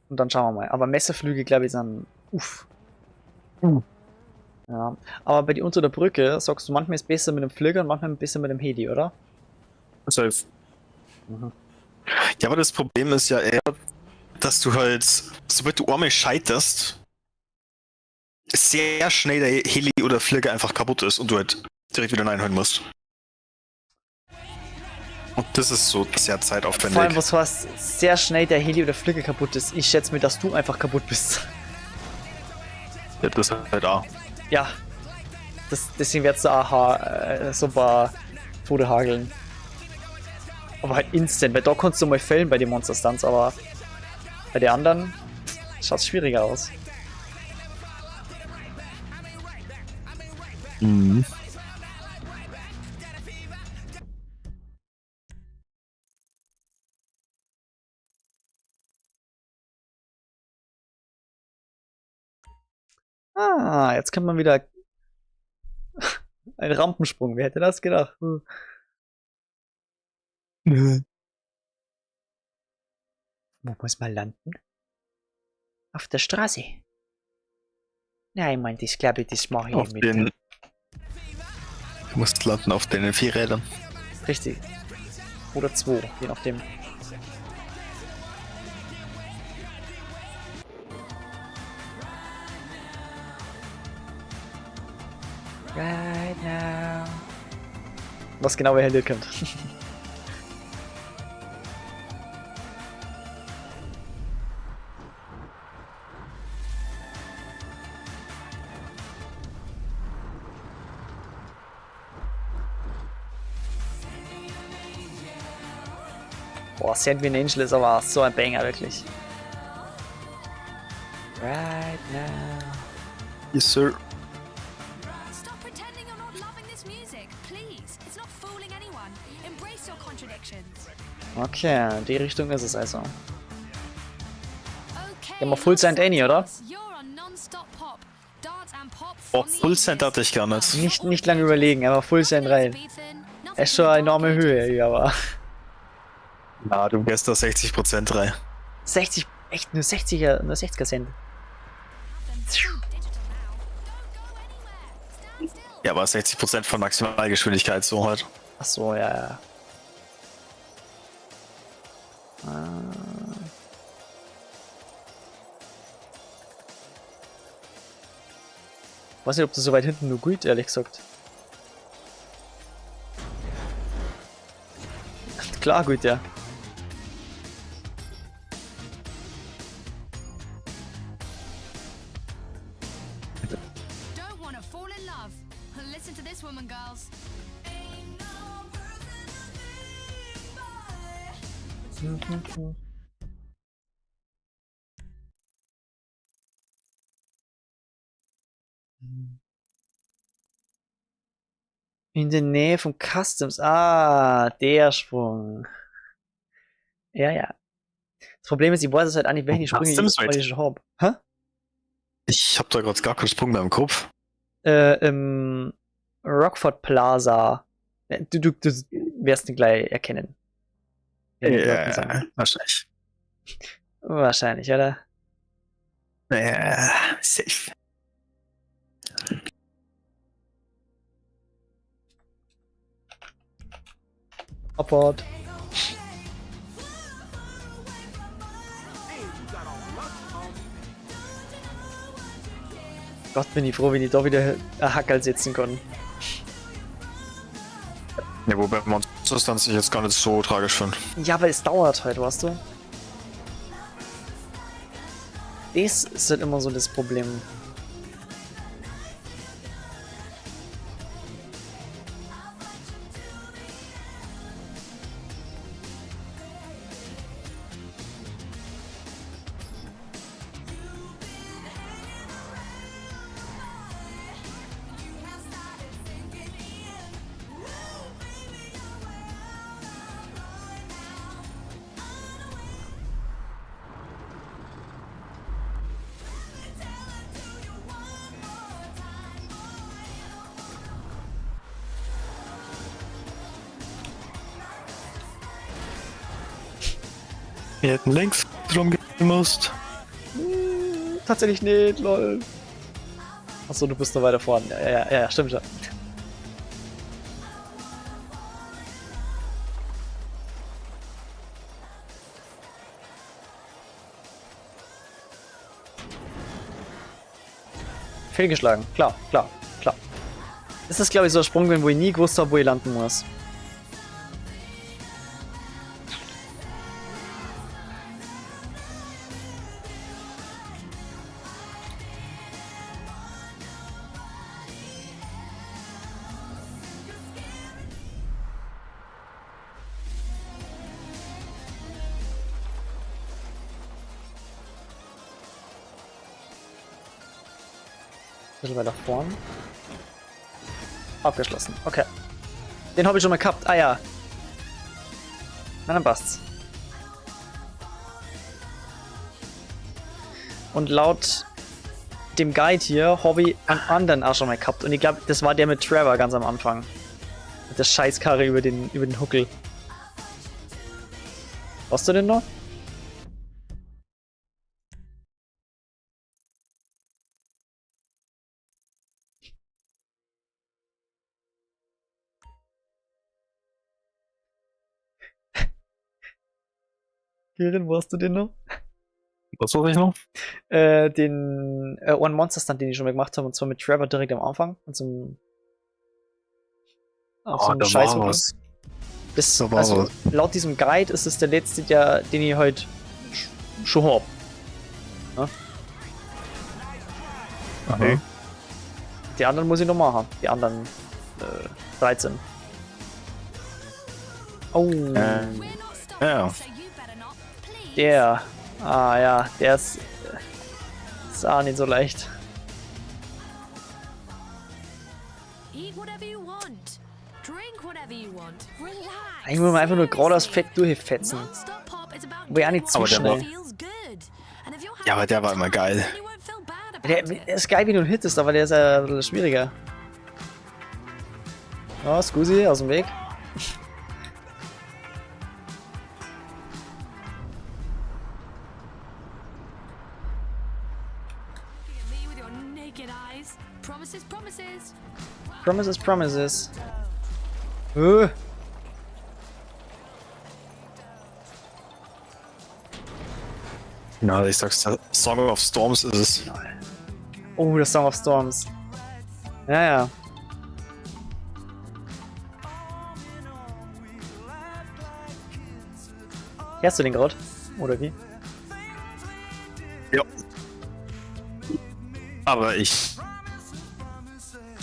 Und dann schauen wir mal. Aber Messerflüge, glaube ich, sind. Uff. Ja. Aber bei die unter der Brücke sagst du, manchmal ist es besser mit dem Flieger und manchmal besser mit dem Heli, oder?
Safe.
Mhm.
Ja, aber das Problem ist ja eher, dass du halt, sobald du einmal scheiterst, sehr schnell der Heli oder Flieger einfach kaputt ist und du halt direkt wieder einholen musst. Und das ist so sehr zeitaufwendig.
Vor allem, was heißt, sehr schnell der Heli oder Flieger kaputt ist. Ich schätze mir, dass du einfach kaputt bist.
Ja, das ist halt auch.
Ja. Deswegen wird's da so ein paar Tode hageln. Aber halt instant, weil da kannst du mal fällen bei den Monster Stunts, aber bei den anderen schaut's schwieriger aus.
Mhm.
Ah, jetzt kann man wieder ein Rampensprung. Wer hätte das gedacht? Wo muss man landen? Auf der Straße. Nein, Mann, das glaube ich, das mache ich
Auf
mit.
den. Du musst landen auf den 4 Rädern.
Richtig. Oder 2, je nachdem. Right now. Was genau wer hier kommt. Boah, Send Me an Angel ist aber so ein Banger, wirklich. Right now.
Yes, sir.
Stop pretending you're not loving this music, please. It's not fooling anyone. Embrace your contradictions.
Okay, in die Richtung ist es also.
Okay.
Ja, mal Full Send Annie, oder?
You're on non-stop pop. Dance and pop
Oh,
from the
Full Send
80s.
hatte ich gar nicht.
Nicht lange überlegen, aber Full Send rein. Er ist schon eine enorme Höhe, hier, aber.
Ja, du gehst da 60% rein.
60, echt nur 60er, nur 60er Cent.
Ja, aber 60% von Maximalgeschwindigkeit so halt.
Ach so, ja, ja. Weiß nicht, ob das so weit hinten nur gut, ehrlich gesagt. Klar, gut, ja.
Don't wanna fall in love. Listen to this woman, girls.
In der Nähe von Customs. Ah, der Sprung. Ja, ja. Das Problem ist, ich weiß es halt auch nicht, welche Sprünge
Customs,
ich schon habe. Hä?
Ich hab da gerade gar keinen Sprung mehr im Kopf.
Im Rockford Plaza. Du wirst ihn gleich erkennen. Wenn die Leute sagen.
Wahrscheinlich.
Wahrscheinlich, oder?
Safe.
Abfahrt. Gott, bin ich froh, wenn ich da wieder ein Hackerl setzen kann.
Ja, wobei man das dann sich jetzt gar nicht so tragisch finde.
Ja, aber es dauert halt, weißt du? Das ist halt immer so das Problem.
Wir hätten längst drum gemusst.
Tatsächlich nicht, lol. Achso, du bist noch weiter vorne. Ja, stimmt schon. Fehlgeschlagen, klar. Das ist, glaube ich, so ein Sprung, wo ich nie gewusst habe, wo ich landen muss. Ein bisschen weiter vorn. Abgeschlossen. Okay. Den habe ich schon mal gehabt. Ah ja. Na, dann passt's. Und laut dem Guide hier habe ich einen anderen auch schon mal gehabt. Und ich glaube, das war der mit Trevor ganz am Anfang. Mit der Scheißkarre über den Huckel. Hast du den noch? Kirin, wo hast du den noch?
Was suche ich noch?
Den One Monster Stand, den ich schon mal gemacht habe, und zwar mit Trevor direkt am Anfang. Und so einem Scheiß. Also, laut diesem Guide ist es der letzte, den ich heute schon hab. Ja?
Okay.
Die anderen muss ich noch machen. Die anderen 13. Oh.
Ja.
Der. Ah ja, der ist auch nicht so leicht. Eigentlich muss man einfach nur geradeaus fett durchfetzen. Aber ja nicht zu schnell.
Ja, aber der war immer geil.
Der ist geil, wie du ihn hittest, aber der ist ja ein bisschen schwieriger. Ja, Scusi, aus dem Weg. Promises.
Na, ich sag's, der Song of Storms ist es.
Oh, der Song of Storms. Ja. Hörst du den gerade? Oder wie?
Ja. Aber ich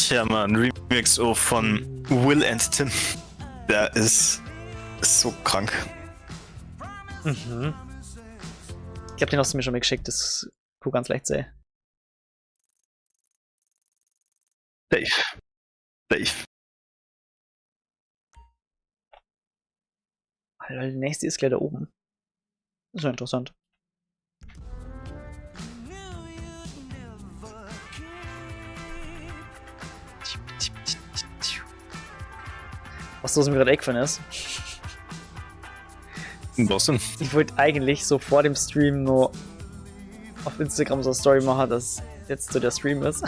höre mal einen Remix von Will and Tim. Der ist so krank.
Mhm. Ich glaube, den hast du mir schon mal geschickt, das kann ganz leicht sein.
Safe.
Alter, der nächste ist gleich da oben. Das ist ja interessant. Was so mir gerade eingefallen ist.
Was denn?
Ich wollte eigentlich so vor dem Stream nur auf Instagram so eine Story machen, dass jetzt so der Stream ist.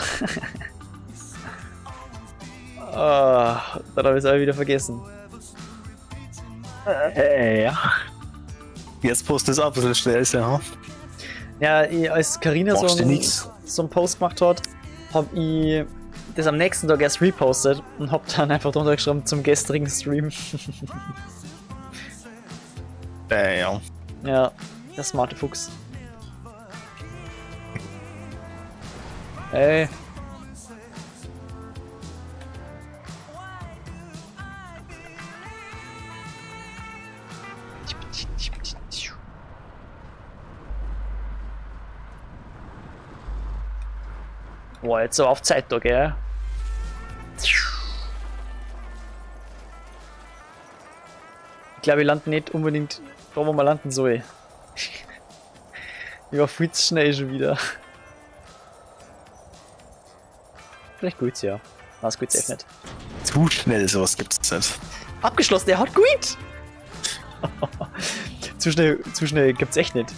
Dann habe ich es aber wieder vergessen.
Ja. Jetzt posten es ab, so schnell ist ja.
Ja, als Carina
Brauchst du
so
nix.
einen Post gemacht hat, hab ich das am nächsten Tag erst repostet und hab dann einfach drunter geschrieben zum gestrigen Stream.
Ja.
Ja, der smarte Fuchs. Ey. Boah, jetzt so auf Zeit da, gell? Ich glaube, wir landen nicht unbedingt da, wo man landen soll. Ich war viel zu schnell schon wieder. Vielleicht gut's, ja. Was gut's echt nicht.
Zu schnell, sowas gibt's nicht.
Abgeschlossen, der hat gut! zu schnell gibt's echt nicht.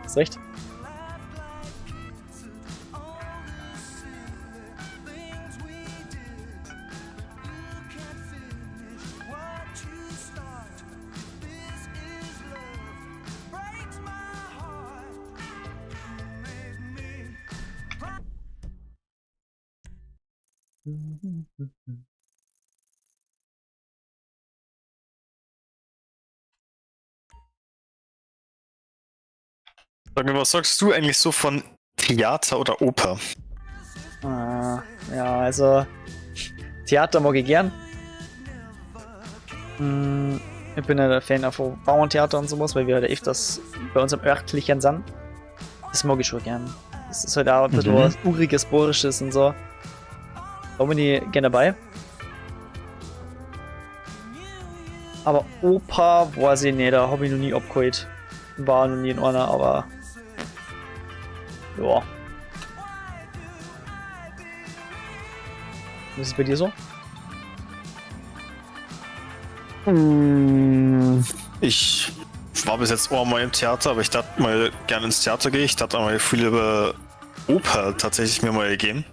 Hast recht.
Sag mir, was sagst du eigentlich so von Theater oder Oper?
Ja, also Theater mag ich gern. Ich bin ja der Fan von Bauerntheater und sowas, weil wir halt öfters bei uns am örtlichen sind. Das mag ich schon gern. Das ist halt auch ein bisschen was Uriges, Bohrisches und so. Da bin ich gerne dabei. Aber Oper weiß ich nicht, da habe ich noch nie abgeholt. War noch nie in einer, aber ja. Was ist bei dir so?
Ich war bis jetzt auch mal im Theater, aber ich dachte mal gerne ins Theater gehe. Ich dachte mal viel über Oper tatsächlich mir mal gegeben.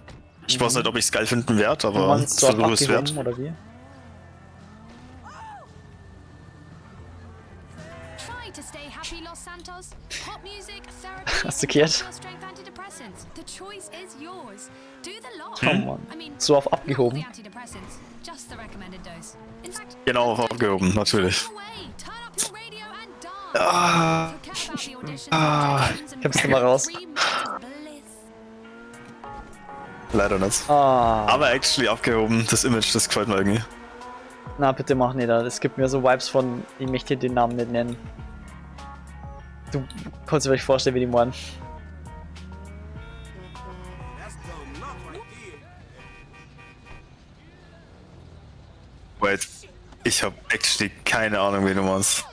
Ich weiß nicht, ob ich es geil finden werde, aber
Meinst du ab
Versuch es wert.
abgehoben, oder wie?
Try to stay happy, Los Santos. Pop music, therapy,
Hast du gehört?
strength antidepressants. The choice is yours. Do the lot.
Come on.
I mean,
So auf
not all
abgehoben.
the antidepressants, just the recommended dose. In fact,
Genau, auf aufgehoben, natürlich.
go away, turn up your radio and dance. Forget about the auditions, rejections, and
Kommst du mal raus?
3 minutes of bliss.
Leider nicht.
Ah,
Aber actually aufgehoben, das Image, das gefällt mir irgendwie.
na bitte mach nicht da. Das gibt mir so Vibes von, ich möchte den Namen nicht nennen. Du kannst dir vielleicht vorstellen, wie die meinen.
Wait, ich habe actually keine Ahnung, wie du meinst.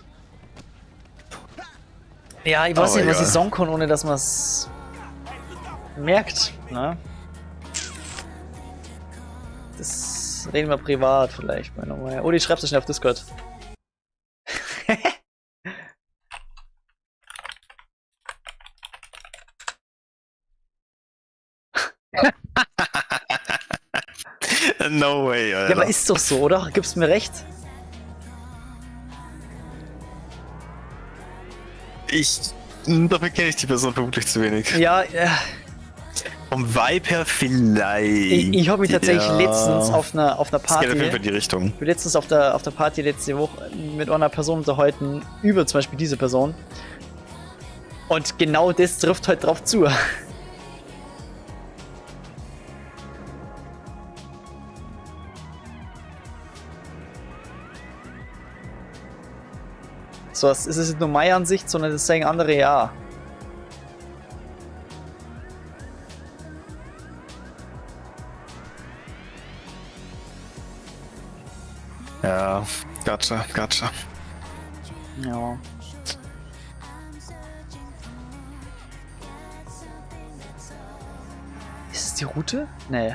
Ja, ich weiß
Aber
nicht, was ich
egal.
sagen kann, ohne dass man es merkt. Ne? Das reden wir privat vielleicht mal nochmal. Oh, die schreibst du schnell auf Discord.
No way, Alter.
Ja, aber ist doch so, oder? Gibst mir recht?
Dafür kenne ich die Person vermutlich zu wenig.
Ja,
Vom Vibe her vielleicht.
ich habe mich tatsächlich
Ja.
letztens auf einer
Das geht
Party.
auf jeden Fall in die Richtung.
Ich bin letztens auf der Party letzte Woche mit einer Person unterhalten, über zum Beispiel diese Person. Und genau das trifft halt drauf zu. So, es ist nicht nur meine Ansicht, sondern das sagen andere ja.
Ja, gotcha.
Ja. Ist es die Route? Nee.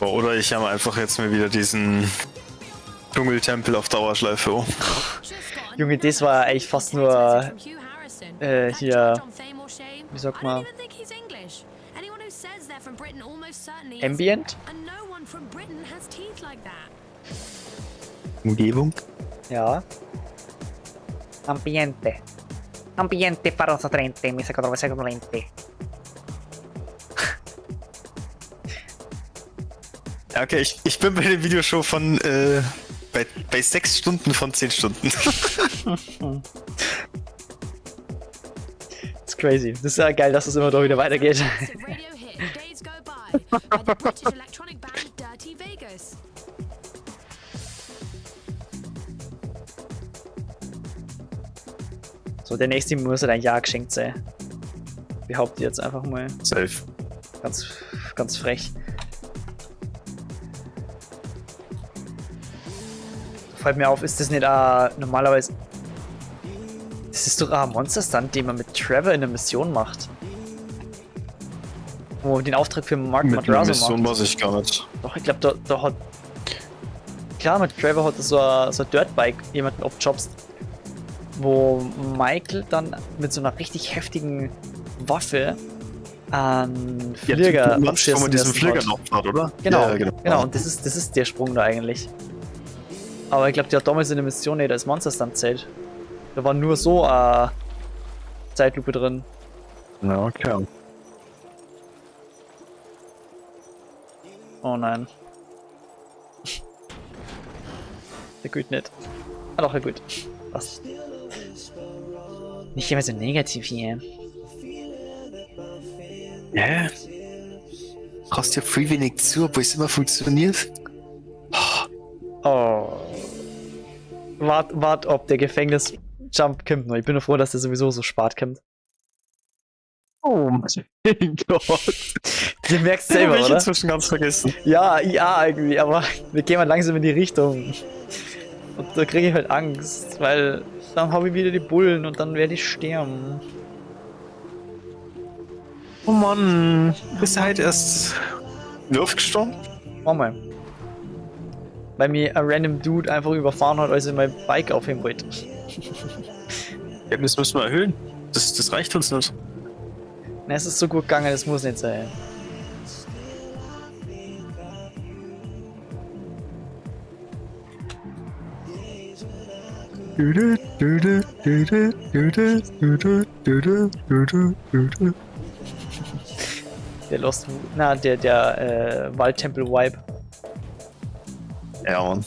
Oder ich habe einfach jetzt mir wieder diesen Dschungeltempel auf Dauerschleife. Oh.
Junge, das war eigentlich fast nur hier, wie sagt man, Ambient?
Umgebung?
Ja. Ambiente. Ambiente parosa trente, mi sa che trovo lente.
Ja, okay, ich bin bei dem Video schon von bei 6 Stunden von 10 Stunden.
Das ist crazy. Das ist ja geil, dass es immer doch wieder weitergeht. So, der nächste muss halt ein Jahr geschenkt sein. Behaupte jetzt einfach mal.
Safe.
Ganz frech. Fällt mir auf, ist das nicht normalerweise. Das ist doch ein Monster-Stunt, den man mit Trevor in der Mission macht. Wo man den Auftrag für Mark
Mit einer
Madrazo
Mission
macht.
weiß ich gar nicht.
Doch, ich glaube, da hat. Klar, mit Trevor hat so ein Dirtbike jemanden abjobst. Wo Michael dann mit so einer richtig heftigen Waffe einen Flieger abschießen
wo man diesen
lassen
Flieger
hat.
noch hat, oder?
Genau,
Ja,
genau. Und das ist der Sprung da eigentlich. Aber ich glaube, der hat damals in der Mission nicht als Monster-Stunt zählt. Da war nur so eine Zeitlupe drin.
Ja, okay.
Oh nein. Der geht nicht. Ah doch, er gut. Was? Nicht immer so negativ hier.
Ja. Hast ja viel wenig zu, obwohl es immer funktioniert.
Oh. Wart, ob der Gefängnis-Jump kommt noch. Ich bin nur froh, dass der sowieso so spät kommt.
Oh mein Gott.
Du merkst selber,
hab ich
oder?
inzwischen ganz vergessen.
Ja, irgendwie, aber wir gehen mal langsam in die Richtung. Und da kriege ich halt Angst, weil dann habe ich wieder die Bullen und dann werde ich sterben.
Oh Mann. Bist du halt erst in die Luft gestorben?
Oh mein. Weil mir ein random Dude einfach überfahren hat, als ich mein Bike aufheben wollte.
Ja, das müssen wir erhöhen. Das reicht uns nicht.
Na, es ist so gut gegangen, das muss nicht sein. Der Lost... Na, der Waldtempel-Vibe.
Ja, Mann.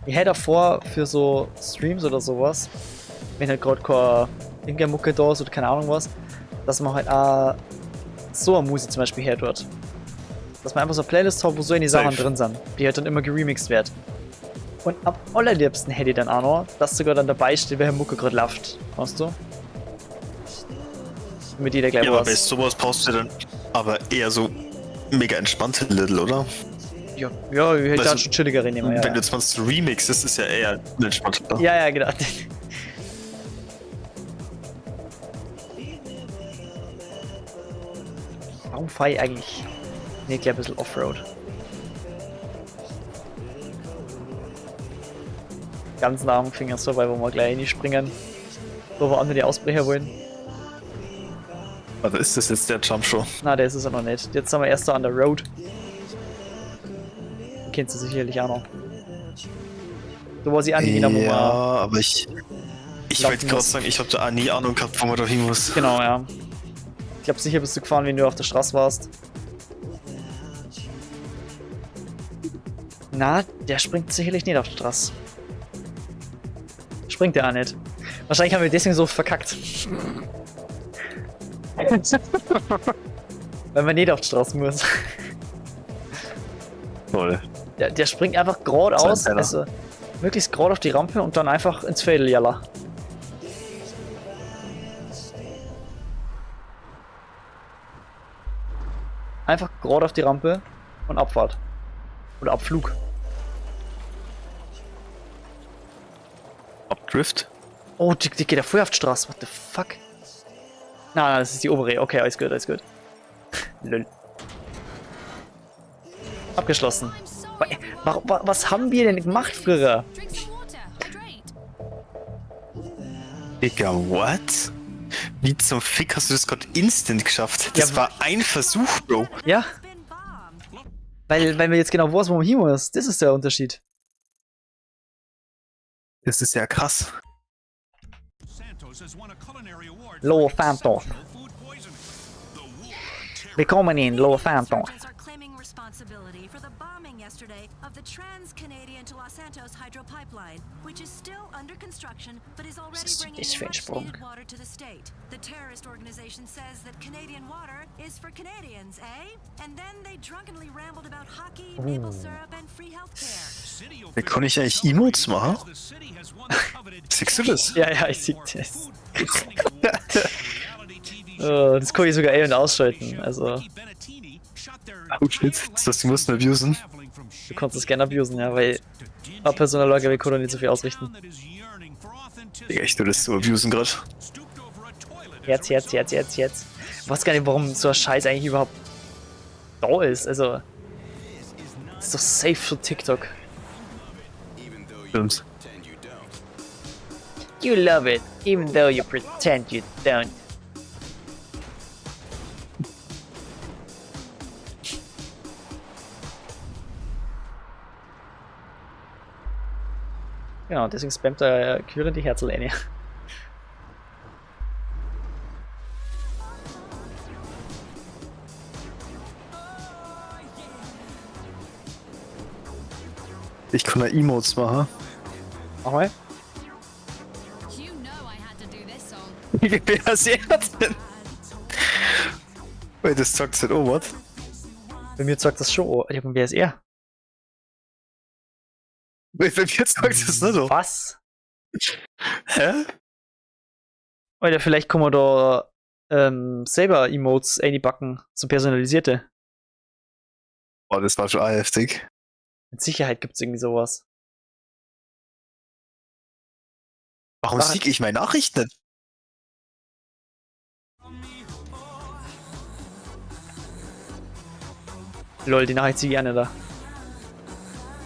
Ich hätte davor für so Streams oder sowas, wenn halt gerade kein Ingame-Mucke da ist oder keine Ahnung was, dass man halt auch so eine Musik zum Beispiel hört. Dass man einfach so eine Playlist hat, wo so eine Sachen drin sind, die halt dann immer geremixed wird. Und am allerliebsten hätte ich dann auch noch, dass sogar dann dabei steht, welche Mucke gerade läuft. Weißt du? Mit jeder gleich
Ja, aber
was.
bei sowas brauchst du dann aber eher so mega entspannte Little, oder?
Ja, ich hätte
Also,
da schon chilliger nehmen, ja.
Wenn du jetzt mal so Remix ist, ist ja eher entspannter.
Ja, genau. Warum fahre ich eigentlich nicht gleich ein bisschen Offroad? Ganz nah am Finger so, weil wir gleich reinspringen, wo wir andere die Ausbrecher wollen.
Also ist das jetzt der Jump Show?
Na, der ist es ja noch nicht. Jetzt sind wir erst da an der Road. Kennst du sicherlich auch noch. Da war sie auch nie wieder, wo
Ja,
man...
aber ich wollte gerade sagen, ich habe da auch nie Ahnung gehabt, wo man da hin muss.
Genau, ja. Ich glaube, sicher bist du gefahren, wenn du auf der Straße warst. Na, der springt sicherlich nicht auf der Straße. Springt der auch nicht. Wahrscheinlich haben wir deswegen so verkackt. Weil man nicht auf die Straße muss.
Toll.
Der springt einfach geradeaus, also möglichst gerade auf die Rampe und dann einfach ins Fädel, jalla. Einfach gerade auf die Rampe und Abfahrt. Oder Abflug.
Abdrift?
Oh, die geht ja voll auf die Straße, what the fuck? Na, das ist die obere. Okay, alles gut, alles gut. Lol. Abgeschlossen. Was haben wir denn gemacht früher?
Drink some water. Hydrate.
Digga, what? Wie zum Fick hast du das gerade instant geschafft? Das
Ja,
war ein Versuch, Bro.
Ja, weil wir jetzt genau wissen, wo man hin muss. Das ist der Unterschied.
Das ist ja krass.
Lower Phantom. Willkommen in Lower Phantom.
Insurgents are claiming responsibility for the bombing yesterday of the Trans-Canadian to Los Santos hydro pipeline, which is still under construction but is already bringing
ist für ein
much
Sprung?
needed water to the state. The terrorist organization says that Canadian water is for Canadians, eh? And then they drunkenly rambled about hockey, maple syrup, and free healthcare.
Wie kann ich eigentlich Emotes machen? Siehst du das?
Ja, ich sehe das. Das kann ich sogar ein- und ausschalten. Also,
Oh shit, das musst du abusen.
du kannst es gerne abusen, ja, weil eine Personallage wir können nicht so viel ausrichten.
Digga, ich tu das so abusen gerade.
Jetzt. Ich weiß gar nicht, warum so ein Scheiß eigentlich überhaupt da ist. Also, das ist doch safe für TikTok.
Stimmt.
You love it, even though you pretend you don't. Genau, deswegen spammt der Küren die Herzleine.
Ich kann da Emotes machen.
Mach mal.
You know I had to do this song.
Wer ist er denn? Wait, das sagt halt, oh, what?
Bei mir sagt das schon, oh, ja, wer ist er?
Wait, bei mir sagt das nicht, oh.
Was?
Hä?
Oder vielleicht kann man da selber Emotes einbacken, so personalisierte.
Oh, das war schon heftig.
Mit Sicherheit gibt's irgendwie sowas.
Warum
Was?
sieg ich meine Nachrichten nicht?
Lol, die Nachricht siege ich gerne da.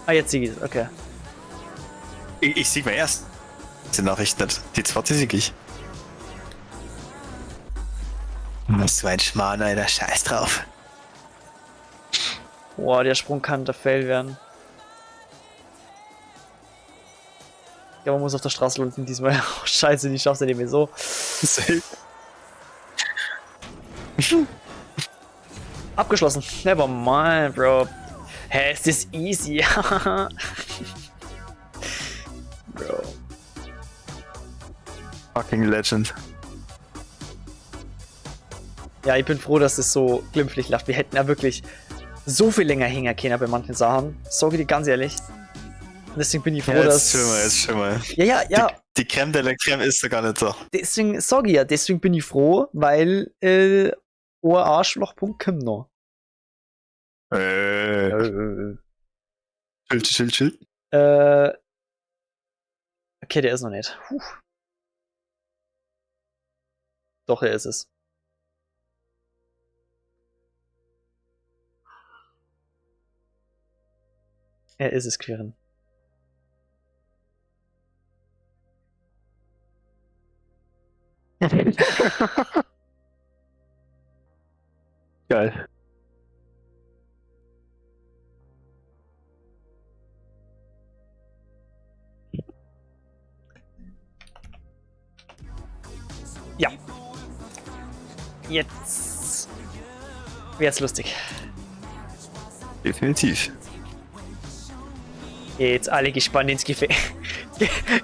Ah, jetzt siege ich es, okay.
Ich sieg meine erste Nachricht nicht. Die zweite sieg ich. Was so ein Schmarrn, Alter. Scheiß drauf.
Boah, der Sprung kann der Fail werden. Ja, man muss auf der Straße landen diesmal. Oh, scheiße, die schaffst du nicht mehr so.
Safe.
Abgeschlossen. Never mind, Bro. Hä, es ist easy. Bro.
Fucking Legend.
Ja, ich bin froh, dass es so glimpflich läuft. Wir hätten ja wirklich so viel länger hängen können bei manchen Sachen. Sag ich dir ganz ehrlich. Und deswegen bin ich froh, dass...
Jetzt schon mal.
Ja.
Die Creme de la Creme ist da gar nicht da.
Deswegen sag ich ja, deswegen bin ich froh, weil ein Arschlochpunkt kommt noch.
Chill.
Okay, der ist noch nicht. Puh. Doch, er ist es. Er ist es, Quirin.
Geil.
Ja. Jetzt wär's lustig.
Definitiv.
Jetzt alle gespannt ins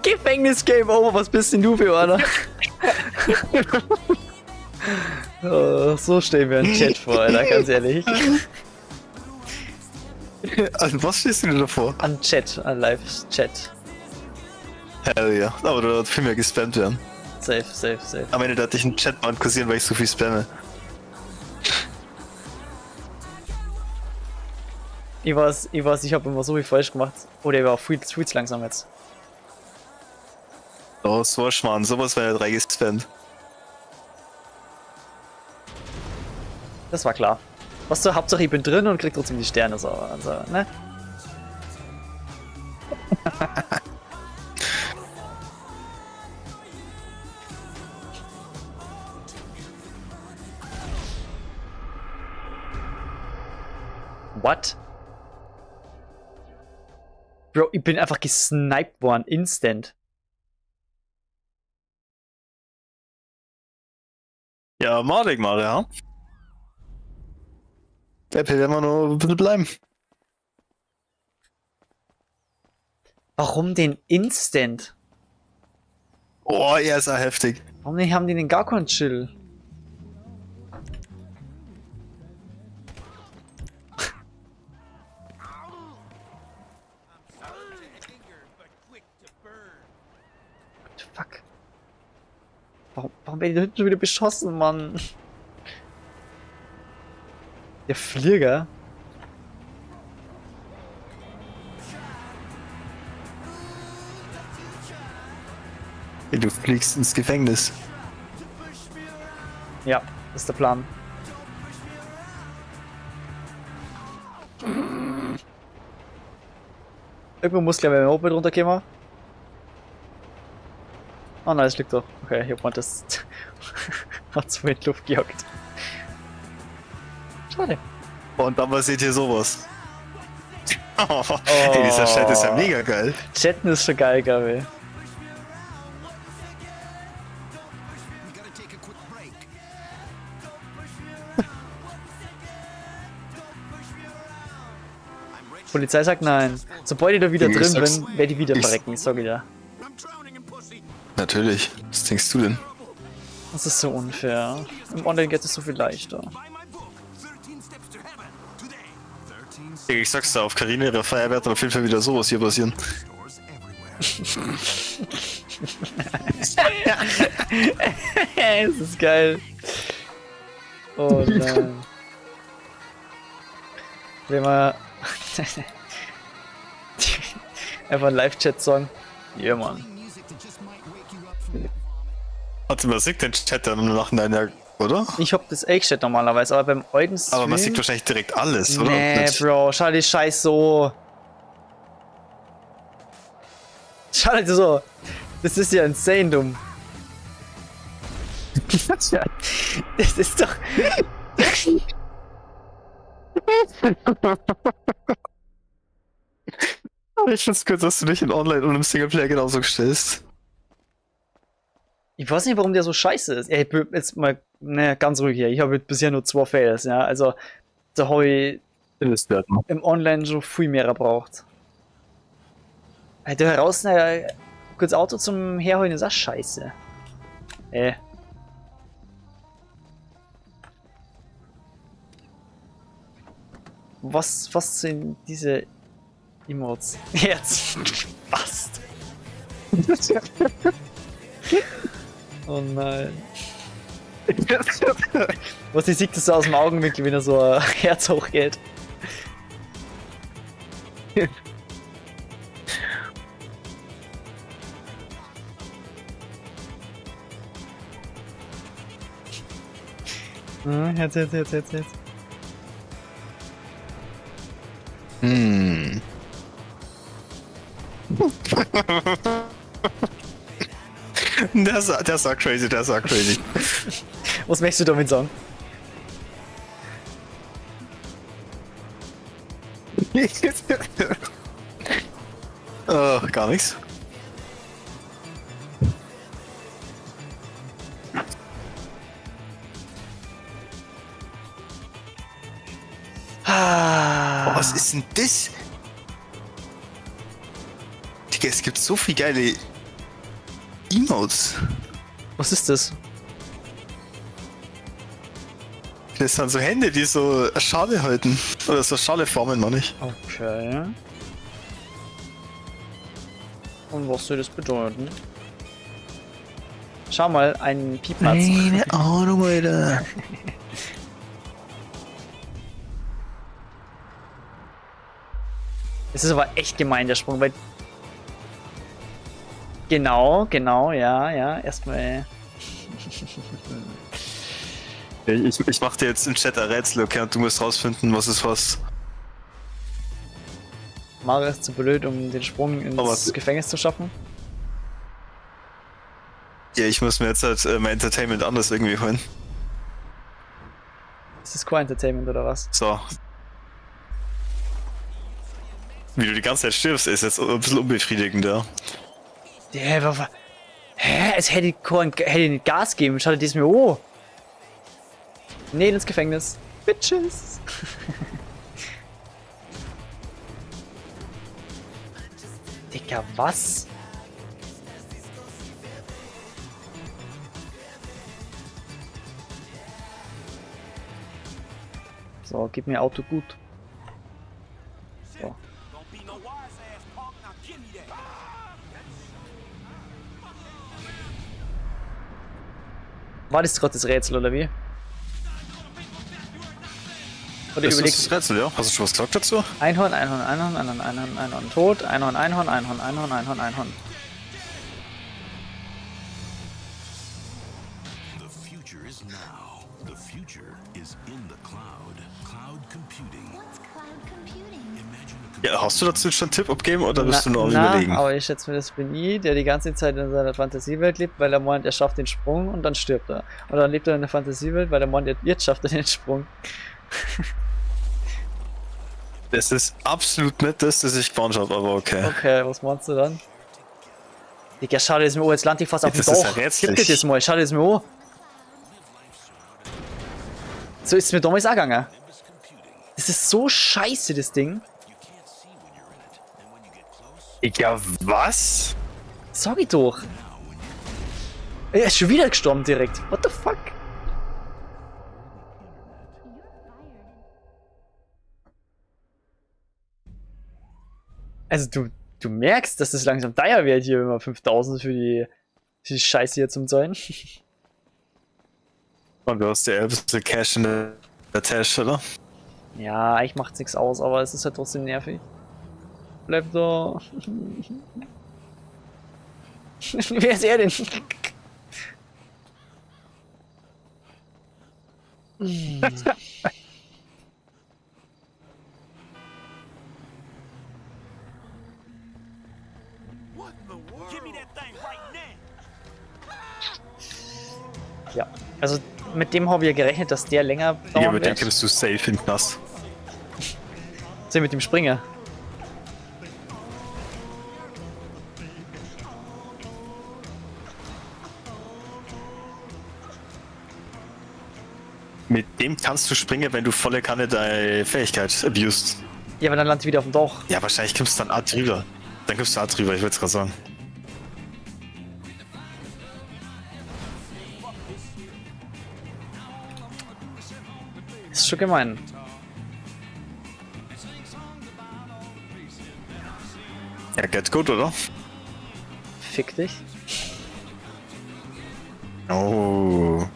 Gefängnis Game Over. Was bist denn du für einer? Oh, so stellen wir einen Chat vor, Alter, ganz ehrlich.
An was stehst du denn davor?
An Chat, an Live-Chat.
Hell ja. Aber da hat viel mehr gespammt werden.
Safe.
Am Ende darf ich einen Chatband kursieren, weil ich so viel spamme.
Ich weiß, ich habe immer so viel falsch gemacht. Oder ich war auch viel zu langsam jetzt.
Oh, so ein Schmarrn. Sowas war ja 3 gespammt.
Das war klar. Was so, Hauptsache ich bin drin und krieg trotzdem die Sterne, so, also, ne? What? Bro, ich bin einfach gesniped worden, instant.
Ja, malig mal, ja. Der werden wir noch ein bisschen bleiben.
Warum den instant?
Oh, er ist ja heftig.
Warum haben die denn gar keinen Chill? Fuck. Warum werde ich da hinten schon wieder beschossen, Mann? Der Flieger?
Du fliegst ins Gefängnis.
Ja, das ist der Plan. Irgendwo muss gleich mein Moped runterkommen. Oh nein, es liegt doch. Okay, hier hat das hat's in die Luft gejagt. Schade.
Und dann passiert hier sowas. Oh, hey, dieser Chat ist ja mega geil.
Chatten ist schon geil, glaube ich. Polizei sagt nein. Sobald ich da wieder drin bin, werde ich wieder verrecken, ich sag wieder.
Natürlich. Was denkst du denn?
Das ist so unfair. Im Online geht es so viel leichter.
Ich sag's da, auf Carina ihrer Feier wird dann auf jeden Fall wieder sowas hier passieren.
Es ist geil. Oh nein. Wenn wir einfach einen Live-Chat sagen. Ja, Mann.
Warte, man sieht den Chat dann im Nachhinein, ja, oder?
Ich hab das Chat normalerweise, aber beim alten Stream...
Aber man sieht wahrscheinlich direkt alles, oder?
Nee, Bro, schau die Scheiß so. Schau dir so. Das ist ja insane dumm. Das ist doch...
Ich find's gut, dass du dich in Online und im Singleplayer genauso stellst.
Ich weiß nicht, warum der so scheiße ist. Ey, jetzt mal ganz ruhig hier. Ich habe bisher nur 2 Fails, ja. Also, da habe ich im Online schon viel mehr gebraucht. Da heraus, kurz Auto zum Herholen ist auch scheiße. Was sind diese Emotes? Jetzt fast. Oh nein. Was ich sehe das so aus dem Augenwinkel, wenn er so ein Herz hochgeht. Herz.
Der ist crazy, der ist crazy.
Was möchtest du damit sagen?
Gar nichts. Oh, was ist denn das? Digga, es gibt so viel geile Emotes.
Was ist das?
Das sind so Hände, die so eine Schale halten. Oder so Schale formen, meine ich.
Okay. Und was soll das bedeuten? Schau mal, ein Piepmatz.
Meine Ahnung, Alter.
Es ist aber echt gemein, der Sprung, weil... Genau, ja, erstmal...
Ich mach dir jetzt im Chat ein Rätsel, okay, und du musst rausfinden, was ist was.
Mario ist zu blöd, um den Sprung ins Gefängnis zu schaffen.
Ja, ich muss mir jetzt halt mein Entertainment anders irgendwie holen.
Ist das Core Entertainment oder was?
So. Wie du die ganze Zeit stirbst, ist jetzt ein bisschen unbefriedigend, ja.
Hä? Es hätte nicht Gas geben. Schau dir das mir an. Nee, ins Gefängnis. Bitches. Digga, was? So, gib mir Auto gut. So. War das gerade das Rätsel, oder wie? Oder
Das
überlegst
ist das Rätsel, ja? Hast du schon was gesagt dazu?
Einhorn, Einhorn, Einhorn, Einhorn, Einhorn, Einhorn, tot, Einhorn, Einhorn, Einhorn, Einhorn, Einhorn, Einhorn.
The future is now. The future is in the cloud. Cloud computing.
What's cloud computing?
Imagine a
Ja, hast du dazu schon einen Tipp abgeben oder bist du nur am
Na,
Überlegen?
aber ich schätze mir das Beni, der die ganze Zeit in seiner Fantasiewelt lebt, weil er meint, er schafft den Sprung und dann stirbt er. Und dann lebt er in der Fantasiewelt, weil er meint, jetzt schafft er den Sprung.
Das ist absolut nicht das ich gewarnt habe, aber okay.
Okay, was meinst du dann? Digga, schau dir das mal an, jetzt lande ich fast auf dem
Das ist ja
Dach.
rätselig.
Gib dir das mal, schau dir das mal an. So ist es mir damals auch gegangen. Das ist so scheiße, das Ding.
Ja, was?
Sag ich doch. Er ist schon wieder gestorben direkt. What the fuck? Also du merkst, dass das langsam teuer wird hier immer 5000 für die Scheiße hier zum Zahlen.
Und du hast ja ein bisschen Cash in der Tasche, oder?
Ja, eigentlich macht's nichts aus, aber es ist halt trotzdem nervig. Bleib da. Wer ist er denn? Ja, also mit dem habe ich ja gerechnet, dass der länger
Ja,
dauern
mit dem
wird.
kommst du safe in den Knast.
So, mit dem Springer.
Mit dem kannst du springen, wenn du volle Kanne deine Fähigkeit abused.
Ja, aber dann landet wieder auf dem Dach.
Ja, wahrscheinlich kommst du dann Art drüber. Dann kommst du Art drüber, ich würde es gerade sagen.
Ist schon gemein.
Ja, get good, oder?
Fick dich.
Oh.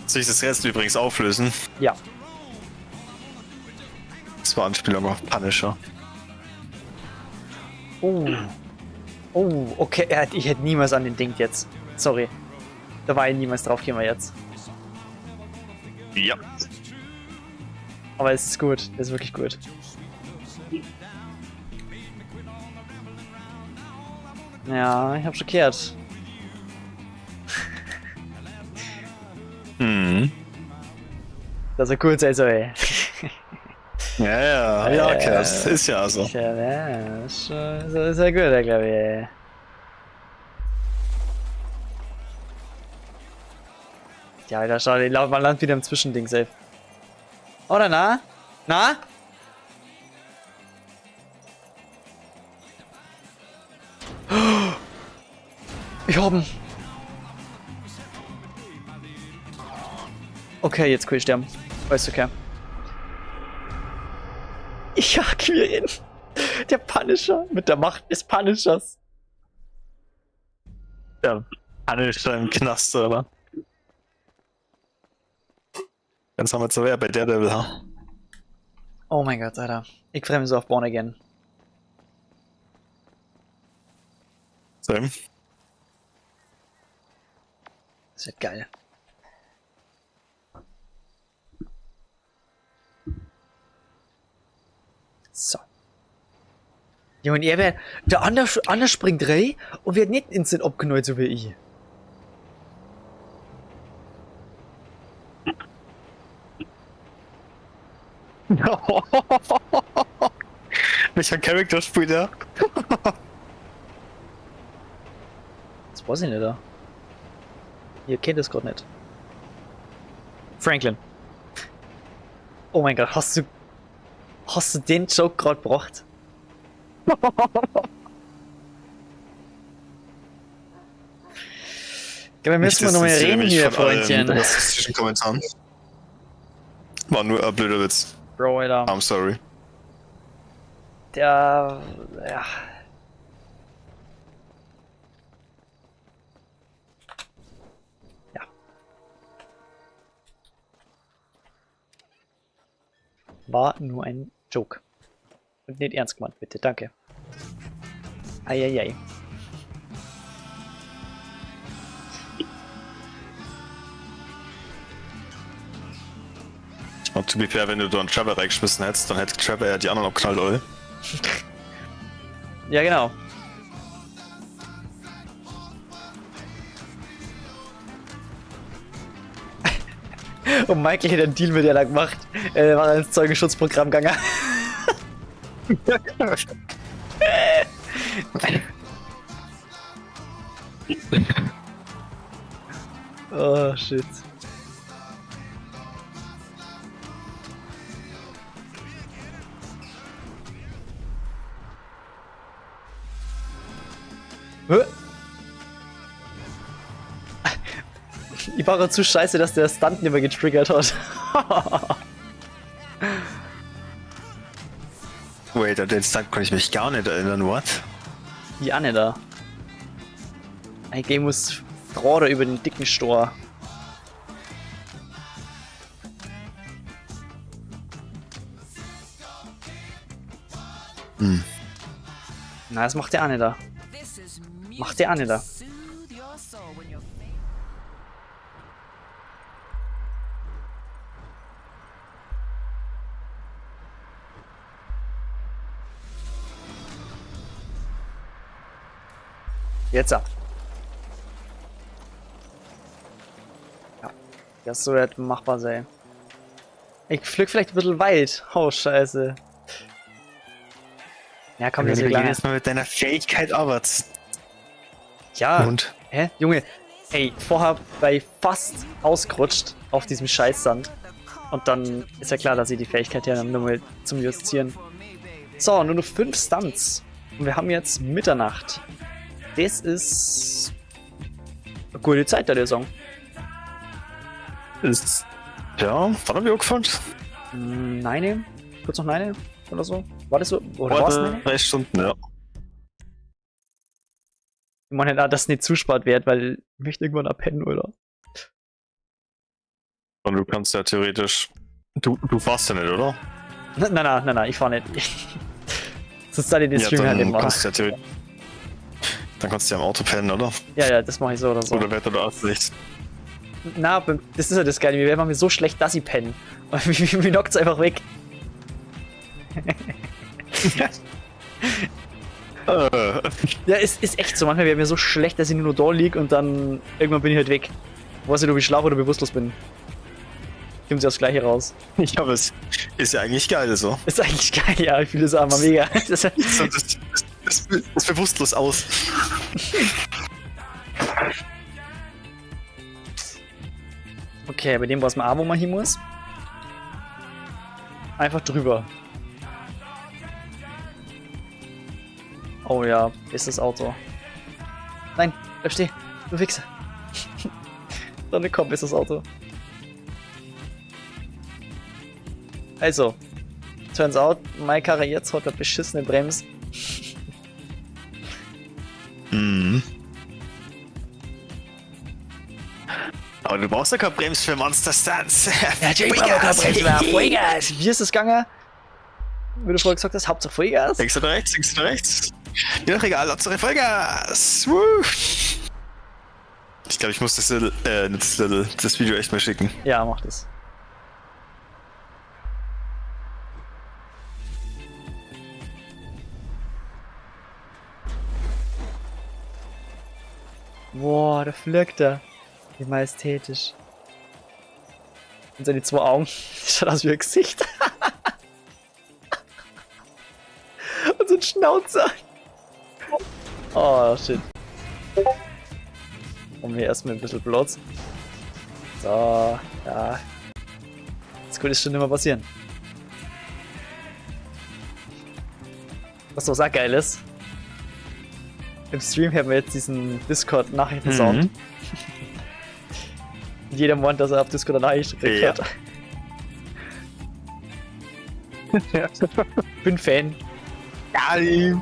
Soll ich das Rätsel übrigens auflösen?
Ja.
Das war Anspielung auf Punisher.
Oh. Oh, okay. Ich hätte niemals an den Ding jetzt. Sorry. Da war ich niemals drauf gekommen jetzt.
Ja.
Aber es ist gut. Es ist wirklich gut. Ja, ich hab schockiert.
Mhm.
Das ist gut, also ey.
Ja, okay, das ist ja so.
Ja, ist ja gut, glaube ich. Ey. Ja, Alter, schau, man landet wieder im Zwischending, safe. Oder na? Na? Ich hab ihn. Okay, jetzt kann ich sterben. Ist okay. Ich jag mir ihn. Der Punisher mit der Macht des Punishers.
Ja, Punisher im Knast, oder? Ganz haben wir zu wer bei Daredevil, ha?
Oh mein Gott, Alter. Ich freue mich so auf Born Again.
Same.
Das wird geil. So. Ja, und der andere springt rein und wird nicht instant abgenäht, so wie ich.
Welcher Charakter spielt er?
Das weiß ich nicht, da. Ihr kennt das gerade nicht. Franklin. Oh mein Gott, hast du den Joke gerade gebracht? Wir müssen mal nochmal reden hier, Freundchen.
Rassistischen Kommentaren. War nur ein blöder Witz.
Bro, Alter.
I'm sorry.
Ja. Ja. War nur ein Joke. Und nicht ernst gemeint, bitte. Danke. Eieiei.
Und to be fair, wenn du da einen Trevor reingeschmissen hättest, dann hätte Trevor ja die anderen abknallt, oder?
Ja, genau. Und Michael hat einen Deal mit der da gemacht. Er war ins Zeugenschutzprogramm gegangen. Oh, shit. Ich war gerade zu scheiße, dass der Stunt nicht mehr getriggert hat.
Wait, an den Stunt kann ich mich gar nicht erinnern, what?
Die Anne da. Ein Game muss Rohre über den dicken Stor.
Hm.
Na, das macht der Anne da. Macht der Anne da. Jetzt ab. Ja, das sollte machbar sein. Ich pflück vielleicht ein bisschen weit. Oh, scheiße. Ja, komm, jetzt
lange. Jetzt mal mit deiner Fähigkeit arbeitest.
Ja.
Und?
Hä? Junge, ey, vorher bei fast ausgerutscht auf diesem Scheißsand. Und dann ist ja klar, dass ich die Fähigkeit her habe, nur mal zum Justieren. So, nur noch 5 Stunts. Und wir haben jetzt Mitternacht. Das ist eine gute Zeit, da der Song.
Ist. Ja, wann hab ich angefangen?
Nein, kurz noch nein oder so. War das so? Oder war es nein?
3 Stunden, ja.
Ich meine, da das nicht zuspart wird, weil ich möchte irgendwann abpennen, oder?
Und du kannst ja theoretisch. Du fährst ja nicht, oder?
Nein, ich fahr nicht. Sonst soll ich den Stream halt nicht machen.
Ja dann kannst du ja im Auto pennen, oder?
Ja, das mache ich so oder so.
Oder Wetter oder Aussicht.
Na, das ist ja das Geile. Wir werden mir so schlecht, dass ich penne. Und mir knockt's einfach weg. Ja, es ist echt so. Manchmal wäre mir so schlecht, dass ich nur noch da liege und dann irgendwann bin ich halt weg. Weiß nicht, ob ich schlafe oder bewusstlos bin. Kommt sie aufs Gleiche raus.
Ja, aber es ist ja eigentlich geil so.
Ist eigentlich geil, ja. Ich fühle es aber mega.
Das bewusstlos aus.
Okay, bei dem weiß man auch, wo man hin muss. Einfach drüber. Oh ja, ist das Auto. Nein, bleib stehen, du Wichser. Dann komm, ist das Auto. Also, turns out, meine Karre jetzt hat eine beschissene Bremse.
Mhm. Aber du brauchst ja keine Bremse für Monster Stunts.
Ja, ich brauche keine Bremse mehr. Vollgas. Wie ist das gegangen? Wie du vorher gesagt hast, Hauptsache Vollgas.
Links oder rechts? Ja, doch egal, Hauptsache Vollgas. Woo. Ich glaube, ich muss das Video echt mal schicken.
Ja, mach das. Boah, da flirgt er. Wie majestätisch. Und seine zwei Augen. Das schaut aus wie ein Gesicht. Und so ein Schnauzer. Oh, shit. Und hier erstmal ein bisschen Platz. So, ja. Das könnte schon immer passieren. Was auch geil ist. Im Stream haben wir jetzt diesen Discord-Nachrichten-Sound.
Mhm.
Jeder meint, dass er auf Discord eine Nachricht gekriegt hat. Bin Fan.
Geil.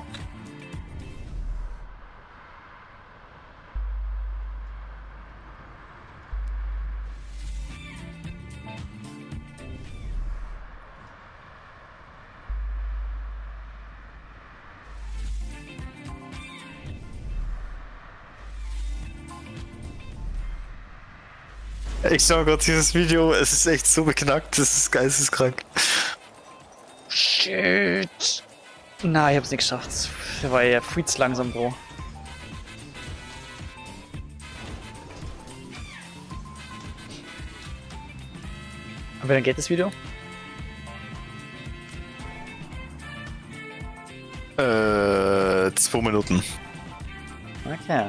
Ich schau gerade dieses Video, es ist echt so beknackt, das ist geisteskrank.
Shit. Na, ich hab's nicht geschafft. Der war ja viel zu langsam, Bro. Aber dann geht das Video?
2 Minuten.
Okay.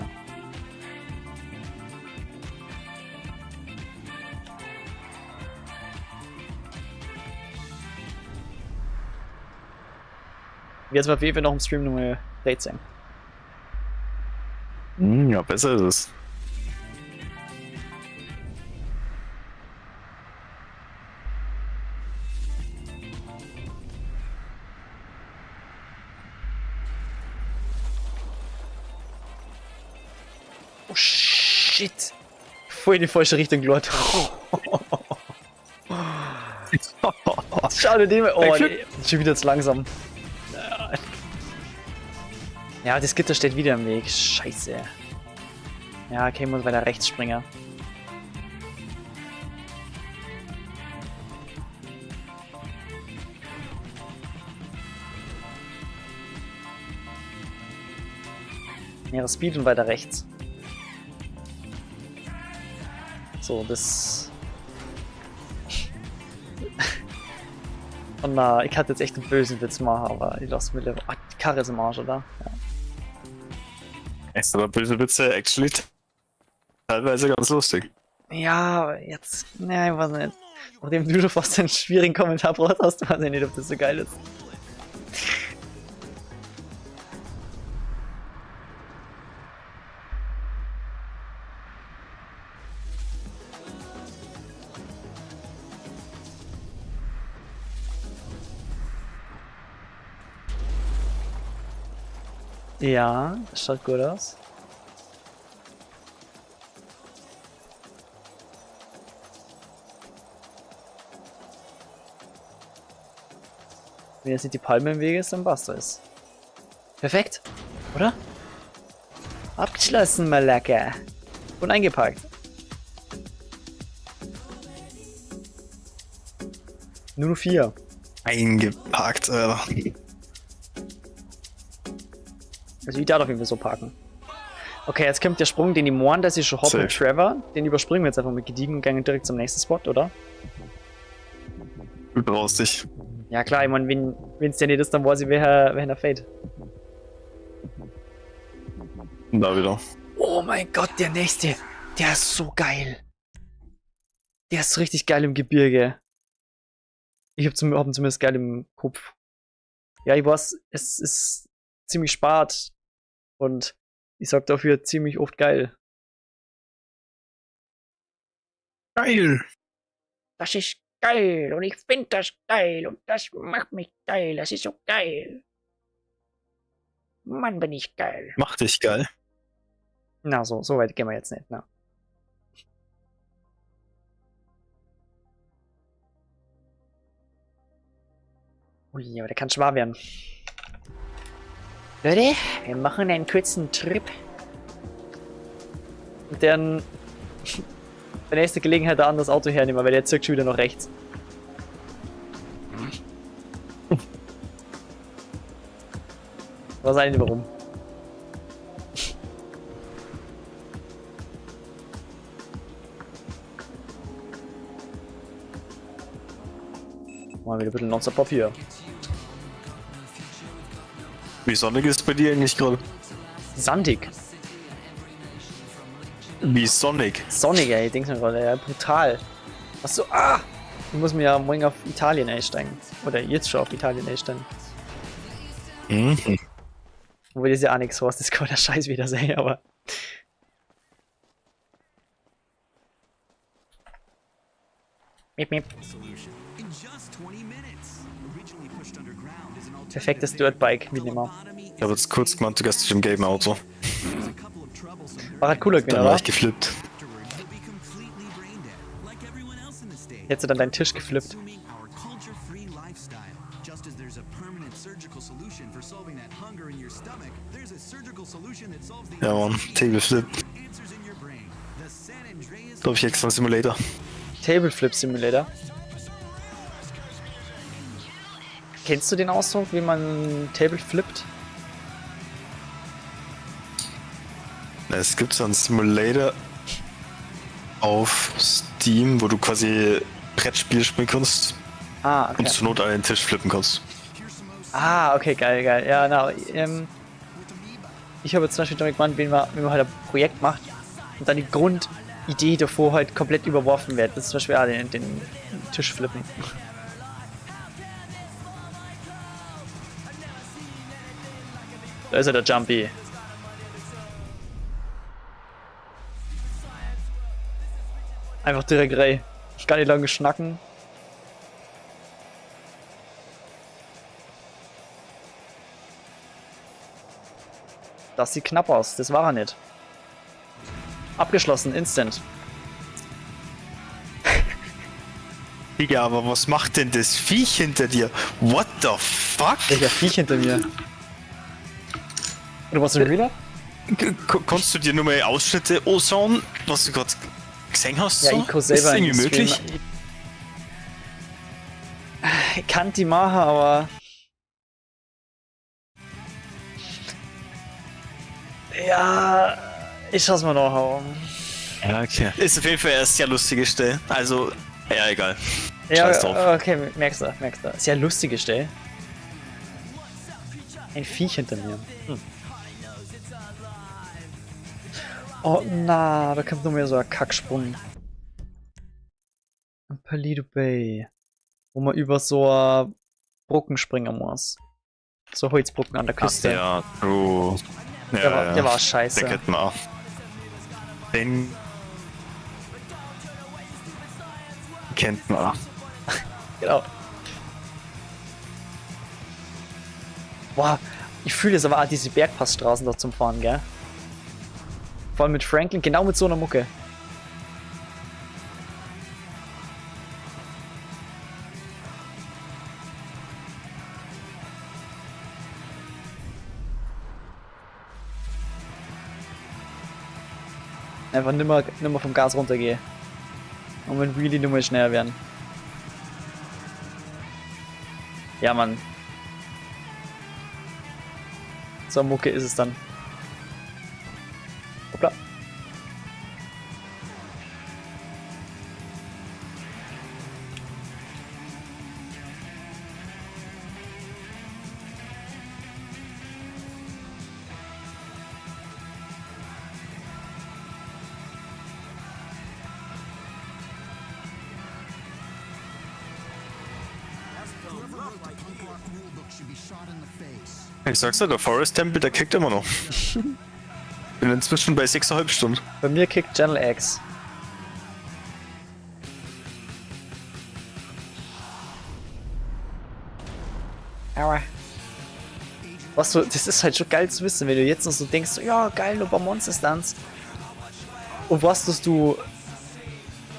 Jetzt mal auf jeden Fall noch im Stream Nummer 13.
Ja, besser ist es.
Oh shit! Voll in die falsche Richtung gelort. Schade, den oh, nee, schon wieder zu langsam. Ja, das Gitter steht wieder im Weg. Scheiße. Ja, okay, muss weiter rechts springen. Ja, Speed und weiter rechts. So, das... Und na, ich hatte jetzt echt einen bösen Witz machen, aber ich lasse mir... Ah, die Karre ist im Arsch, oder? Ja.
Echt, aber böse Witze, actually, teilweise ganz lustig.
Ja, jetzt... Ne, ich weiß nicht. Nachdem du schon fast einen schwierigen Kommentar brauchst, hast du weiß ich nicht, ob das so geil ist. Ja, das schaut gut aus. Wenn jetzt nicht die Palme im Wege ist, dann passt das. Perfekt, oder? Abgeschlossen, Malaka. Und eingepackt. Nur 4.
Eingepackt, Alter.
Also ich darf auf jeden Fall so parken. Okay, jetzt kommt der Sprung, den die Mohren, das ist schon Hop und Trevor. Den überspringen wir jetzt einfach mit gediegen und gehen direkt zum nächsten Spot, oder?
Du traust dich.
Ja klar, ich meine, wenn es der nicht ist, dann weiß ich, wer der Fade.
Da wieder.
Oh mein Gott, der nächste. Der ist so geil. Der ist richtig geil im Gebirge. Ich hab zumindest geil im Kopf. Ja, ich weiß, es ist ziemlich spart. Und ich sag dafür ziemlich oft geil.
Geil!
Das ist geil und ich finde das geil und das macht mich geil. Das ist so geil. Mann, bin ich geil.
Mach dich geil.
Na, so weit gehen wir jetzt nicht, ne? Ui, aber der kann schwer werden. Leute, wir machen einen kurzen Trip. deren bei nächster Gelegenheit ein anderes Auto hernehmen, weil der zirkt schon wieder nach rechts. Was eigentlich warum? Mal wieder ein bisschen nonstop Papier.
Wie sonnig ist bei dir eigentlich gerade?
Sandig.
Wie sonnig?
Sonnig, ey, denkst mir gerade, ja, brutal. Achso, ah! Ich muss mir ja morgen auf Italien einsteigen. Oder jetzt schon auf Italien einsteigen.
Mhm.
Obwohl das ja auch nichts heißt, das kann der Scheiß wieder sein, aber. Miep, miep. Perfektes Dirtbike, wie immer.
Ich habe jetzt kurz gemeint, du gehst dich im gelben Auto.
War halt cooler gewesen,
Dann war
oder?
ich geflippt.
Hättest du dann deinen Tisch geflippt.
Ja Mann, Table Flip. Glaube ich extra einen Simulator.
Table Flip Simulator. Kennst du den Ausdruck, wie man Table flippt?
Es gibt so einen Simulator auf Steam, wo du quasi Brettspiel spielen kannst
Ah, okay.
und zur Not einen Tisch flippen kannst.
Ah, okay, geil, geil. Ja, na, ich habe jetzt zum Beispiel damit gemeint, wenn man halt ein Projekt macht und dann die Grundidee davor halt komplett überworfen wird. Das ist zum Beispiel den Tisch flippen. Da ist er, der Jumpy. Einfach direkt rein. Gar nicht lange schnacken. Das sieht knapp aus, das war er nicht. Abgeschlossen, instant.
Digga, aber was macht denn das Viech hinter dir? What the fuck?
Welcher Viech hinter mir? Du warst im Reader?
Kannst du dir nur mal Ausschnitte anschauen, was du gerade gesehen hast?
Ja,
so?
ich kann
Ist
selber
das irgendwie
einen
möglich?
Stream- Ich kann die machen, aber... Ja, ich schau's mal nachhauen.
Ja, okay. Ist auf jeden Fall eine sehr lustige Stelle. Also, ja, egal.
Ja,
Scheiß drauf.
okay, merkst du. Sehr lustige Stelle. Ein Viech hinter mir. Hm. Oh na, da kommt nur mehr so ein Kacksprung. Paleto Bay. Wo man über so eine Brücken springen muss. So Holzbrücken an der Küste.
Ja, true. Ja,
Der war scheiße.
Den kennt man auch. Den kennt man auch.
Genau. Boah, ich fühle jetzt aber auch diese Bergpassstraßen da zum Fahren, gell? Vor allem mit Franklin, genau mit so einer Mucke. Einfach nimmer vom Gas runtergehe. Und wenn Wheelie nur mal schneller werden. Ja, Mann. So Mucke ist es dann. Hoppla.
Ich sag's dir, der Forest Temple, der kickt immer noch. Bin inzwischen bei 6,5 Stunden.
Bei mir kickt Channel X. Aua. Was du, das ist halt schon geil zu wissen, wenn du jetzt noch so denkst, so, ja geil, nur bei Monster Stunts. Und was, dass du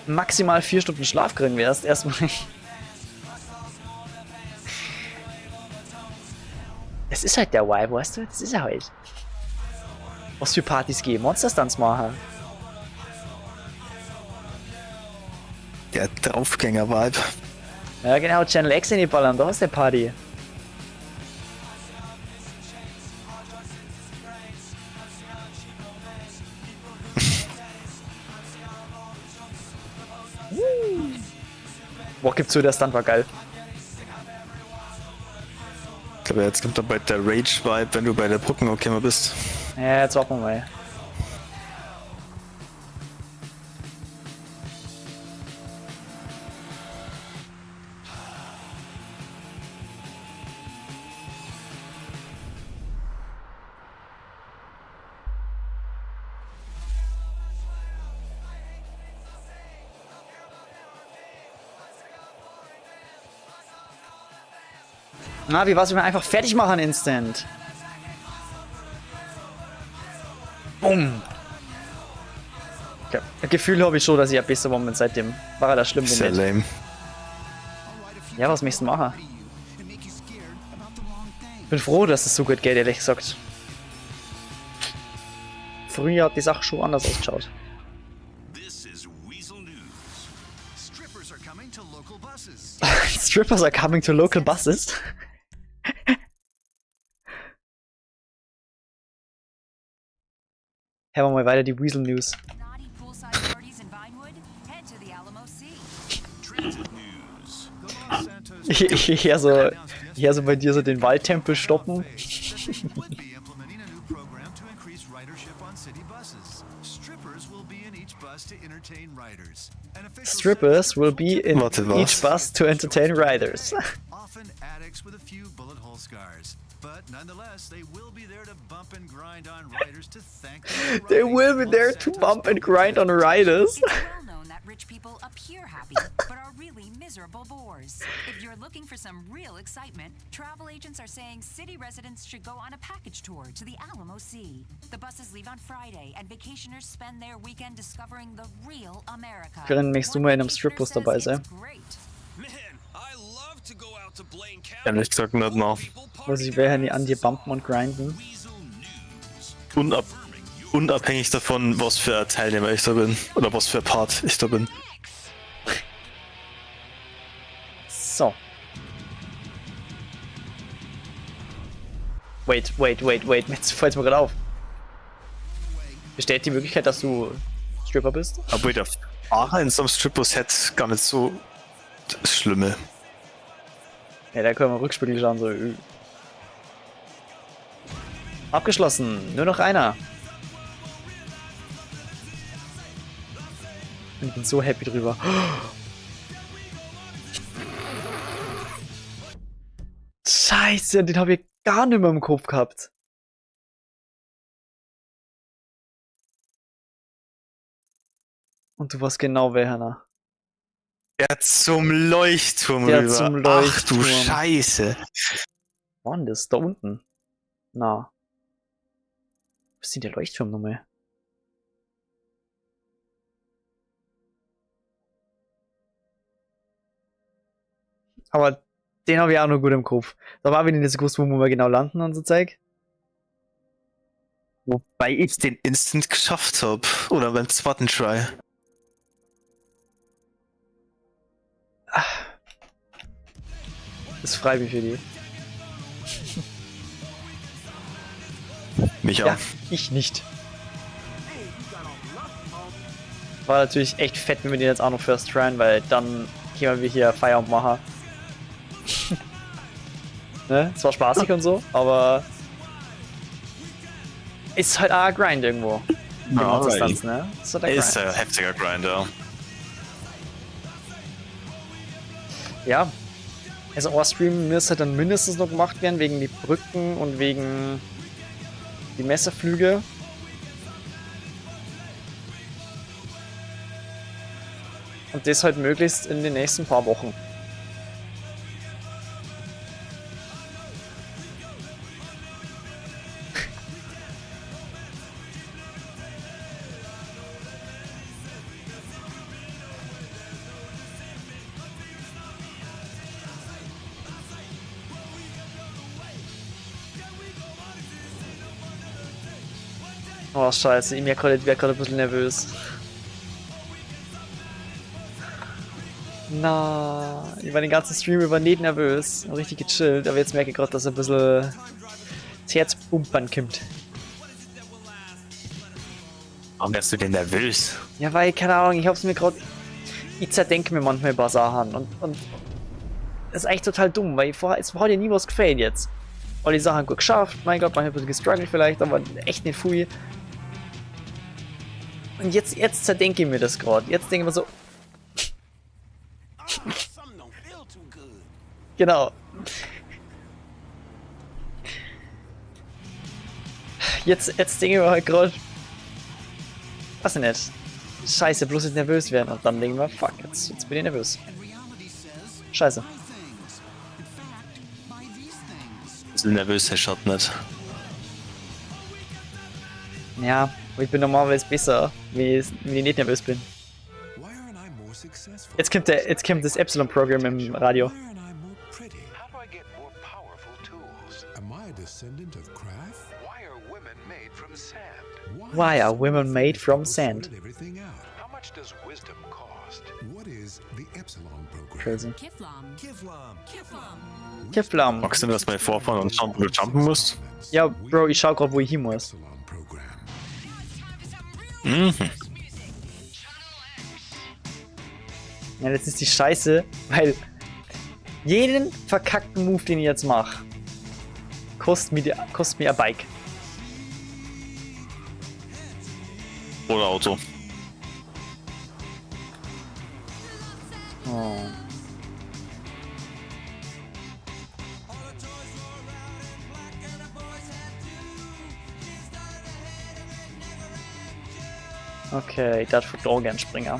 maximal 4 Stunden Schlaf kriegen wirst, erstmal. Das ist halt der Vibe, weißt du? Das ist er halt. Was für Partys gehen, Monster Stunts machen.
Draufgänger-Vibe.
Ja genau, Channel X in die ballern, da ist der Party. Boah, gibt's so, der Stunt war geil.
Ich glaube, jetzt kommt dabei der Rage-Vibe, wenn du bei der Brückenhochkämmer bist.
Ja, jetzt warten wir mal. Na, wie war's, wenn wir einfach fertig machen instant? Bumm. Okay. Das Gefühl habe ich schon, dass ich ein besser war, seitdem war er das schlimm
Sehr
nicht.
lame.
Ja, was möchtest du machen? Bin froh, dass es so gut geht, ehrlich gesagt. Früher hat die Sache schon anders ausgeschaut.
Strippers are coming to local buses.
Strippers are coming to local buses? Hören wir mal weiter die Weasel News.
Naughty poolside parties in Vinewood? Head to the Alamo Sea.
Transit news.
Hier so bei dir so den Waldtempel stoppen. Strippers will be in each bus to entertain riders.
Often addicts with a few bullet hole scars. But nonetheless, they will be there to bump and grind on riders to thank them.
They will be there to bump and grind on riders.
It's well known that rich people appear happy, but are really miserable bores. If you're looking for some real excitement, travel agents are saying city residents should go on a package tour to the Alamo Sea. The buses leave on Friday, and vacationers spend their weekend discovering the real America.
Können nächstes Mal in einem Stripbus dabei sein?
Ehrlich gesagt nicht noch.
Was ich will, nicht an dir bumpen und grinden.
Unabhängig davon, was für ein Teilnehmer ich da bin. Oder was für ein Part ich da bin.
So. Wait. Jetzt fällt's mir gerade auf. Besteht die Möglichkeit, dass du Stripper bist?
Obwohl der Fahrer in so einem Stripbus hätte gar nicht so das Schlimme.
Ja, da können wir Rückspiegel schauen, so. Abgeschlossen, nur noch einer. Ich bin so happy drüber. Scheiße, den habe ich gar nicht mehr im Kopf gehabt. Und du warst genau welcher.
Der zum Leuchtturm
Der
rüber.
zum Leuchtturm.
Ach du Scheiße.
Mann, das ist da unten. Na. Was ist denn der Leuchtturm nochmal? Aber den habe ich auch noch gut im Kopf. Da war ich nicht so gewusst, wo wir genau landen und so Zeug.
Wobei ich den Instant geschafft habe. Oder beim zweiten Try.
Das ist freiwillig für die.
Mich auch.
Ja, ich nicht. War natürlich echt fett, wenn wir den jetzt auch noch first tryen, weil dann können wir hier Feierabend machen. Ne? Es war spaßig und so, aber ist halt auch ein Grind irgendwo.
Ja,
Distanz, ne?
Ist ein heftiger Grinder.
Ja. Also Ohrstream müsste dann mindestens noch gemacht werden, wegen die Brücken und wegen die Messeflüge. Und das halt möglichst in den nächsten paar Wochen. Oh scheiße, ich wäre gerade ein bisschen nervös. Na, ich war den ganzen Stream über nicht nervös. Richtig gechillt, aber jetzt merke ich gerade, dass ein bisschen das Herz pumpern kommt.
Warum wärst du denn nervös?
Ja, weil, keine Ahnung, ich hab's mir gerade. Ich zerdenke mir manchmal ein paar Sachen und das ist eigentlich total dumm, weil es hat ja nie was gefällt jetzt. Alle die Sachen gut geschafft, mein Gott, manchmal ein bisschen gestruggelt vielleicht, aber echt nicht viel. Und jetzt zerdenke ich mir das gerade. Jetzt denke ich mir so. Genau. Jetzt denke ich mir halt gerade. Was denn nicht? Scheiße, bloß nicht nervös werden. Und dann denke ich mir, fuck, jetzt bin ich nervös. Scheiße.
Ein bisschen nervös, Herr Schott nicht.
Ja, aber ich bin normalerweise besser, wenn ich nicht nervös bin. Jetzt kommt das Epsilon-Programm im Radio. Why are women made from sand?
How much does wisdom cost?
What is the Epsilon program?
Crazy.
Kiflam.
Kiflam.
Magst du mir das mal vorfahren und schauen, wo du jumpen musst?
Ja, Bro, ich schau grad, wo ich hin muss.
Epsilon program.
Mhm.
Ja, jetzt ist die Scheiße, weil jeden verkackten Move, den ich jetzt mache, kostet mir ein Bike.
Oder Auto.
Oh. Okay, das wird auch gern Springer.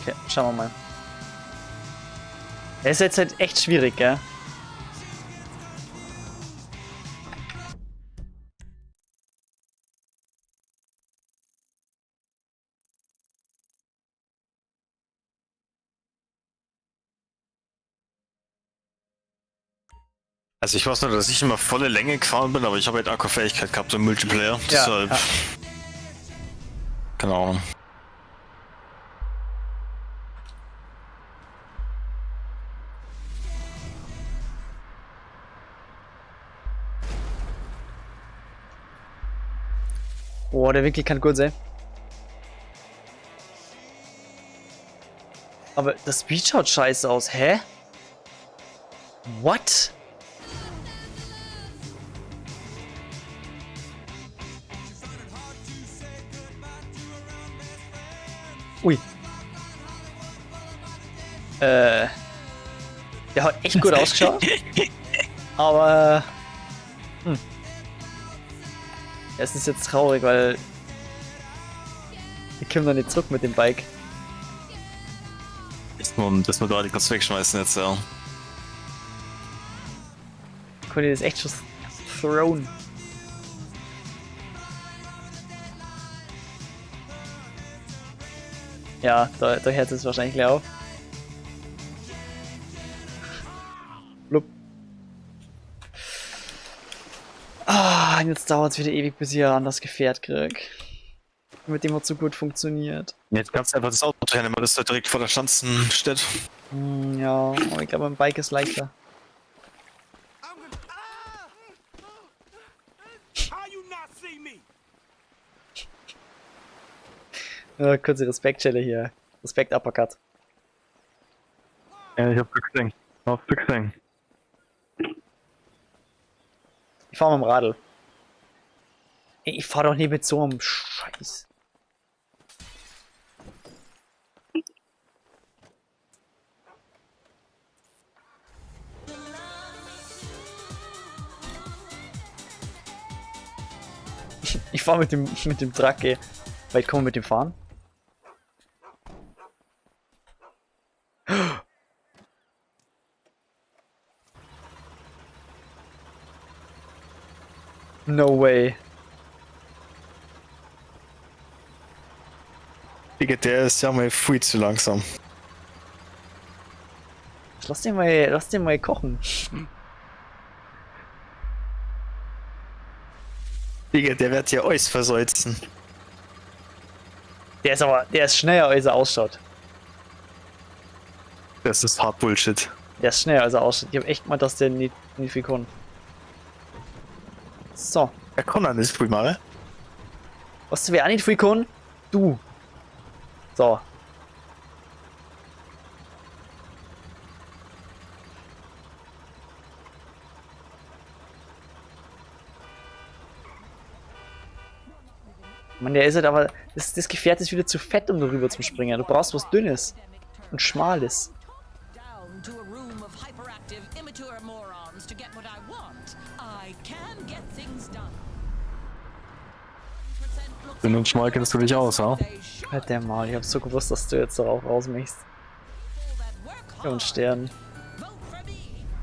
Okay, schauen wir mal. Es ist jetzt halt echt schwierig, gell?
Also ich weiß nur, dass ich immer volle Länge gefahren bin, aber ich habe halt Akkufähigkeit gehabt im Multiplayer. Deshalb.
Ja.
Keine Ahnung.
Boah, der Winkel kann gut sein. Aber das Speed schaut scheiße aus, hä? What? Ui. Der hat echt gut ausgeschaut. Aber. Es ist jetzt traurig, weil. Ich komme noch nicht zurück mit dem Bike.
Das wir da die kurz wegschmeißen jetzt, ja.
Konnte ich das echt schon thrown. Ja, da hört es wahrscheinlich gleich auf. Blub. Ah, und jetzt dauert es wieder ewig, bis ich ein anderes Gefährt krieg. Mit dem hat so gut funktioniert.
Jetzt kannst du einfach das Auto trennen, weil das da direkt vor der Schanzen steht.
Ja, aber ich glaube, ein Bike ist leichter. Kurze Respekt-Chelle hier. Respekt-Uppercut.
Ja, ich hab gesehen. Hast du gesehen?
Ich fahr mit dem Radl. Ey, ich fahr doch nicht mit so einem Scheiß. Ich fahr mit dem Truck, ey. Weit kommen wir mit dem fahren? No way.
Digga, der ist ja mal viel zu langsam.
Lass den mal kochen.
Digga, der wird ja alles versalzen.
Der ist schneller, als er ausschaut.
Das ist hart Bullshit.
Der ist schneller, als er ausschaut. Ich hab echt mal, dass der nicht viel kann. So.
Er kann auch nicht viel machen.
Was du wer auch nicht viel kann? Du. So. Mann, der ist halt aber. Das Gefährt ist wieder zu fett, um darüber zu springen. Du brauchst was Dünnes. Und Schmales.
Down to a room of hyperactive, immature morons to get what I want. I can get things done.
Dünn und schmal kennst du dich aus, ha?
Halt der Maul, ich hab so gewusst, dass du jetzt darauf rausmächst. Ja, und Stern.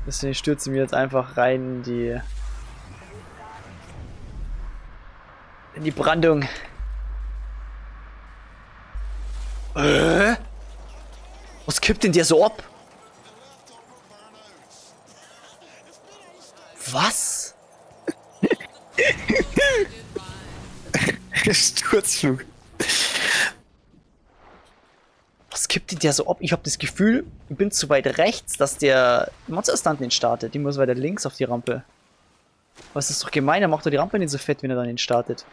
Deswegen stürzen wir jetzt einfach rein in die Brandung. Was kippt denn der so ab? Was?
Sturzflug.
Was kippt denn der so ab? Ich habe das Gefühl, ich bin zu weit rechts, dass der Monster-Stunt nicht startet. Die muss weiter links auf die Rampe. Aber es ist doch gemein, er macht doch die Rampe nicht so fett, wenn er dann nicht startet.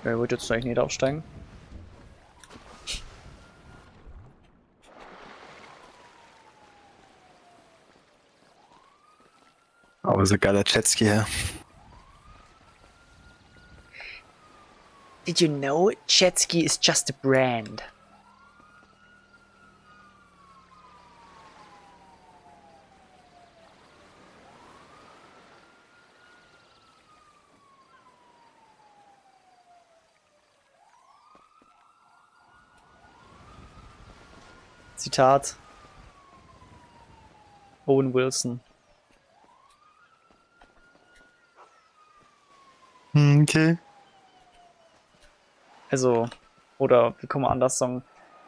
Er wird jetzt eigentlich nicht aufsteigen.
Aber so geiler Jetski hier.
Did you know Jetski is just a brand? Zitat Owen Wilson.
Okay.
Also, oder wie kann man anders sagen?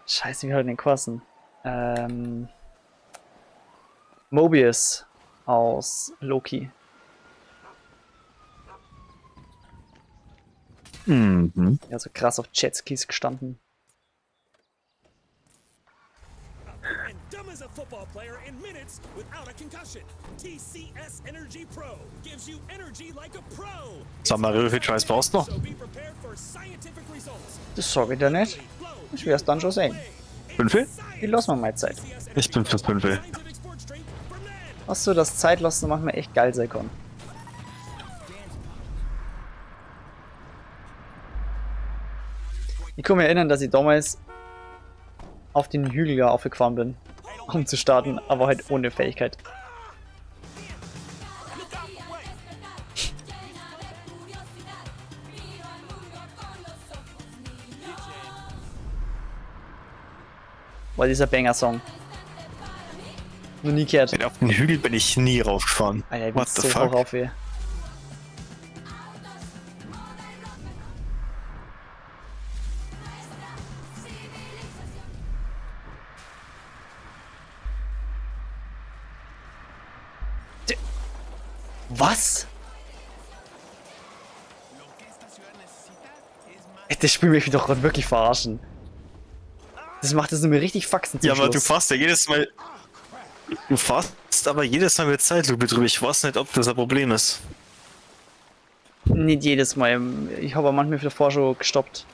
Scheiße, wie halt den Quassen. Mobius aus Loki.
Mhm.
Ja, so krass auf Jetskis gestanden.
And dumb as a football player in minutes without a concussion. TCS Energy Pro gives you energy like a pro.
Sag mal, wie viel Scheiß brauchst du noch?
So be prepared for scientific results.
Das sag ich dir nicht. Ich werde es dann schon sehen.
5?
Wie lassen wir mal Zeit?
Ich bin fürs 5.
Hast du das Zeitlassen manchmal echt geil sein kann. Ich kann mich erinnern, dass ich damals auf den Hügel ja aufgefahren bin, um zu starten, aber halt ohne Fähigkeit. War dieser Banger-Song. Noch nie gehört.
Auf den Hügel bin ich nie raufgefahren.
Alter,
What the fuck?
Rauf, ey. Was? Das Spiel möchte mich doch gerade wirklich verarschen. Das macht es mir richtig Faxen zum
Ja, aber du
Schluss.
fährst ja jedes Mal. Du fährst aber jedes Mal mit Zeitlupe drüber. Ich weiß nicht, ob das ein Problem ist.
Nicht jedes Mal. Ich habe manchmal davor schon gestoppt.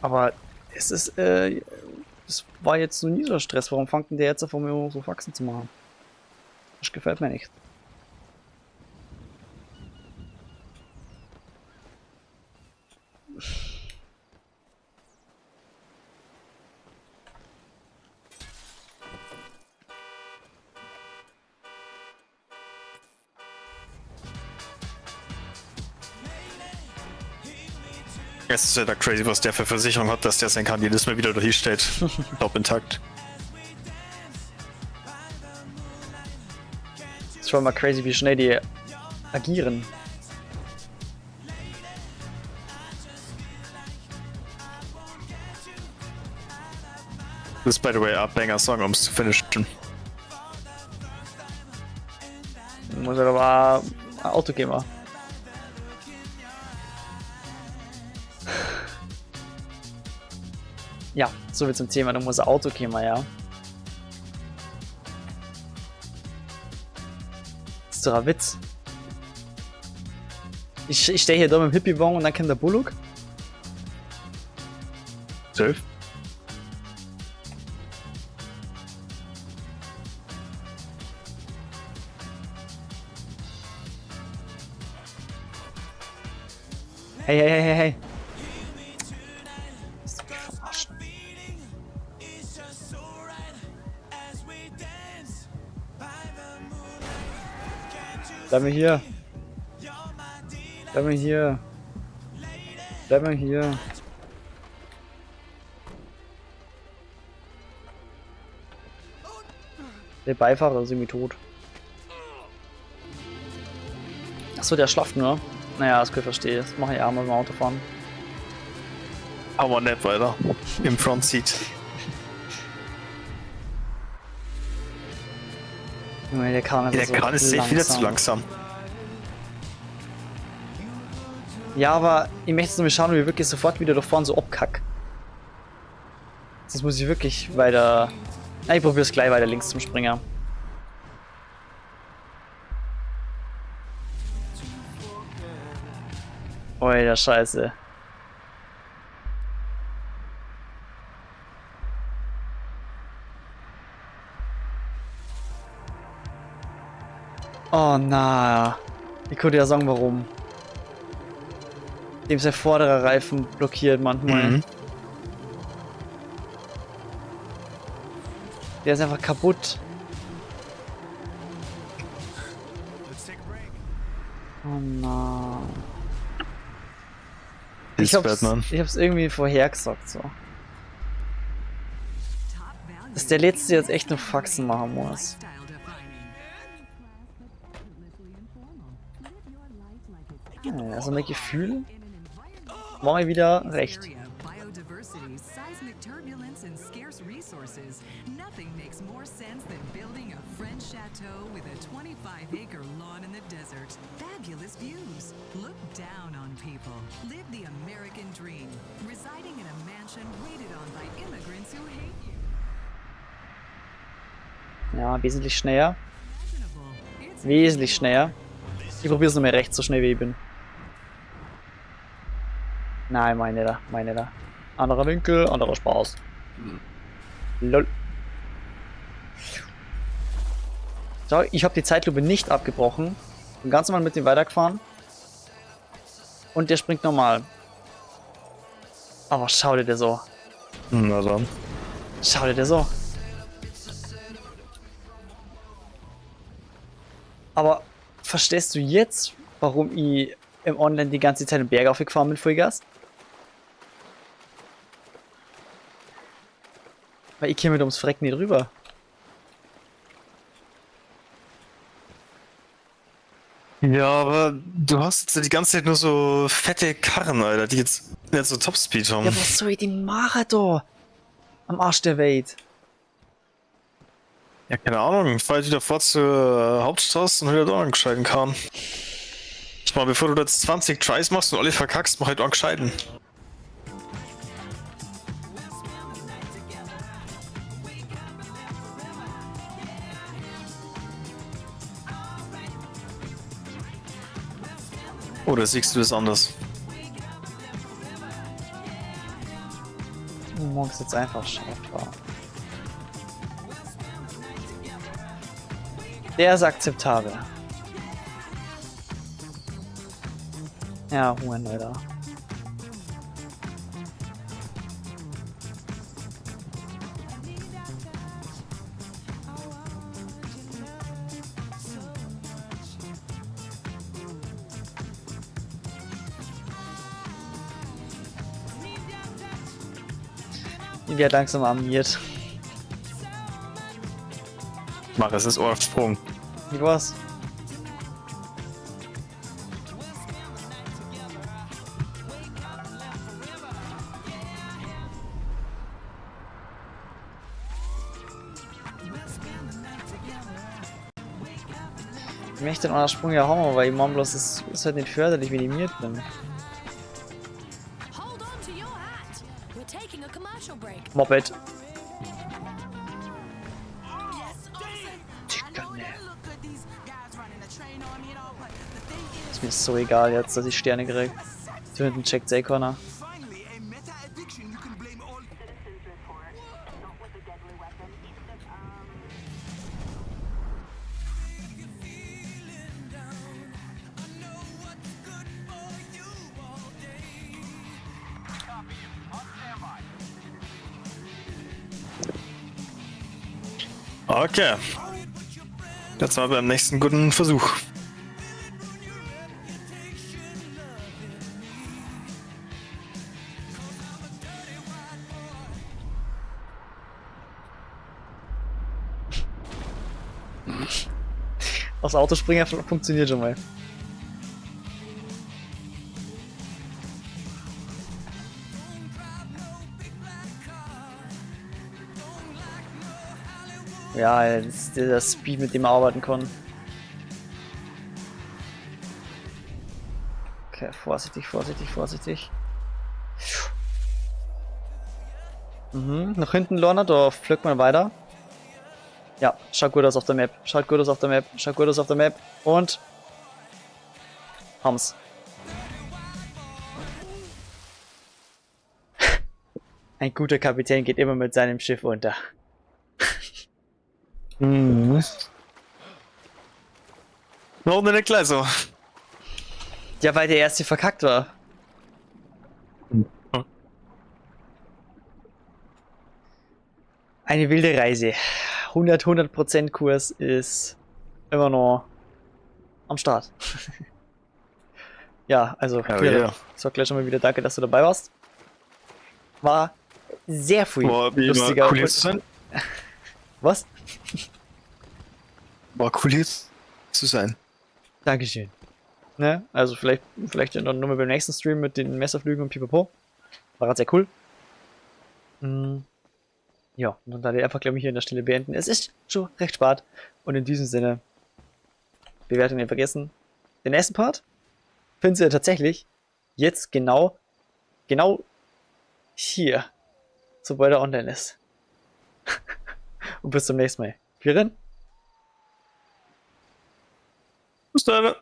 Aber es ist, das war jetzt so nie so Stress. Warum fängt denn der jetzt auf einmal so Faxen zu machen? Das gefällt mir nicht.
Es ist ja da crazy, was der für Versicherung hat, dass der sein kann jedes Mal wieder hier steht. Top intakt.
Das ist schon mal crazy, wie schnell die agieren.
Das ist, by the way, ein Banger-Song, um es zu finishen.
Muss er aber ein Auto geben. Ja, so viel zum Thema, du musst ein Auto geben, ja. Das ist doch ein Witz. Ich stehe hier da mit dem Hippie-Wagen und dann kommt der Bullock.
Safe.
Hey, hey, hey, hey, hey. Bleib mal hier. Bleib mal hier. Bleib mal hier. Der Beifahrer ist irgendwie tot. Achso, der schlaft nur. Naja, das kann ich verstehen. Das mache ich auch mal beim Autofahren.
Aber nicht weiter. Im Frontseat.
Der Kran ist,
Der Kran ist safe wieder zu langsam.
Ja, aber ich möchte nur schauen, wie ich wirklich sofort wieder da vorne so abkack. Sonst muss ich wirklich weiter... Na, ich probiere es gleich weiter links zum Springer. Alter, Scheiße. Oh na. Ich könnte ja sagen, warum. Dem sein vorderer Reifen blockiert manchmal.
Mhm.
Der ist einfach kaputt. Oh na. Ich hab's irgendwie vorhergesagt so. Dass der Letzte jetzt echt nur Faxen machen muss. Ja, also mein Gefühl war mir wieder recht. Ja, wesentlich schneller. Wesentlich schneller. Ich probier's nochmal rechts, so schnell wie ich bin. Nein, meine da. Anderer Winkel, anderer Spaß. Lol. So, ich habe die Zeitlupe nicht abgebrochen. Bin ganz normal mit dem weitergefahren. Und der springt normal. Aber schau dir der so.
Na dann.
Schau dir der so. Aber verstehst du jetzt, warum ich im Online die ganze Zeit den Berg aufgefahren bin, Vollgas? Weil ich käme ums Freck nicht rüber.
Ja, aber du hast jetzt die ganze Zeit nur so fette Karren, Alter, die jetzt nicht so Topspeed haben.
Ja, was soll ich denn machen da? Am Arsch der Welt.
Ja, keine Ahnung, fahr ich wieder vor zur Hauptstraße und wieder da angescheiden kann. Ich meine, bevor du jetzt 20 Tries machst und alle verkackst, mach halt auch gescheiden. Oder siehst du das anders?
Du magst jetzt einfach scharf war. Der ist akzeptabel. Ja, Huren, Alter. Die wird langsam armiert.
Mach es, ist Ohrsprung.
Wie war's? möchte den anderen Sprung ja haben, weil ich meine bloß, es ist halt nicht förderlich, wenn ich mir bin.
Hold on to your hat. We're taking a commercial break.
Moped. Ist mir so egal jetzt, dass ich Sterne krieg. So hinten checkt Zayconnor.
Okay. Jetzt mal beim nächsten guten Versuch.
Das Autospringer funktioniert schon mal. Ja, das ist der Speed, mit dem man arbeiten kann. Okay, vorsichtig, vorsichtig, vorsichtig. Nach hinten, Lorna, da pflückt man weiter. Ja, schaut gut aus auf der Map. Schaut gut aus auf der Map. Schaut gut aus auf der Map. Und haben's. Ein guter Kapitän geht immer mit seinem Schiff unter.
Warum denn nicht gleich so?
Ja, weil der erste verkackt war. Eine wilde Reise. 100% Kurs ist immer noch am Start. Ja, also ich sag gleich schon mal wieder danke, dass du dabei warst. War sehr viel lustiger.
Cool hier zu sein.
Was?
War cool hier zu sein.
Dankeschön. Ne? Also vielleicht dann nochmal beim nächsten Stream mit den Messerflügen und Pipapo. War gerade sehr cool. Ja, und dann werde ich einfach, glaube ich, hier an der Stelle beenden. Es ist schon recht spät. Und in diesem Sinne, Bewertung nicht vergessen. Den nächsten Part findet ihr tatsächlich jetzt genau hier, sobald er online ist. Und bis zum nächsten Mal. Viren?
Bis dann.